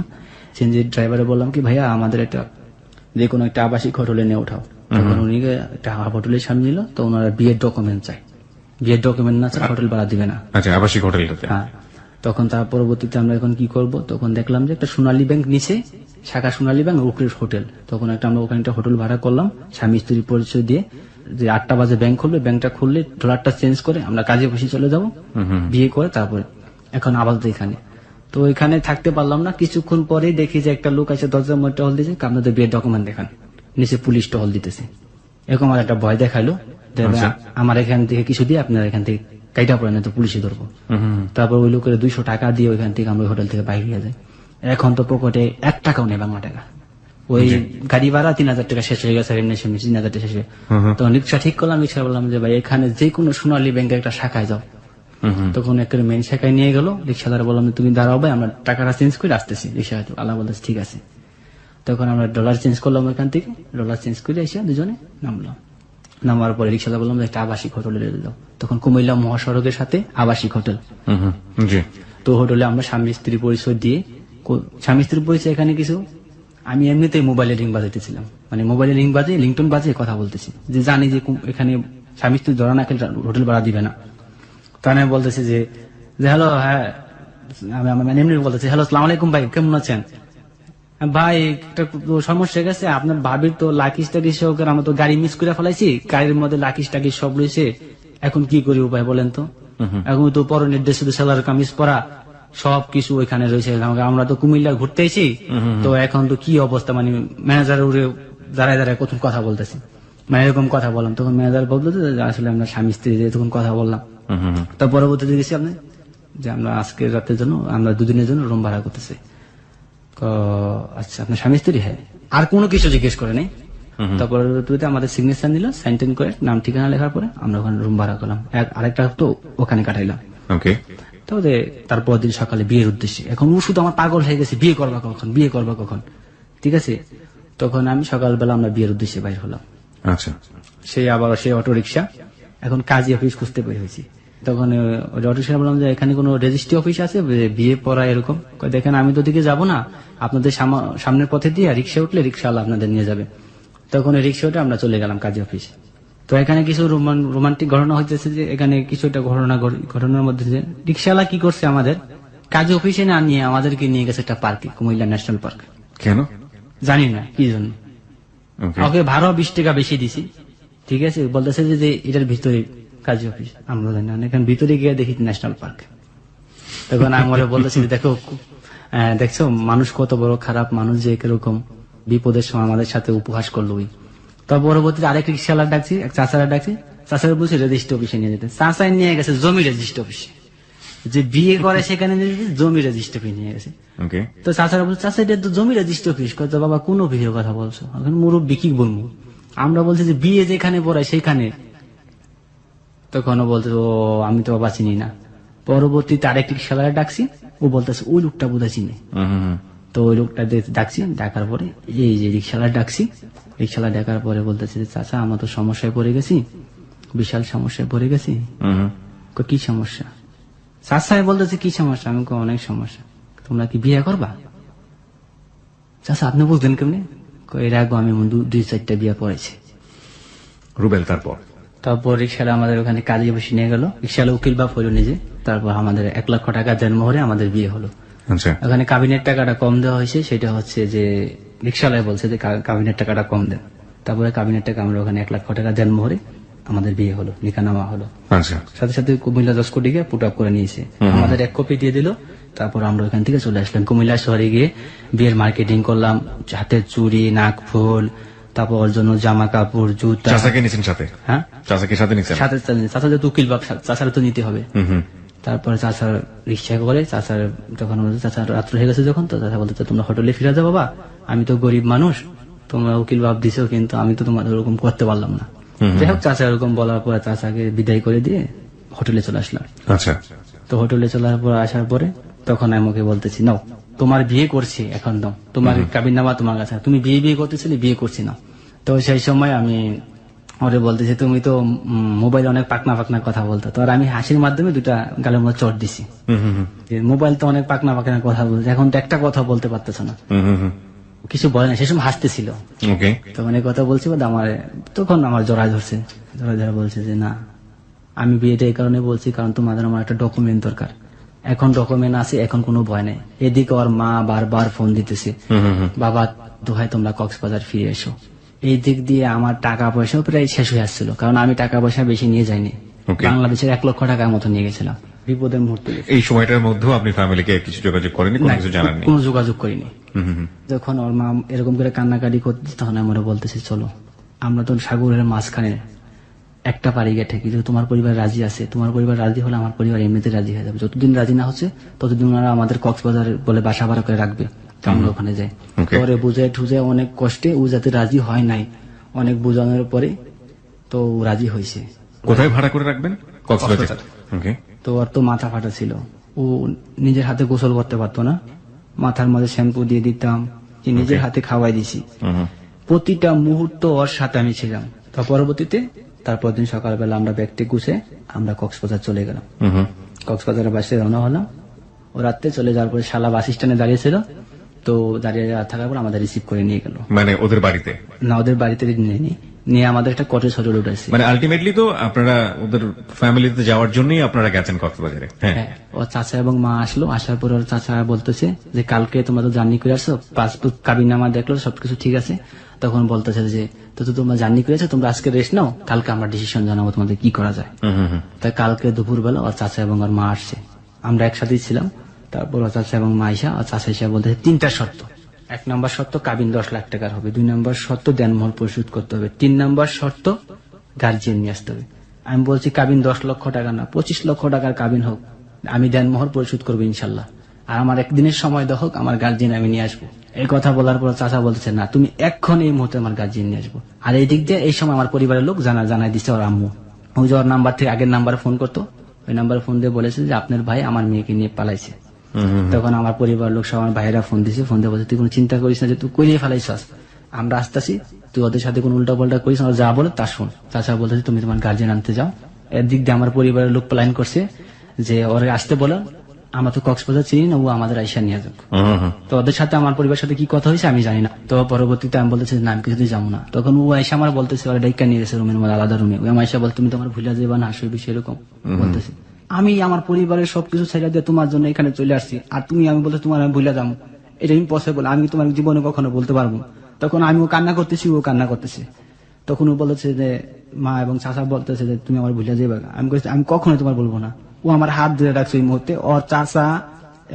সিএনজি ড্রাইভারে বললাম কি ভাইয়া আমাদের একটা যে কোনো একটা আবাসিক হোটেলে নিয়ে ওঠাও। তখন উনি একটা হোটেলের সামনে নিল, তো ওনারা বিয়ের ডকুমেন্ট চাই, বিয়ের ডকুমেন্ট না চাই হোটেল ভাড়া দিবে না। আচ্ছা, আবাসিক হোটেলটাতে। হ্যাঁ, তখন তার পরবর্তীতে আমরা এখন কি করব, তখন দেখলাম যে একটা সোনালী ব্যাংক নিচে শাখা সোনালী ব্যাংক উপরের হোটেল। তখন আমরা ওখানে একটা হোটেল ভাড়া করলাম স্বামী স্ত্রী পরিচয় দিয়ে, যে 8টা বাজে ব্যাংক খুলবে, ব্যাংকটা খুললে ডলারটা চেঞ্জ করে আমরা কাজে বসে চলে যাব, বিয়ে করে তারপরে এখন আপাতত এখানে। তো এখানে থাকতে পারলাম না, কিছুক্ষণ পরে দেখি যে একটা লোক আছে দরজার মধ্যে টহল দিয়েছে, আপনাদের বিয়ের ডকুমেন্ট দেখান। নিচে পুলিশ টহল দিতেছে, এরকম আমার একটা ভয় দেখাইলো, আমার এখান থেকে কিছু দিয়ে আপনার এখান থেকে কাইটা পড়ে না তো পুলিশে ধরবো। তারপর ওই লোকের 200 টাকা দিয়ে ওইখান থেকে আমরা হোটেল থেকে বাইরে হয়ে যাই। এখন তো পকেটে 1 টাকাও নেই বাংলা টাকা, ওই গাড়ি ভাড়া 3000 টাকা শেষ হয়ে গেছে, 3000 টাকা শেষ হয়ে। তখন রিক্সা ঠিক করলাম, রিক্সা বললাম যে ভাই এখানে যে কোনো সোনালী ব্যাংকের একটা শাখায় যাও। তখন একটা মেন শাখায় নিয়ে গেল, রিক্সাদার বললাম তুমি দাঁড়াও ভাই আমরা টাকাটা চেঞ্জ করে আসতেছি। রিক্সা আল্লাহ বলতেছে ঠিক আছে। তখন আমরা ডলার চেঞ্জ করলাম, ওইখান থেকে ডলার চেঞ্জ করে এসে দুজনে নামলাম। নামার পরে রিক্সাদার বললাম একটা আবাসিক হোটেলে যাও। তখন কুমিল্লা মহাসড়কের সাথে আবাসিক হোটেল। তো হোটেলে আমরা স্বামী স্ত্রী পরিচয় দিয়ে, স্বামী স্ত্রী পরিচয় এখানে কিছু আমি এমনিতেই মোবাইলে রিং বাজাইতেছিলাম, মানে মোবাইলে রিং বাজে লিংটন বাজে কথা বলতেছি, যে জানি যে এখানে স্বামী স্ত্রী ধরা না খেলে হোটেল ভাড়া দিবে না। তখন আমি বলতেছি যে হ্যালো, হ্যাঁ আমি এমনি বলতেছি হ্যালো আসসালামু আলাইকুম ভাই, কেমন আছেন ভাই? একটা সমস্যা গেছে, আপনার ভাবির তো লাকিস টাকিস সহকারে আমরা তো গাড়ি মিস করে ফেলাইছি, গাড়ির মধ্যে লাকিস টাকিস সব রয়েছে, এখন কি করি উপায় বলেন তো? এখন তো পর নির্দেশ সেলার কামিজ পরা সবকিছু ওইখানে রয়েছে, আমরা তো কুমিল্লা ঘুরতে এসেছি, তো এখন তো কি অবস্থা, মানে ম্যানেজার উড়ে দাঁড়ায় দাঁড়ায় কত কথা বলতেছি, মানে এরকম কথা বললাম। তখন ম্যানেজার বলতো যে আসলে আমরা স্বামী স্ত্রী তখন কথা বললাম। তো পরবর্তীতে গেছি আপনি যে আমরা আজকের রাতের জন্য আমরা 2 দিনের জন্য রুম ভাড়া করতেছি। আচ্ছা আপনার স্বামী স্ত্রী? হ্যাঁ। আর কোনো কিছু জিজ্ঞেস করে নেই। তারপর আমাদের সিগনেচার নিল, সাইন টাইন করে নাম ঠিকানা লেখার পরে আমরা ওখানে রুম ভাড়া করলাম, আরেকটা তো ওখানে কাটাইলাম। তবে তারপর দিন সকালে বিয়ের উদ্দেশ্যে, এখন ও শুধু আমার পাগল হয়ে গেছে, বিয়ে করবা কখন, বিয়ে করবা কখন, ঠিক আছে। তখন আমি সকালবেলা আমরা বিয়ের উদ্দেশ্যে বাইর হলাম। আচ্ছা, সেই আবার সেই অটো রিক্সা, এখন কাজী অফিস খুঁজতে বের হয়েছি। তখন অটো রিক্সা বললাম যে এখানে কোনো রেজিস্ট্রি অফিস আছে বিয়ে পড়া এরকম? দেখেন আমি তো দিকে যাবো না, আপনাদের সামনের পথে দিয়ে রিক্সা উঠলে রিক্সাওয়ালা আপনাদের নিয়ে যাবে। তখন রিক্সা উঠে আমরা চলে গেলাম কাজী অফিস। তো এখানে কিছু রোমান্টিক ঘটনা হইতেছে, যে এখানে কিছু একটা ঘটনার মধ্যে যে রিক্সাওয়ালা কি করছে, আমাদের কাজী অফিসে না নিয়ে আমাদেরকে নিয়ে গেছে একটা পার্কে, কুমিল্লা ন্যাশনাল পার্ক। কেন জানি না কি জন্য, ওকে ভাড়া 20 টাকা বেশি দিছি, ঠিক আছে। বলতেছে যে এটার ভিতরে কাজী অফিস, আমরা জানি না, এখানে ভিতরে গিয়ে দেখি ন্যাশনাল পার্ক। তখন আমরা বলতেছি দেখছো মানুষ কত বড় খারাপ মানুষ, যে কিরকম বিপদের সময় আমাদের সাথে উপহাস করলো। তার পরবর্তীতে আরেক রিক্সাওয়ালা ডাকছি, এক চাচারা ডাকছি, চাচারা বলছে রেজিস্ট্রি অফিসে নিয়ে যেতে। চাচাই নিয়ে গেছে জমি রেজিস্ট্রি অফিসে, যে বিয়ে করে সেখানে জমি রেজিস্ট্রি অফিস নিয়ে গেছে। তো চাচারা বলছে চাচা এটা তো জমি রেজিস্ট্রি অফিস। কত বাবা কোন অফিসের কথা বলছো, এখন মুরব্বী কি বলবো, আমরা বলছি যে বিয়ে যেখানে পড়ায় সেখানে। তখন ও বলছে ও আমি তো বাবা চিনি না। পরবর্তীতে আরেক রিক্সাওয়ালা ডাকছি, ও বলতেছে ওই লোকটা বোধহয় চিনে। তো ওই লোকটা ডাকছি, ডাকার পরে এই যে রিক্সাওয়ালা ডাকছি, রিক্সাওয়ালা ডাকার পরে বলতেছে যে চাচা আমরা তো সমস্যায় পড়ে গেছি, বিশাল সমস্যায় পড়ে গেছি। কি সমস্যা? চাচা বলতেছে কি সমস্যা? আমি অনেক সমস্যা। তোমরা কি বিয়ে করবা? চাচা আপনি বুঝলেন কেমনি? এর আগে আমি 2-4টা বিয়ে পড়েছি। রুবেল তারপর রিক্সাওয়ালা আমাদের ওখানে কাজে বসে নিয়ে গেল, রিক্সাওয়ালা উকিল বাপ হইল নিজে। তারপর আমাদের 1 লক্ষ টাকা জন্মহরে আমাদের বিয়ে হলো। ওখানে কাবিনের টাকাটা কম দেওয়া হয়েছে, সেটা হচ্ছে যে রিক্সাওয়ালা বলছে যে কাবিনের টাকাটা কম দেন। তারপরে কাবিনের টাকা আমরা ওখানে 1 লক্ষ টাকা জন্মহরে আমাদের বিয়ে হলো, নিকানামা হলো। সাথে সাথে কুমিল্লা 10 কোটিকে পুট আপ করে নিয়েছে, আমাদের 1 কপি দিয়ে দিল। তারপর আমরা ওখান থেকে চলে আসলাম কুমিল্লা শহরে, গিয়ে বিয়ের মার্কেটিং করলাম, হাতের চুড়ি, নাক ফুল, তারপর ওর জন্য জামা কাপড়, জুতা। চাচাকে নিছেন সাথে? হ্যাঁ, চাচাকে সাথে নিছেন? সাথে। চাচা যেহেতু উকিল বাপ, চাচারা তো নিতে হবে। তারপরে চাচার রিক্সা করে, চাচার যখন চাচার রাত্র হয়ে গেছে যখন, তো চাচা বলতে তোমরা হোটেলে ফিরে যাও বাবা, আমি তো গরিব মানুষ, তোমরা উকিল বাপ দিছো কিন্তু আমি তো তোমাদের ওরকম করতে পারলাম না। যাই হোক চাচা এরকম বলার পরে চাচাকে বিদায় করে দিয়ে হোটেলে চলে আসলাম। আচ্ছা, তো হোটেলে চলার পর আসার পরে তখন আমি ওকে বলতেছি নাও তোমার বিয়ে করছি, এখন দাও তোমার কাবিননামা তোমার কাছে, তুমি বিয়ে করতেছিলে, বিয়ে করছি না। তো সেই সময় আমি ওরে বলতেছে তুমি তো মোবাইলে অনেক পাকনা পাকনা কথা বলতো, তো আর আমি হাসির মাধ্যমে দুটা গালের মধ্যে চট দিছি যে মোবাইল তো অনেক পাকনা পাকনা কথা বলছে, এখন তো একটা কথা বলতে পারতেছ না। কিছু বলে না, সে সময় হাসতেছিল। ওকে, তো অনেক কথা বলছি, আমার তখন আমার জড়ায় ধরছে, জড়ায় ধরে বলছে যে না, আমি বিয়েটা এই কারণে বলছি কারণ তোমাদের আমার একটা ডকুমেন্ট দরকার, এখন ডকুমেন্ট আছে, এখন কোনো ভয় নেই। এদিকে ওর মা বারবার ফোন দিতেছে, বাবা দোহাই তোমরা কক্সবাজার ফিরে এসো। এই দিক দিয়ে আমার টাকা পয়সাও প্রায় শেষ হয়ে আসছিল, কারণ আমি টাকা পয়সা বেশি নিয়ে যাইনি, Okay. বাংলাদেশের 1 লক্ষ টাকার মতো নিয়ে গেছিলাম বিপদের মুহূর্তে। এই সময়টার মধ্যেও আপনি ফ্যামিলিকে কিছু যোগাযোগ করেনি, কোনো না, কিছু জানাননি? কোনো যোগাযোগ করিনি। যখন ওর মা এরকম করে কান্নাকাটি করতেছে, তখন আমরা বলতেছি চলো আমরা তো সাগরের মাঝখানে একটা পাড়ি গেটে, কিন্তু তোমার পরিবার রাজি আছে, তোমার পরিবার রাজি হলে আমার পরিবার এমনিতে রাজি হয়ে যাবে। যতদিন রাজি না হচ্ছে ততদিন ওনারা আমাদের কক্সবাজার বলে বাসা ভাড়া করে রাখবে, তো আমরা ওখানে যাই। Okay. পরে বুঝে ঠুজে অনেক কষ্টে ও যাতে রাজি হয় নাই, অনেক বোঝানোর পরে তো ও রাজি হয়েছে। কোথায় ভাড়া করে রাখবেন? কক্সবাজার। কক্সবাজার। ওকে, তো ওর তো মাথা ফাটা ছিল, ও নিজের হাতে গোসল করতে পারতো না, মাথার মাঝে শ্যাম্পু দিয়ে দিতাম, যে নিজের হাতে খাওয়াই দিছি। প্রতিটা মুহূর্ত ওর সাথে আমি ছিলাম। তো পরবর্তীতে তারপর দিন সকালবেলা আমরা ব্যাগটি গুছে আমরা কক্সবাজার চলে গেলাম। কক্সবাজারের বাসে রওনা হলাম। ও রাত্রে চলে যাওয়ার পরে শালা বাস স্ট্যান্ডে দাঁড়িয়েছিল, তো দাঁড়িয়ে থাকার পর আমাদের রিসিভ করে নিয়ে গেল। মানে ওদের বাড়িতে? না, ওদের বাড়িতে নিয়ে আমাদের একটা কটেজ হোটেল উঠেছে। মানে আলটিমেটলি তো আপনারা ওদের ফ্যামিলিতে যাওয়ার জন্যই আপনারা গেছেন কক্সবাজারে? হ্যাঁ। হ্যাঁ, ওর চাচা এবং মা আসলো, আসার পর ওর চাচা বলতেছে যে কালকে তোমরা তো জার্নি করে আসছো, পাসপোর্ট কাবিননামা দেখলো সবকিছু ঠিক আছে, তখন বলতেছে যে তো তোমরা জার্নি করেছো, তোমরা আজকে রেস্ট নাও, কালকে আমরা ডিসিশন জানাবো তোমাদের কি করা যায়। তাই কালকে দুপুরবেলা ওর চাচা এবং ওর মা আসছে, আমরা একসাথেই ছিলাম। তারপর ওর চাচা এবং মা আইসা, ওর চাচা এসে বলতেছে 3টা শর্ত। 1 নম্বর শর্ত কাবিন 10 লাখ টাকার হবে, 2 নম্বর শর্ত দেনমোহর পরিশোধ করতে হবে, 3 নম্বর শর্ত গার্জিয়ান নিয়ে আসতে হবে। আমি বলছি কাবিন 10 লক্ষ টাকা না, 25 লক্ষ টাকার কাবিন হোক, আমি দেনমোহর পরিশোধ করবো ইনশাল্লাহ, আর আমার একদিনের সময় হোক, আমার গার্জিয়ান আমি নিয়ে আসবো। এই কথা বলার পর চাচা বলতেছে না, তুমি এখন এই মুহূর্তে আমার গার্জিয়ান নিয়ে আসবো। আর এই দিক দিয়ে এই সময় আমার পরিবারের লোক জানাই দিচ্ছে ওর আম্মু, ওই যে ওর নাম্বার থেকে আগের নাম্বারে ফোন করতো, ওই নাম্বারে ফোন দিয়ে বলেছে যে আপনার ভাই আমার মেয়েকে নিয়ে পালাইছে। তখন আমার পরিবার লোক সব আমার ভাইয়েরা ফোন দিছে, ফোন দিয়ে বলছে তুই কোনো চিন্তা করিস না, যে তুই কইলে ফেলাইছাস, আমরা আসতেছি, তুই ওদের সাথে কোনো উল্টা পাল্টা করিস না, যা বলে তা শোন। চাচা বলতেছে তুমি তোমার গার্জিয়ান আনতে যাও। এর দিক দিয়ে আমার পরিবারের লোক প্ল্যান করছে যে ওরে আসতে বলো, আমরা তো কক্সবাজার চিনি না, ও আমাদের আইসা নিয়ে যাক। তো ওদের সাথে আমার পরিবারের সাথে কি কথা হয়েছে আমি জানি না। তো পরবর্তীতে আমি বলতেছি না, আমি কিছুতেই যাবো না। তখন ও আইসা আমার বলতেছে ওরা ডাইকা নিয়ে গেছে রুমের মধ্যে, আলাদা রুমে। ওই আমার আইসা বলতে তুমি তোমার ভুলে যাবে না, আসবে বিষয় এরকম বলতেছে। আমি আমার পরিবারের সবকিছু ছেড়ে দিয়ে তোমার জন্য এখানে চলে আসছি, আর তুমি আমি বলতে তোমার আমি ভুলে যাবো, এটা ইম্পসিবল, আমি তোমার জীবনে কখনো বলতে পারবো। তখন আমিও কান্না করতেছি, ও কান্না করতেছে। তখন ও বলেছে যে মা এবং চাচা বলতেছে যে তুমি আমার ভুলে যাবে। আমি বলছি আমি কখনোই তোমার বলবো না। ও আমার হাত ধরে রাখছে এই মুহূর্তে, ওর চাচা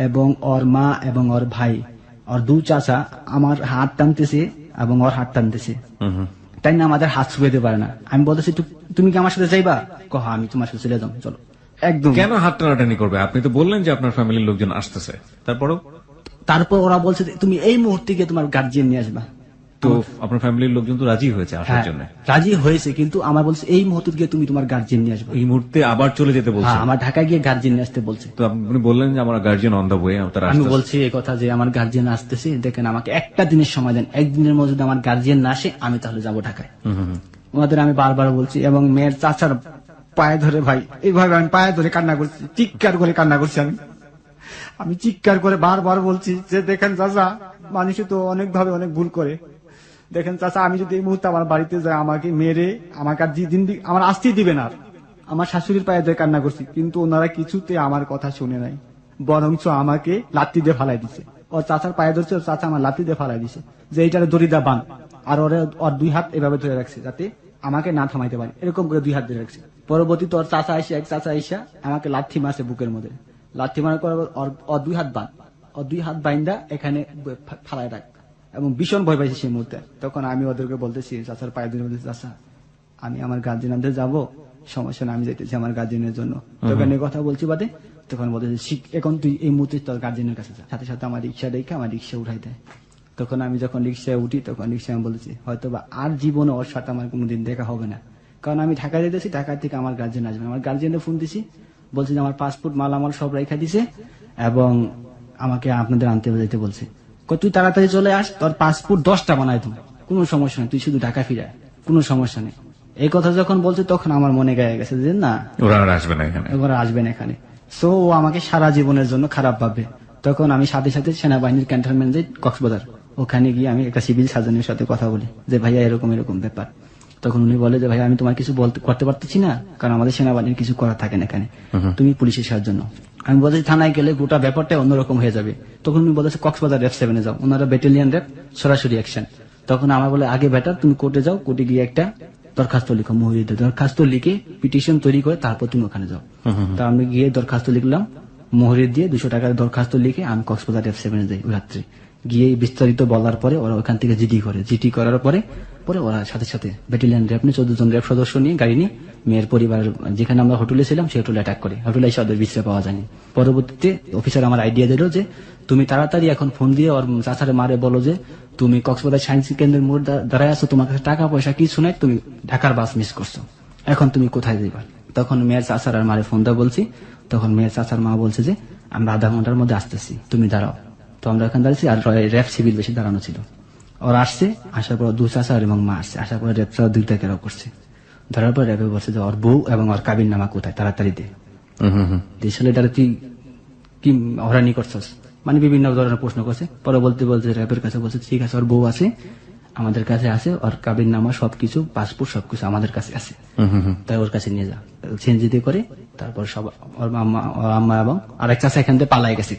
এবং ওর মা এবং ওর ভাই, ওর 2 চাচা আমার হাত টানতেছে এবং ওর হাত টানতেছে, তাই না আমাদের হাত ছুঁয়ে দিতে পারে না। আমি বলতেছি তুমি কি আমার সাথে যাইবা? কহ আমি তোমার সাথে চলে যাবো, চলো। একদম। কেন হাত টানাটানি করবে? আপনি তো বললেন যে আপনার ফ্যামিলির লোকজন আসতেছে, তারপর ওরা বলছে যে তুমি এই মুহূর্তে গিয়ে তোমার গার্জিয়ান নিয়ে আসবা। তো আপনার ফ্যামিলির লোকজন তো রাজি হয়েছে আসার হ্যাঁ, জন্য? রাজি হয়েছে, কিন্তু আমার বলছে এই মুহূর্তে গিয়ে তুমি তোমার গার্জিয়ান নিয়ে আসবে। এই মুহূর্তে আবার চলে যেতে বলছে? হ্যাঁ, আমার ঢাকায় গিয়ে গার্জিয়ান নিয়ে আসতে বলছে। তো আপনি বললেন যে আমার গার্জিয়ান অন দা ওয়ে, তারা আমি আসতেছে। বলছি এই কথা যে আমার গার্জিয়ান আসতেছে, দেখেন আমাকে একটা দিনের সময় দেন, একদিনের মধ্যে যদি আমার গার্জিয়ান না আসে আমি তাহলে যাবো ঢাকায়। ওনাদের আমি বারবার বলছি, এবং মেয়ের চাচার পায়ে ধরে, ভাই এইভাবে আমি পায়ে ধরে কান্না করছি, চিৎকার করে কান্না করছি। আমি চিৎকার করে বারবার বলছি যে দেখেন চাচা, মানুষে তো অনেক ভাবে অনেক ভুল করে, দেখেন চাচা আমি যদি এই মুহূর্তে আমার বাড়িতে যাই আমাকে মেরে আমাকে আর আমার আসতেই দিবে না। আমার শাশুড়ির পায়ে ধরে কান্না করছি, কিন্তু ওনারা কিছুতে আমার কথা শুনে নাই, বরঞ্চ আমাকে লাত্তি দিয়ে ফালাই দিছে। ওর চাচার পায়ে ধরছে, ওর চাচা আমার লাত্তি দিয়ে ফালাই দিছে, যে এইটারে দড়িদা বান, আর ওর 2 হাত এভাবে ধরে রাখছে যাতে আমাকে না থামাইতে পারে, এরকম করে 2 হাত ধরে রাখছে। পরবর্তীতে ওর চাচা এসে, এক চাচা এসে আমাকে লাথি মারছে বুকের মধ্যে, লাথি মারার পর ওর 2 হাত বান, ওর 2 হাত বাইন্দা এখানে ফালাই রাখ, এবং ভীষণ ভয় পাইছি সেই মুহূর্তে। তখন আমি ওদেরকে বলতেছি, চাচার পায়ে ধরে বলতেছি চাচা আমি আমার গার্জিয়ানদের যাবো, সমস্যা না, আমি যাইতেছি আমার গার্জিয়ানের জন্য। তখন এই কথা বলছি বাদে, তখন বলতেছি এখন তুই এই মুহূর্তে তোর গার্জিয়ানের কাছে যা। সাথে সাথে আমার রিক্সা দেখে আমার রিক্সা উঠাই দেয়। তখন আমি যখন রিক্সায় উঠি, তখন রিক্সায় আমি বলছি হয়তো বা আর জীবনে ওর সাথে আমার কোনোদিন দেখা হবে না, কারণ আমি ঢাকা যেতেছি, ঢাকা থেকে আমার গার্জিয়ান আসবে। আমার গার্জিয়ানের ফোন দিছি, বলছি যে আমার পাসপোর্ট মালামাল সব রেখা দিছে এবং আমাকে আপনাদের আনতে যেতে বলছে। তুই তাড়াতাড়ি চলে আস, তোর পাসপোর্ট 10টা বানাই তুমি, কোনো সমস্যা নেই, তুই শুধু ঢাকা ফিরে, কোনো সমস্যা নেই। এই কথা যখন বলছে তখন আমার মনে গায়ে গেছে যে না, ওরা আর আসবে না এখানে। এবার আসবেন এখানে। সো ও আমাকে সারা জীবনের জন্য খারাপ ভাববে। তখন আমি সাথে সাথে সেনাবাহিনীর ক্যান্টনমেন্ট যে কক্সবাজার, ওখানে গিয়ে আমি একটা সিভিল সার্জনের সাথে কথা বলি যে ভাইয়া এরকম এরকম ব্যাপার। তখন উনি বলে যে ভাইয়া আমি তোমার কিছু করতে পারতেছি না, কারণ আমাদের সেনাবাহিনীর কিছু করা থাকে না এখানে, তুমি পুলিশের সাহায্য নাও। আমি বলছি থানায় গেলে গোটা ব্যাপারটা অন্যরকম হয়ে যাবে। তখন উনি বলেছে কক্সবাজার রেপ 7 যাও, ওনারা ব্যাটালিয়ন রেপ সরাসরি অ্যাকশন। তখন আমার বলে আগে বেটার তুমি কোর্টে যাও, কোর্টে গিয়ে একটা দরখাস্ত লিখো, মুহুরিতে দরখাস্ত লিখে পিটিশন তৈরি করে তারপর তুমি ওখানে যাও। তা আমি গিয়ে দরখাস্ত লিখলাম, মোহরি দিয়ে 200 টাকার দরখাস্ত লিখে আমি কক্সবাজার রেপ 7 যাই। ওই রাত্রে গিয়ে বিস্তারিত বলার পরে ওরা ওখান থেকে জিডি করে, জিডি করার পরে পরে ওরা সাথে সাথে ব্যাটালিয়ন র্যাব নিয়ে 14 জন র্যাব সদস্য নিয়ে গাড়ি নিয়ে মেয়ের পরিবার যেখানে আমরা হোটেলে ছিলাম সেই হোটেলে অ্যাটাক করে। হোটেলে এসে ওদের বিশ্রে পাওয়া যায়নি। পরবর্তীতে অফিসার আমার আইডিয়া দিল যে তুমি তাড়াতাড়ি এখন ফোন দিয়ে ওর চাচারে মারে বলো যে তুমি কক্সবাজার সায়েন্স কেন্দ্রের মোড় দাঁড়ায় আছো, তোমার কাছে টাকা পয়সা কিছু নাই, তুমি ঢাকার বাস মিস করছো, এখন তুমি কোথায় যাইবা। তখন মেয়ের চাচার আর মারে ফোন দেওয়া বলছি। তখন মেয়ের চাচার মা বলছে যে আমরা আধা ঘন্টার মধ্যে আসতেছি, তুমি দাঁড়াও। তো আমরা এখানে দাঁড়িয়েছি, আর র্যাব সিভিল বেশি দাঁড়ানো ছিল। ওরা আসছে, আসার পর 2 চাচা এবং মা আসছে, আসার পর র্যাব 2টা কেরাও করছে। ধরার পর র্যাবে বলছে যে ওর বউ এবং ওর কাবির নামা কোথায়, তাড়াতাড়ি দে। ছেলেটারে তুই কি হরানি করছস, মানে বিভিন্ন ধরনের প্রশ্ন করছে। পরে বলতে বলতে র্যাবের কাছে বলছে ঠিক আছে ওর বউ আছে, আমাদের কাছে আছে, ওর কাবির নামা সবকিছু, পাসপোর্ট সবকিছু আমাদের কাছে আছে, তাই ওর কাছে নিয়ে যা। চেঞ্জিতে করে তারপর সব ওর আম্মা এবং আরেক চাষা এখান থেকে পালাই গেছে।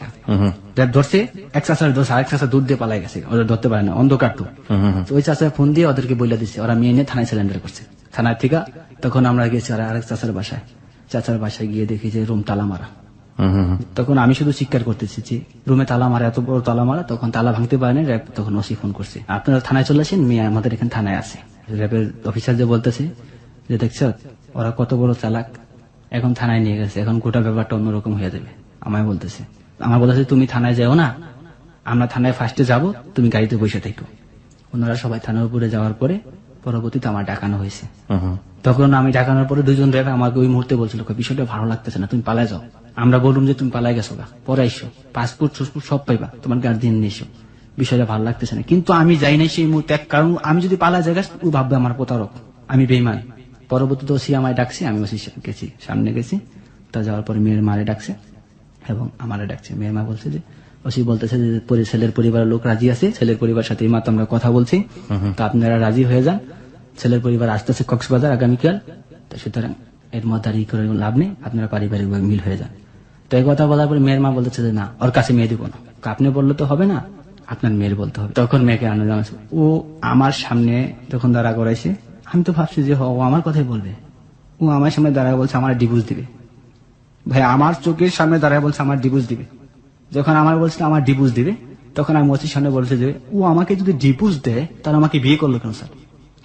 র্যাব ধরছে, এক চাষার ধরছে, আরেক চাষা দুধ দিয়ে পালাই গেছে, ওরা ধরতে পারে না, অন্ধকার তো। ওই চাষা ফোন দিয়ে ওদেরকে বলে দিচ্ছে, ওরা মেয়ে নিয়ে থানায় সিলিন্ডার করছে। থানার থেকে তখন আমরা গেছি আরেক চাষার বাসায়। চাচার বাসায় গিয়ে দেখি যে রুম তালা মারা। তখন আমি শুধু স্বীকার করতেছি যে রুমে তালা মারা, এত বড় তালা মারা। তখন তালা ভাঙতে পারেনি র্যাব, তখন ওসি ফোন করছে, আপনারা থানায় চলে আসেন, মেয়ে আমাদের এখানে থানায় আছে। র্যাবের অফিসার যে বলতেছে যে দেখছ ওরা কত বড় চালাক, এখন থানায় নিয়ে গেছে, এখন গোটা ব্যাপারটা অন্যরকম হয়ে যাবে। আমায় বলতেছে, আমার বলতেছে তুমি থানায় যাও না, আমরা থানায় ফার্স্টে যাব, তুমি গাড়িতে বসে থাকো। ওনারা সবাই থানার উপরে যাওয়ার পরে পরবর্তীতে আমার ডাকানো হয়েছে। তখন আমি ডাকানোর পরে 2 জন র্যাব আমাকে ওই মুহূর্তে বলছিল বিষয়টা ভালো লাগতেছে না, তুমি পালায় যাও। আমরা বললাম যে তুমি পালাই গেছো গা, পরে আইসো, পাসপোর্ট সব পাইবা, তোমার গার্জিয়ান নিয়ে এসো, বিষয়টা ভালো লাগতেছে না। কিন্তু আমি যাই নাই সেই মুহূর্তে, কারণ আমি যদি পালাই যাই ও ভাববে আমার প্রতারক, আমি বেইমান। পরবর্তীতে ওসি আমায় ডাকছে, আমি ওসি গেছি, সামনে গেছি। তা যাওয়ার পরে মেয়ের মারে ডাকছে এবং আমারে ডাকছে। মেয়ের মা বলছে যে ওসি বলতেছে যে ছেলের পরিবারের লোক রাজি আছে, ছেলের পরিবারের সাথে এই মাত্র আমরা কথা বলছি, তো আপনারা রাজি হয়ে যান। ছেলের পরিবার আসতেছে কক্সবাজার আগামীকাল, তো সুতরাং এর মধ্যে আর ই করে লাভ নেই, আপনারা পারিবারিক মিল হয়ে যান। তো এই কথা বলার পরে মেয়ের মা বলতেছে যে না, ওর কাছে মেয়ে দিব না, আপনি বললে তো হবে না, আপনার মেয়ের বলতে হবে। তখন মেয়েকে আনা জানাচ্ছে, ও আমার সামনে যখন দাঁড়া করাইছে, আমি তো ভাবছি যে ও আমার কথাই বলবে। ও আমার সামনে দাঁড়ায় বলছে আমার ডিভোর্স দিবে। ভাই আমার চোখের সামনে দাঁড়ায় বলছে আমার ডিভোর্স দিবে। যখন আমার বলছিল আমার ডিভোর্স দিবে, তখন আমি ওসির সামনে বলছে যে ও আমাকে যদি ডিভোর্স দেয় তাহলে আমাকে বিয়ে করলো কেন স্যার,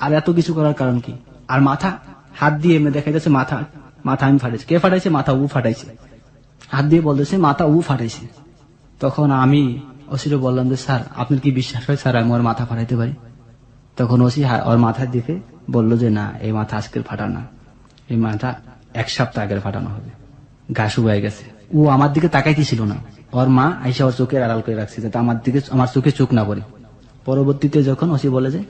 আর এত কিছু করার কারণ কি? আর মাথা হাত দিয়ে এমনি দেখা যাচ্ছে মাথা আমি ফাটাইছে। কে ফাটাইছে? মাথা ও ফাটাইছে। হাত দিয়ে বলতেছে মাথা ও ফাটাইছে। তখন আমি ওসিরে বললাম যে স্যার আপনার কি বিশ্বাস হয় স্যার আমি ওর মাথা ফাটাইতে পারি? তখন ওসি ওর মাথার দিকে বললো যে না, এই মাথা আজকের ফাটানো না, এই মাথা 1 সপ্তাহ আগের ফাটানো হবে। ঘা শুকায় গেছে। ও আমার দিকে তাকাইতেছিল না, ওর মা আইসা ওর চোখের আড়াল করে রাখছে যাতে আমার চোখে চোখ না পড়ে। পরবর্তীতে যখন ওসি বলে যে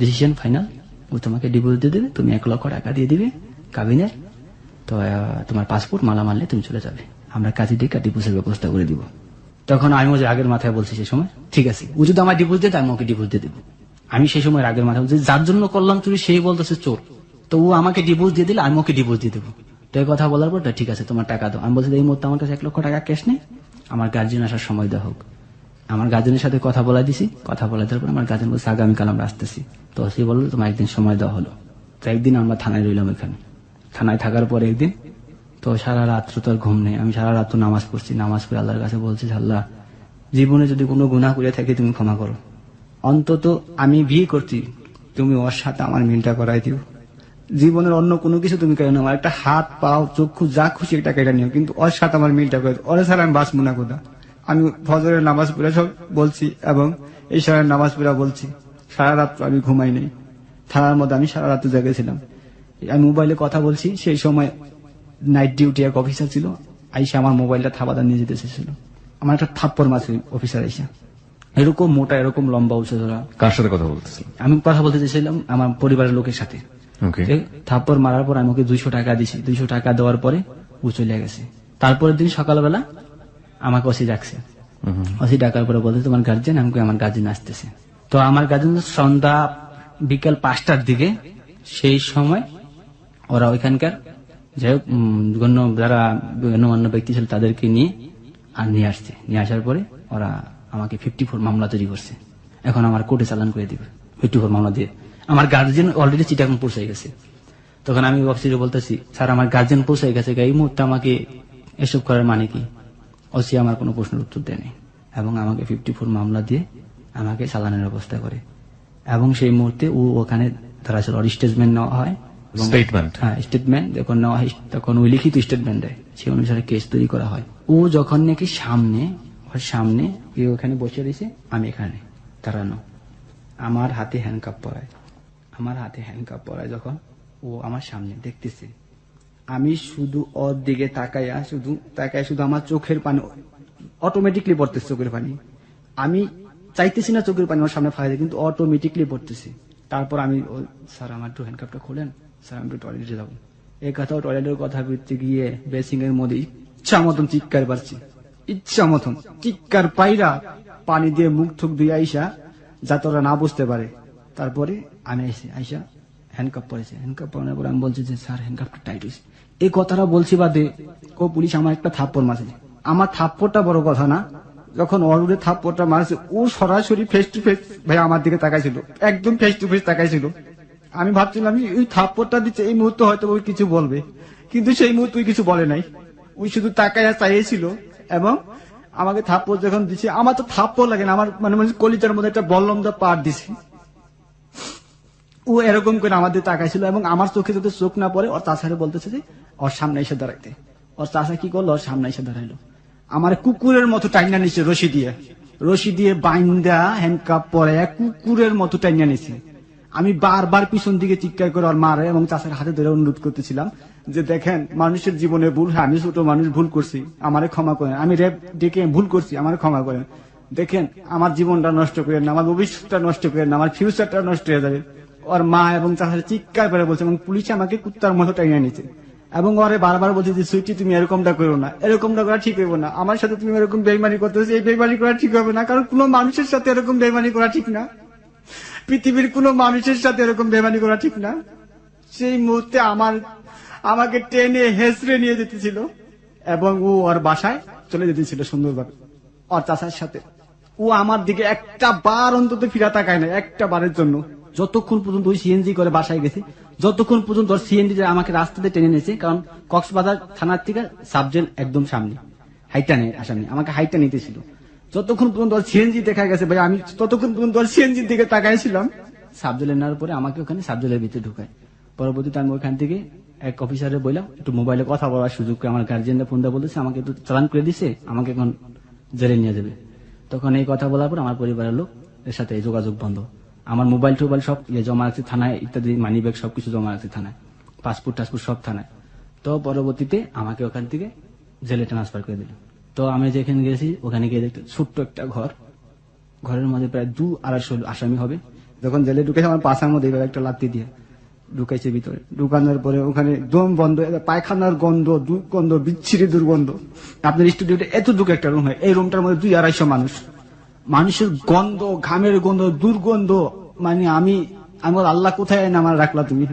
ডিসিশন ফাইনাল, ও তোমাকে ডিভোর্স দিয়ে দেবে, তুমি 1 লক্ষ টাকা দিয়ে দিবে কাবিনের, তো তোমার পাসপোর্ট মালামাল তুমি চলে যাবে, আমরা কাজী ডেকে ডিভোর্সের ব্যবস্থা করে দিব। তখন আমি ওই আগের মাথায় বলছি সেই সময় ঠিক আছে, ও যদি আমার ডিভোর্স দিয়ে আমি ওকে ডিভোর্স দিয়ে দেবো। আমি সেই সময় আগের মাথায় বলছি যার জন্য করলাম চুরি সেই বলতেছে চোর, তো ও আমাকে ডিভোর্স দিয়ে দিলে আমি ওকে ডিভোর্স দিয়ে দেবো। তো এই কথা বলার পর ঠিক আছে তোমার টাকা দাও। আমি বলছি এই মুহূর্তে আমার কাছে 1 লক্ষ টাকা ক্যাশ নেই, আমার গার্জিয়ান আসার সময় দেওয়া হোক। আমার গার্জেনের সাথে কথা বলা দিছি, কথা বলা দেওয়ার পর আমার গার্জেন বলছে আগামীকাল আমরা আসতেছি। তো সে বললো তোমার 1 দিন সময় দেওয়া হলো। তো 1 দিন আমরা থানায় রইলাম। এখানে থানায় থাকার পর 1 দিন তো সারা রাত্র তো আর ঘুম নেই, আমি সারা রাত্র নামাজ পড়ছি। নামাজ পড়ে আল্লাহর কাছে বলছি আল্লাহ জীবনে যদি কোনো গুনাহ করে থাকি তুমি ক্ষমা করো, অন্তত আমি বিয়ে করছি তুমি ওর সাথে আমার মিলটা করাই দিও, জীবনের অন্য কোনো কিছু তুমি কেন আমার একটা হাত পাও চক্ষু যা খুশি একটা কেটে নিও, কিন্তু ওর সাথে আমার মিলটা করে দিও, ওরা ছাড়া আমি বাঁচবো না কোথা। আমি ফজরের নামাজ পড়ে সব বলছি এবং ঈশারের নামাজ পড়ে বলছি। সারা রাত আমি ঘুমাই নেই, থানার মধ্যে আমি সারা রাত জেগেছিলাম। আমি মোবাইলে কথা বলছি, সেই সময় নাইট ডিউটি এক অফিসার ছিল, আইসা আমার মোবাইলটা থাবাদা নিয়ে যেতে চেয়েছিল। আমার একটা থাপ্পড় মারছে অফিসার আইসা, এরকম মোটা এরকম লম্বা উঁচু ধরা। কার সাথে কথা বলতেছিল? আমি কথা বলতে চেয়েছিলাম আমার পরিবারের লোকের সাথে। Okay. থাপ্পড় মারার পর আমি ওকে 200 টাকা দিছি। 200 টাকা দেওয়ার পরে ও চলে গেছে। তারপরের দিন সকালবেলা আমাকে ওসি ডাকছে। ওসি ডাকার পরে বলতে তোমার গার্জেন, আমাকে আমার গার্জেন আসতেছে। তো আমার গার্জেন সন্ধ্যা বিকেল 5টার দিকে, সেই সময় ওরা ওইখানকার যাই হোক যারা গণ্যমান্য ব্যক্তি ছিল তাদেরকে নিয়ে আসছে। নিয়ে আসার পরে ওরা আমাকে 54 মামলা তৈরি করছে। এখন আমার কোর্টে চালান করে দিবে 54 মামলা দিয়ে। আমার গার্জেন অলরেডি চিটাগাং পৌঁছে গেছে। তখন আমি অফিসে বলতেছি, স্যার আমার গার্জেন পৌঁছে গেছে, এই মুহূর্তে আমাকে এসব করার মানে কি? ওসি আমার কোনো প্রশ্নের উত্তর দেয়নি এবং আমাকে 54 মামলা দিয়ে আমাকে চালানের ব্যবস্থা করে। এবং সেই মুহূর্তে ও ওখানে তারা ওর স্টেটমেন্ট নেওয়া হয়। স্টেটমেন্ট? হ্যাঁ, স্টেটমেন্ট যখন নেওয়া হয় তখন ওই লিখিত স্টেটমেন্ট দেয়, সেই অনুসারে কেস তৈরি করা হয়। ও যখন নাকি সামনে ওখানে বসে রয়েছে, আমি এখানে দাঁড়ানো, আমার হাতে হ্যান্ডকাপ পরায় যখন ও আমার সামনে দেখতেছে, আমি শুধু ওর দিকে তাকাইয়া শুধু আমার চোখের পানি অটোমেটিকলি পড়তেছে। চোখের পানি আমি চাইতেছি না চোখের পানি আমার সামনে ফাঁকা, কিন্তু অটোমেটিকলি পড়তেছে। তারপর আমি স্যার আমার একটু হ্যান্ডকাপটা খোলেন, স্যার আমি একটু টয়লেটে যাবো। এই কথা টয়লেটের কথা বলতে গিয়ে বেসিং এর মধ্যে ইচ্ছা মতন চিৎকার পাচ্ছি, চিৎকার পাইরা পানি দিয়ে মুখ ঠুক দিয়ে আইসা যাতে ওরা না বুঝতে পারে। তারপরে আমি আইসা হ্যান্ডকাপ পরেছে। হ্যান্ডকাপ পরানোর পরে আমি বলছি যে স্যার হ্যান্ডকাপটা টাইট হয়েছে। এই কথাটা বলছি বাদে ও পুলিশ আমার একটা থাপ্পড় মারছে। আমার থাপ্পড়টা বড় কথা না, যখন অরুরে থাপ্পড়টা মারছে ও সরাসরি ফেস টু ফেস ভাই আমার দিকে তাকাইছিল, একদম ফেস টু ফেস তাকাইছিল। আমি ভাবছিলাম আমি ওই থাপ্পড়টা দিচ্ছে এই মুহূর্তে হয়তো ওই কিছু বলবে, কিন্তু সেই মুহূর্তে ওই কিছু বলে নাই। ওই শুধু তাকাইয়া চাইছিল এবং আমাকে থাপ্পড় যখন দিচ্ছে, আমার তো থাপ্পড় লাগে না, আমার মানে কলিজার মধ্যে একটা বল্লম দা পার দিছে। ও এরকম করে আমাদের তাকাইছিল এবং আমার চোখে যদি চোখ না পড়ে ওর চাষারে বলতেছে যে ওর সামনে এসে দাঁড়াইতে। ওর চাষা কি করলো, ওর সামনে এসে দাঁড়াইলো, আমার কুকুরের মতো টাইনা নিচ্ছে, রশি দিয়ে বাইন্দা হ্যান্ডকাপ পরে কুকুরের মতো টাইনা নিচ্ছে। আমি বারবার পিছন দিকে চিৎকার করে ওর মারে এবং চাষার হাতে ধরে অনুরোধ করতেছিলাম যে দেখেন মানুষের জীবনে ভুল, হ্যাঁ আমি ছোট মানুষ, ভুল করছি, আমারে ক্ষমা করেন, আমি রেপ ডেকে ভুল করছি, আমারে ক্ষমা করেন, দেখেন আমার জীবনটা নষ্ট করেন না, আমার ভবিষ্যৎটা নষ্ট করেন না, আমার ফিউচারটা নষ্ট হয়ে যাবে। ওর মা এবং চাষার চিৎকার করে বলছে এবং পুলিশ আমাকে কুত্তার মতো টাইনা নিচ্ছে এবং ওরে বারবার বলছে যে সুইটি তুমি এরকমটা করো না, এরকমটা করা ঠিক হবে না, আমার সাথে তুমি এরকম বেইমানি করতেছো, এই বেইমানি করা ঠিক হবে না, কারণ কোনো মানুষের সাথে এরকম বেইমানি করা ঠিক না, পৃথিবীর কোনো মানুষের সাথে এরকম বেইমানি করা ঠিক না। সেই মুহূর্তে আমাকে টেনে হেসড়ে নিয়ে যেতেছিল এবং ও ওর বাসায় চলে যেতেছিল সুন্দরভাবে ওর চাষার সাথে। ও আমার দিকে একটা বার অন্তত ফিরা তাকায় না, একটা বারের জন্য। যতক্ষণ পর্যন্ত ওই সিএনজি করে বাসায় গেছে, যতক্ষণ পর্যন্ত ওর সিএনজি আমাকে রাস্তাতে টেনে নিয়েছে, কারণ কক্সবাজার থানার থেকে সাবজেল একদম সামনে, হাইটা নেই আসামি, আমাকে হাইটা নিতেছিল। যতক্ষণ পর্যন্ত ওর সিএনজি দেখা গেছে ভাই, আমি ততক্ষণ পর্যন্ত ওর সিএনজির দিকে তাকাইছিলাম। সাবজেলে নেওয়ার পরে আমাকে ওখানে সাবজেলের ভিতরে ঢুকায়। পরবর্তীতে আমি ওখান থেকে এক অফিসারে বললাম একটু মোবাইলে কথা বলার সুযোগ করে, আমার গার্জিয়ানরা ফোনটা বলতেছে আমাকে একটু চালান করে দিছে, আমাকে এখন জেলে নিয়ে যাবে। তখন এই কথা বলার পর আমার পরিবারের লোক এর সাথে যোগাযোগ বন্ধ। আমার মোবাইল টোবাইল সব জমা রাখছে থানায়, ইত্যাদি মানি ব্যাগ সবকিছু জমা রাখছে থানায়, পাসপোর্ট টাসপোর্ট সব থানায়। তো পরবর্তীতে আমাকে ওখান থেকে জেলে ট্রান্সফার করে দিল। তো আমি যেখানে গেছি ওখানে গিয়ে দেখতে ছোট্ট একটা ঘরের মধ্যে প্রায় 200-250 আসামি হবে। যখন জেলে ঢুকেছে আমার পাশার মধ্যে এইভাবে একটা লাত্তি দিয়ে ঢুকাইছে ভিতরে। ঢুকানোর পরে ওখানে দম বন্ধ, পায়খানার গন্ধ, দুর্গন্ধ, বিচ্ছিরি দুর্গন্ধ। আপনার স্টুডিওতে এতটুকু একটা রুম হয়, এই রুমটার মধ্যে 200-250 মানুষের গন্ধ, ঘামের গন্ধ, দুর্গন্ধ। মানে আমি আল্লাহ কোথায় না আমার রাখলা তুমি,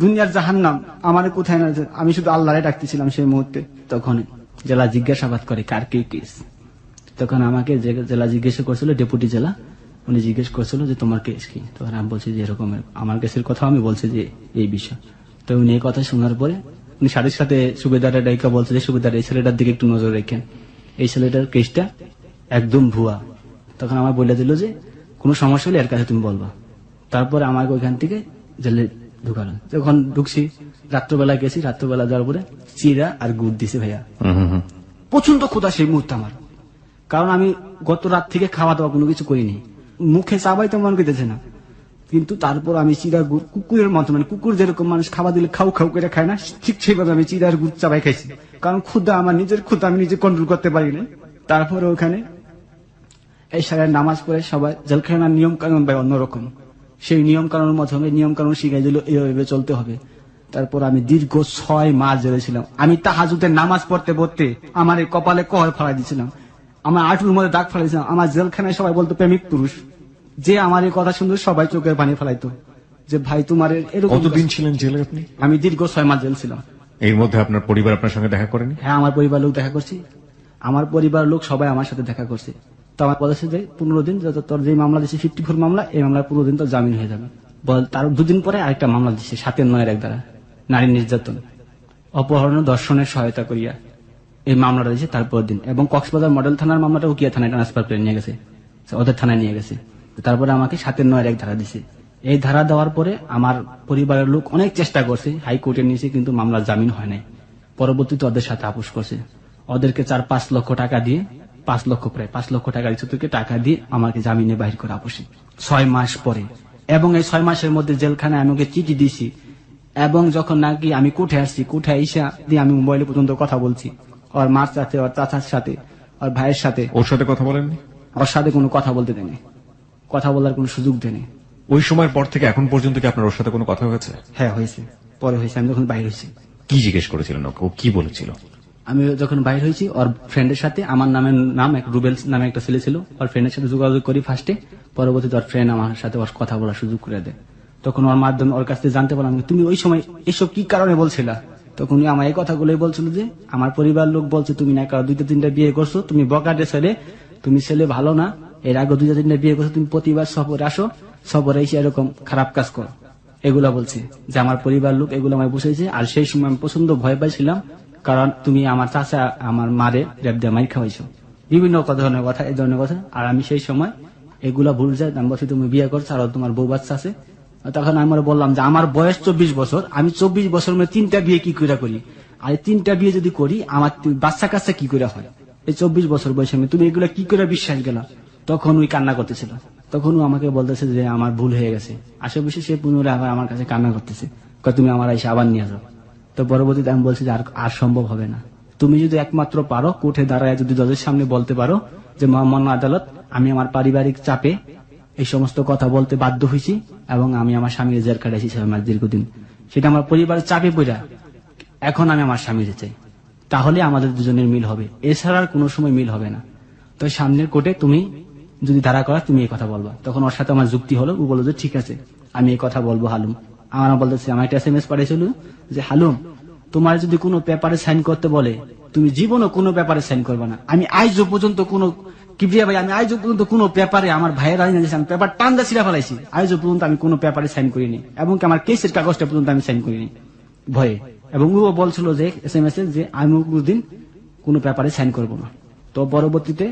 দুনিয়ার জাহান্নাম আমার কোথায় না, আমি শুধু আল্লাহরে ডাকতেছিলাম সেই মুহূর্তে। তখন জেলা জিজ্ঞাসাবাদ করে কার কি কেস। তখন আমাকে জেলা জিজ্ঞাসা করছিল, ডেপুটি জেলা, উনি জিজ্ঞেস করছিল যে তোমার কেস কি। তখন আমি বলছি যে এরকম আমার কেসের কথা আমি বলছি যে এই বিষয়। তো উনি এই কথা শোনার পরে উনি সাথে সাথে সুবেদারের ডাইকা বলছে যে সুবেদার এই ছেলেটার দিকে একটু নজর রাখেন, এই ছেলেটার কেসটা একদম ভুয়া। তখন আমার বলে দিল যে কোনো সমস্যা হলে এর কাছে তুমি বলবা। তারপরে আমাকে ওইখান থেকে জেলে ঢুকালো। যখন ঢুকছি রাত্রবেলা গেছি, রাত্রবেলা যাওয়ার পরে চিরা আর গুড় দিছে ভাইয়া। প্রচন্ড ক্ষুধা সেই মুহূর্তে আমার, কারণ আমি গত রাত থেকে খাওয়া দাওয়া কোনো কিছু করিনি, মুখে চাবাই তো মন করতেছে না। কিন্তু তারপর আমি চিরা গুড় কুকুরের মতো, মানে কুকুর যেরকম মানুষ খাওয়া দিলে খাও খাও করে খায় না, ঠিক সেইভাবে আমি চিরার গুড় চাবাই খাইছি। কারণ ক্ষুধা, আমার নিজের ক্ষুধা আমি নিজে কন্ট্রোল করতে পারি না। তারপরে ওখানে এই সারা নামাজ পড়ে সবাই, জেলখানার নিয়ম কানুন ভাই অন্যরকম। সেই নিয়ম কানুনের মাধ্যমে নিয়ম কানুন শিখাই দিল, এইভাবে চলতে হবে। তারপর আমি দীর্ঘ 6 মাস জেলে ছিলাম। আমি তাহাজ্জুদের নামাজ পড়তে পড়তে আমার এই কপালে কহর ফেলাই দিয়েছিলাম, আমার আঁটুর মধ্যে দাগ ফেলাই দিয়েছিলাম। আমার জেলখানায় সবাই বলতো প্রেমিক পুরুষ। যে আমার এই কথা শুনতো সবাই চোখের পানি ফেলাইতো, যে ভাই তোমার এরকম। কতদিন ছিলেন জেলে আপনি? আমি দীর্ঘ 6 মাস জেল ছিলাম। এর মধ্যে আপনার পরিবার আপনার সঙ্গে দেখা করেনি? হ্যাঁ, আমার পরিবার লোক দেখা করছি, আমার পরিবার লোক সবাই আমার সাথে দেখা করছে। তো আমার বলেছে যে 15 দিন, যত তোর যে মামলা দিচ্ছে 54 মামলা, এই মামলা 15 দিন তো জামিন হয়ে যাবে। বল, তার 2 দিন পরে আরেকটা মামলা দিচ্ছে 7-9 ধারা, নারী নির্যাতন, অপহরণ, দর্শনের সহায়তা করিয়া, এই মামলাটা দিচ্ছে তারপর দিন। এবং কক্সবাজার মডেল থানার মামলাটা উকিয়া থানায় ট্রান্সফার করে নিয়ে গেছে, ওদের থানায় নিয়ে গেছে। তারপরে আমাকে 7-9 ধারা দিছে। এই ধারা দেওয়ার পরে আমার পরিবারের লোক অনেক চেষ্টা করছে, হাইকোর্টে নিয়েছে, কিন্তু মামলা জামিন হয় নাই। পরবর্তীতে ওদের সাথে আপোষ করছে, ওদেরকে 4-5 লক্ষ টাকা দিয়ে, 5 লক্ষ প্রায় 5 লক্ষ টাকার ইচ্ছুকে টাকা দিয়ে আমাকে জামিনে বাহির করে আপোষে 6 মাস পরে। এবং এই 6 মাসের মধ্যে জেলখানায় আমাকে চিঠি দিছি, এবং যখন নাকি আমি কোর্টে আসছি, কোর্টে ইসা দিয়ে আমি মোবাইলে পর্যন্ত কথা বলছি, ওর মার সাথে, ওর চাচার সাথে, ওর ভাইয়ের সাথে। ওর সাথে কথা বলেননি? ওর সাথে কোনো কথা বলতে দেয়নি, কথা বলার কোনো সুযোগ দেয়নি। ওই সময়ের পর থেকে এখন পর্যন্ত কি আপনার ওর সাথে কোনো কথা হয়েছে? হ্যাঁ, হয়েছে, পরে হয়েছে। আমি যখন বাইরে হয়েছি। কি জিজ্ঞেস করেছিলেন ওকে? ও কি বলেছিল? আমি যখন বাইরে হয়েছি, ওর ফ্রেন্ডের সাথে, আমার নাম রুবেল নামে একটা ছেলে ছিল, ওর ফ্রেন্ডের সাথে যোগাযোগ করি ফার্স্টে। পরবর্তীতে ওর ফ্রেন্ড আমার সাথে ওর কথা বলার সুযোগ করে দেয়। তখন ওর মাধ্যমে ওর কাছ থেকে জানতে পারলাম তুমি ওই সময় এসব কি কারণে বলছিলা। তখন উনি আমার এই কথাগুলোই বলছিল যে আমার পরিবার লোক বলছে তুমি না 2-3টা বিয়ে করছো, তুমি বকাটে ছেলে, তুমি ছেলে ভালো না, এর আগে 2-3টা বিয়ে করছো, তুমি প্রতিবার সফরে আসো, সফরে এসে এরকম খারাপ কাজ করো, এগুলা বলছে। যে আমার পরিবার লোক এগুলো আমায় বুঝাইছে। আর সেই সময় আমি প্রচন্ড ভয় পাইছিলাম, কারণ তুমি আমার চাচা আমার মারে রেপ দিয়ে মাইর খাওয়াইছো, বিভিন্ন ধরনের কথা, এই ধরনের কথা। আর আমি সেই সময় এগুলা ভুল যায়, আমি বলছি তুমি বিয়ে করছো আর তোমার বউ বাচ্চা আছে। তখন আমি বললাম যে আমার বয়স 24 বছর, আমি 24 বছর মধ্যে 3টা বিয়ে কি করে করি, আর 3টা বিয়ে যদি করি আমার বাচ্চা কাচ্চা কি করে হয়, এই 24 বছর বয়সে আমি, তুমি এগুলা কি করে বিশ্বাস গেল। তখন ওই কান্না করতেছিল, তখন ও আমাকে বলতেছে যে আমার ভুল হয়ে গেছে। আশেপাশে সে পুনরায় আবার আমার কাছে কান্না করতেছে, তুমি আমার এসে আবার নিয়ে যাও। তো পরবর্তীতে আমি বলছি যে আর সম্ভব হবে না, তুমি যদি একমাত্র পারো কোর্টে দাঁড়ায় যদি জজের সামনে বলতে পারো যে মহামান্য আদালত, আমি আমার পারিবারিক চাপে এই সমস্ত কথা বলতে বাধ্য হয়েছি, এবং আমি আমার স্বামীর জেল কাটাইছি 6 মাস দীর্ঘদিন, সেটা আমার পরিবারের চাপে পড়া, এখন আমি আমার স্বামীর চাই, তাহলে আমাদের দুজনের মিল হবে, এছাড়া আর কোনো সময় মিল হবে না। তো সামনের কোর্টে তুমি যদি ধারা করা, তুমি এই কথা বলবা। তখন ওর সাথে আমার যুক্তি হলো, ও বললো যে ঠিক আছে আমি এই কথা বলবো হালুম। আমার বলতেছে, আমার একটা SMS পাঠিয়েছিল যে হালুম তোমার যদি কোনো পেপারে সাইন করতে বলে তুমি জীবনও কোনো পেপারে সাইন করবে না। আমি আজও পর্যন্ত কোনো কিবরিয়া ভাই, আমি আজও পর্যন্ত কোনো পেপারে, আমার ভাইয়ের আমি পেপার টান্দা ছিঁড়া ফেলাইছি, আজও পর্যন্ত আমি কোনো পেপারে সাইন করিনি, এবং আমার কেসের কাগজটা পর্যন্ত আমি সাইন করিনি ভয়ে। এবং ও বলছিল যে SMS যে আমি কোনদিন কোনো পেপারে সাইন করবো না। তো পরবর্তীতে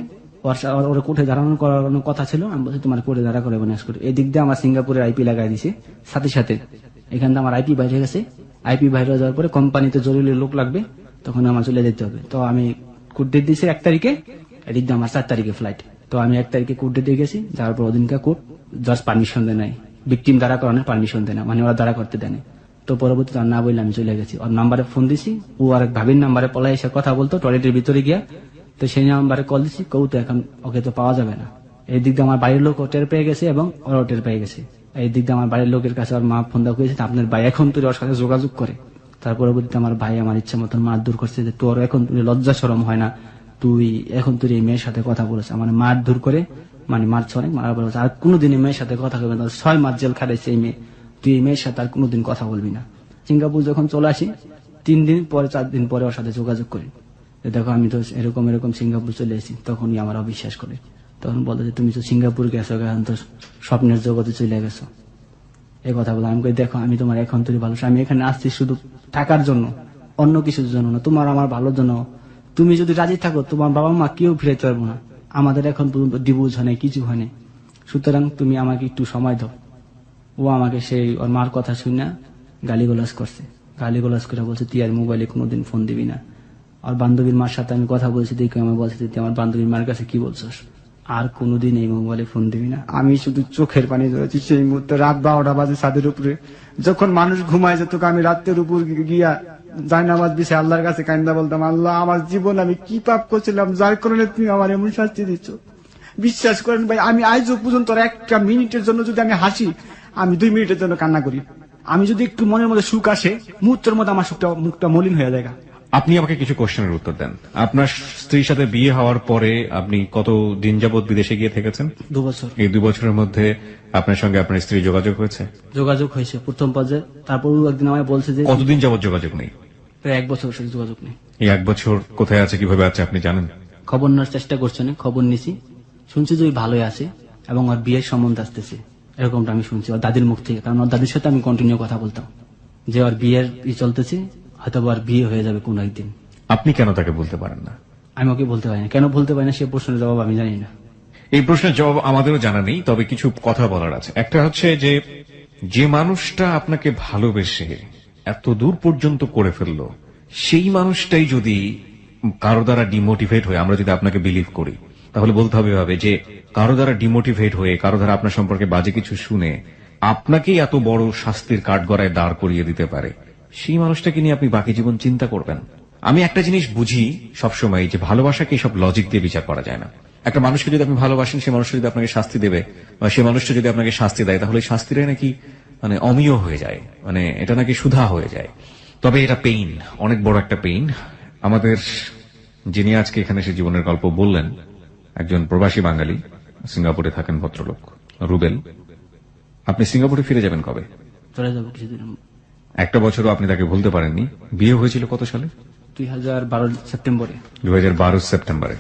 ওর কোর্টে দাঁড়ানোর করানোর কথা ছিল, আমি বলছি তোমার কোর্টে দাঁড়া করে বনে আসবে। এই দিক দিয়ে আমার সিঙ্গাপুরের IP লাগাই দিছে, সাথে সাথে এখান থেকে আমার IP বাইরে গেছে। IP বাইরে যাওয়ার পরে কোম্পানিতে জরুরি লোক লাগবে, তখন আমার চলে যেতে হবে। তো আমি কোর্ট ডেট দিয়েছি 1 তারিখে, এদিক দিয়ে আমার 4 তারিখে ফ্লাইট। তো আমি 1 তারিখে কোর্ট ডেট দিয়ে গেছি, যাওয়ার পর ওদিনকার কোর্ট জাস্ট পারমিশন দেয় নাই, ভিকটিম দাঁড়া করানোর পারমিশন দেয় না, মানে ওরা দাঁড়া করতে দেয় না। তো পরবর্তীতে না বললে আমি চলে গেছি, ওর নাম্বারে ফোন দিছি, ও আর এক ভাবির নাম্বারে পলাই এসে কথা বলতো টয়লেটের ভিতরে গিয়া। তো সেই নাম্বারে কল দিছি, তো এখন ওকে তো পাওয়া যাবে না। এই দিক দিয়ে আমার বাড়ির লোক টের পেয়ে গেছে এবং ওরাও টের পেয়ে গেছে। এই দিক দিয়ে আমার বাড়ির লোকের কাছে ওর মা ফোন দেওয়া করেছে, আপনার ভাই এখন তুই ওর সাথে যোগাযোগ করে। তার পরবর্তীতে আমার ভাই আমার ইচ্ছা মতন মারধর করছে, যে তোর এখন লজ্জা শরম হয় না, তুই এখন তুই এই মেয়ের সাথে কথা বলেছে, আমার মারধর করে, মানে মারছে অনেক, মারা বলেছে আর কোনোদিন এই মেয়ের সাথে কথা বলবে না, 6 মাস জেল খাটাইছে এই মেয়ে, তুই এই মেয়ের সাথে আর কোনোদিন কথা বলবি না। সিঙ্গাপুর যখন চলে আসি 3 দিন পরে 4 দিন পরে ওর সাথে যোগাযোগ করি, দেখো আমি তো এরকম সিঙ্গাপুর চলে এসেছি। তখনই আমার অবিশ্বাস করে, তখন বলে যে তুমি তো সিঙ্গাপুর গেছো, এখন তো স্বপ্নের জগতে চলে গেছো, এই কথা বলে। আমি কই দেখো আমি তোমার এখন তুই ভালো, আমি এখানে আসছি শুধু টাকার জন্য, অন্য কিছুর জন্য না, তোমার আমার ভালোর জন্য। তুমি যদি রাজি থাকো তোমার বাবা মা কেউ ফিরে পারবো না, আমাদের এখন পর্যন্ত ডিভোর্স হয় নাই, কিছু হয় নাই, সুতরাং তুমি আমাকে একটু সময় দাও। ও আমাকে সেই ওর মার কথা শুনে গালিগালাজ করছে, গালিগালাজ করে বলছে তুই আর মোবাইলে কোনোদিন ফোন দিবি না। আর বান্ধবীর মার সাথে আমি কথা বলছি, দেখে আমার বলছে তুই আমার বান্ধবীর মার কাছে কি বলছস, আর কোনোদিন এই মোবাইলে ফোন দিবি না। আমি শুধু চোখের পানি ধরেছি সেই মুহূর্তে। রাত 12টা বাজে, ছাদের উপরে যখন মানুষ ঘুমায় যেত, আমি রাতের উপর গিয়া জায়নামাজ বিছে আল্লাহর কাছে কান্দা বলতাম, আল্লাহ আমার জীবন আমি কি পাপ করছিলাম যার কারণে তুমি আমার এমন শাস্তি দিচ্ছ। বিশ্বাস করেন ভাই, আমি আজও পর্যন্ত একটা মিনিটের জন্য যদি আমি হাসি, আমি 2 মিনিটের জন্য কান্না করি। আমি যদি একটু মনের মধ্যে সুখ আসে, মুহূর্তের মধ্যে আমার মুখটা মলিন হয়ে যায়। আপনি আমাকে কিছু কোশ্চেনের উত্তর দেন। আপনার স্ত্রীর সাথে বিয়ে হওয়ার পরে আপনি কত দিন যাবত বিদেশে গিয়ে থেকেছেন? 2 বছর এই 2 বছরের মধ্যে আপনার সঙ্গে আপনার স্ত্রী যোগাযোগ হয়েছে? যোগাযোগ হয়েছে প্রথম পর্যায়ে, তারপর একদিন আমায় বলছে যে কতদিন যাবত যোগাযোগ নেই? প্রায় 1 বছর সাথে যোগাযোগ নেই। এই 1 বছর কোথায় আছে, কিভাবে আছে আপনি জানেন? খবর নেওয়ার চেষ্টা করছে না, খবর নিছি, শুনছি যে ওই ভালোই আছে এবং ওর বিয়ের সম্বন্ধ আসতেছে, এরকমটা আমি শুনছি ওর দাদির মুখ থেকে। কারণ ওর দাদির সাথে আমি কন্টিনিউ কথা বলতাম যে ওর বিয়ের চলতেছে, হয়তো ওর বিয়ে হয়ে যাবে কোন একদিন। আপনি কেন তাকে বলতে পারেন না? আমি ওকে বলতে পারি না, কেন বলতে পারি না সে প্রশ্নের জবাব আমি জানি না। এই প্রশ্নের জবাব আমাদেরও জানা নেই, তবে কিছু কথা বলার আছে। একটা হচ্ছে যে মানুষটা আপনাকে ভালোবেসে এত দূর পর্যন্ত করে ফেললো, সেই মানুষটাই যদি কারো দ্বারা ডিমোটিভেট হয়ে, আমরা যদি আপনাকে বিলিভ করি, তাহলে বলতে হবে এভাবে যে কারো দ্বারা ডিমোটিভেট হয়ে, কারো দ্বারা আপনার সম্পর্কে বাজে কিছু শুনে আপনাকেই এত বড় শাস্তির কাঠগড়ায় দাঁড় করিয়ে দিতে পারে, সেই মানুষটাকে নিয়ে আপনি বাকি জীবন চিন্তা করবেন? আমি একটা জিনিস বুঝি সবসময়, যে ভালোবাসাকে সব লজিক দিয়ে বিচার করা যায় না। একটা মানুষকে যদি আপনি ভালোবাসেন, সে মানুষটা যদি আপনাকে শাস্তি দেবে, বা সে মানুষটা যদি আপনাকে শাস্তি দেয়, তাহলে শাস্তিটাই নাকি মানে অমীয় হয়ে যায়, মানে এটা নাকি সুধা হয়ে যায়। তবে এটা পেইন, অনেক বড় একটা পেইন। আমাদের যিনি আজকে এখানে সে জীবনের গল্প বললেন, একজন প্রবাসী বাঙালি, সিঙ্গাপুরে থাকেন ভদ্রলোক, রুবেল। আপনি সিঙ্গাপুরে ফিরে যাবেন কবে? চলে যাবো কিছুদিন। 1 বছরও আপনি তাকে ভুলতে পারেননি। বিয়ে হয়েছিল কত সালে? 2012 সেপ্টেম্বরে। 2012 সেপ্টেম্বরে।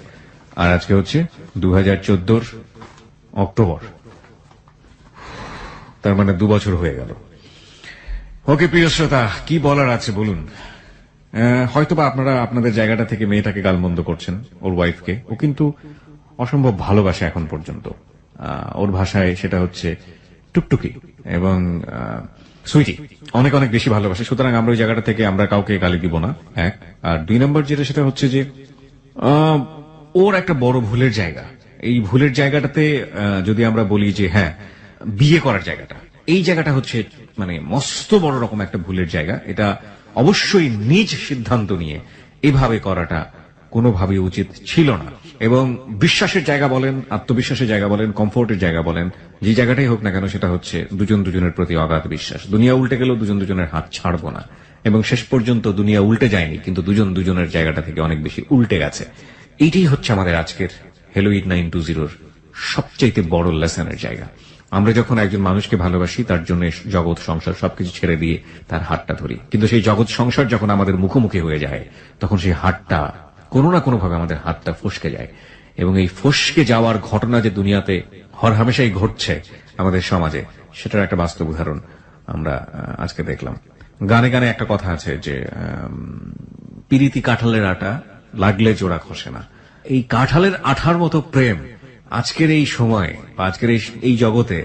আর আজকে হচ্ছে 2014 অক্টোবর। তার মানে 2 বছর হয়ে গেল। ওকে প্রিয় শ্রোতা, কি বলার আছে বলুন? হয়তোবা আপনারা আপনাদের জায়গাটা থেকে মেয়েটাকে গালমন্দ করছেন, ওর ওয়াইফকে। ও কিন্তু অসম্ভব ভালোবাসে এখন পর্যন্ত। ওর ভাষায় সেটা হচ্ছে টুকটুকি এবং সুইটি, অনেক অনেক বেশি ভালোবাসে। সুতরাং আমরা ওই জায়গাটা থেকে আমরা কাউকে গালি দিব না, 1। আর 2 নম্বর যেটা, সেটা হচ্ছে যে ওর একটা বড় ভুলের জায়গা। এই ভুলের জায়গাটাতে যদি আমরা বলি যে হ্যাঁ, বিয়ে করার জায়গাটা, এই জায়গাটা হচ্ছে মানে মস্ত বড় রকম একটা ভুলের জায়গা। এটা অবশ্যই নিজ সিদ্ধান্ত নিয়ে এভাবে করাটা কোনোভাবেই উচিত ছিল না। এবং বিশ্বাসের জায়গা বলেন, আত্মবিশ্বাসের জায়গা বলেন, কমফোর্টের জায়গা বলেন, যে জায়গাটাই হোক না কেন, সেটা হচ্ছে দুজন দুজনের প্রতি অগাধ বিশ্বাস। দুনিয়া উল্টে গেলেও দুজন দুজনের হাত ছাড়বো না। এবং শেষ পর্যন্ত দুনিয়া উল্টে যায়নি, কিন্তু দুজন দুজনের জায়গাটা থেকে অনেক বেশি উল্টে গেছে। এইটাই হচ্ছে আমাদের আজকের হ্যালো 8920 সবচাইতে বড় লেসনের জায়গা। আমরা যখন একজন মানুষকে ভালোবাসি, তার জন্য জগৎ সংসার সবকিছু ছেড়ে দিয়ে তার হাতটা ধরি, কিন্তু সেই জগৎ সংসার যখন আমাদের মুখোমুখি হয়ে যায়, তখন সেই হাতটা কোনো না কোনোভাবে আমাদের হাতটা ফসকে যায়। এবং এই ফসকে যাওয়ার ঘটনা যে দুনিয়াতে হরহামেশাই ঘটছে আমাদের সমাজে, সেটার একটা বাস্তব উদাহরণ আমরা আজকে দেখলাম। গানে গানে একটা কথা আছে যে পিরিতি কাঁঠালের আটা, লাগলে জোড়া খসে না। এই কাঁঠালের আঠার মতো প্রেম আজকের এই সময় বা আজকের এই জগতে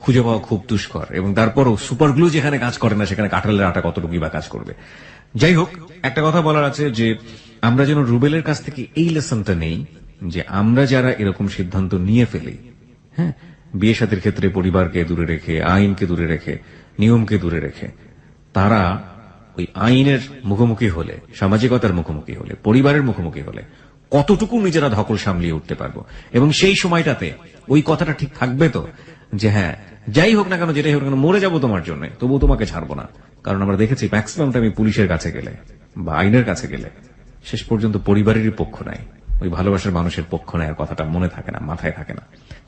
খুঁজে পাওয়া খুব দুষ্কর। এবং তারপরও সুপার গ্লু যেখানে কাজ করে না, সেখানে কাঁঠালের আটা কতটুকুই বা কাজ করবে। যাই হোক, একটা কথা বলার আছে যে আমরা যেন রুবেলের কাছ থেকে এই লেসনটা নেই, যে আমরা যারা এরকম সিদ্ধান্ত নিয়ে ফেলি, হ্যাঁ, বিয়ে শাদীর ক্ষেত্রে পরিবারকে দূরে রেখে, আইনকে দূরে রেখে, নিয়মকে দূরে রেখে, তারা ওই আইনের মুখোমুখি হলে, সামাজিকতার মুখোমুখি হলে, পরিবারের মুখোমুখি হলে কতটুকু নিজেরা ধকল সামলিয়ে উঠতে পারবো। এবং সেই সময়টাতে ওই কথাটা ঠিক থাকবে তো, যে হ্যাঁ, যাই হোক না কেন, যেটাই হোক না কেন, মরে যাবো তোমার জন্য, তবুও তোমাকে ছাড়বো না। কারণ আমরা দেখেছি ম্যাক্সিমাম টাইম পুলিশের কাছে গেলে বা আইনের কাছে গেলে শেষ পর্যন্ত পরিবারেরই পক্ষ নেয়, ওই ভালোবাসার মানুষের পক্ষ নেয়, কথাটা মনে থাকে না, মাথায় থাকে না।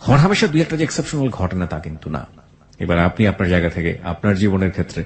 হরহামেশা 2-1টা যে এক্সেপশনাল ঘটনা তা কিন্তু না। এবার আপনি আপনার জায়গা থেকে আপনার জীবনের ক্ষেত্রে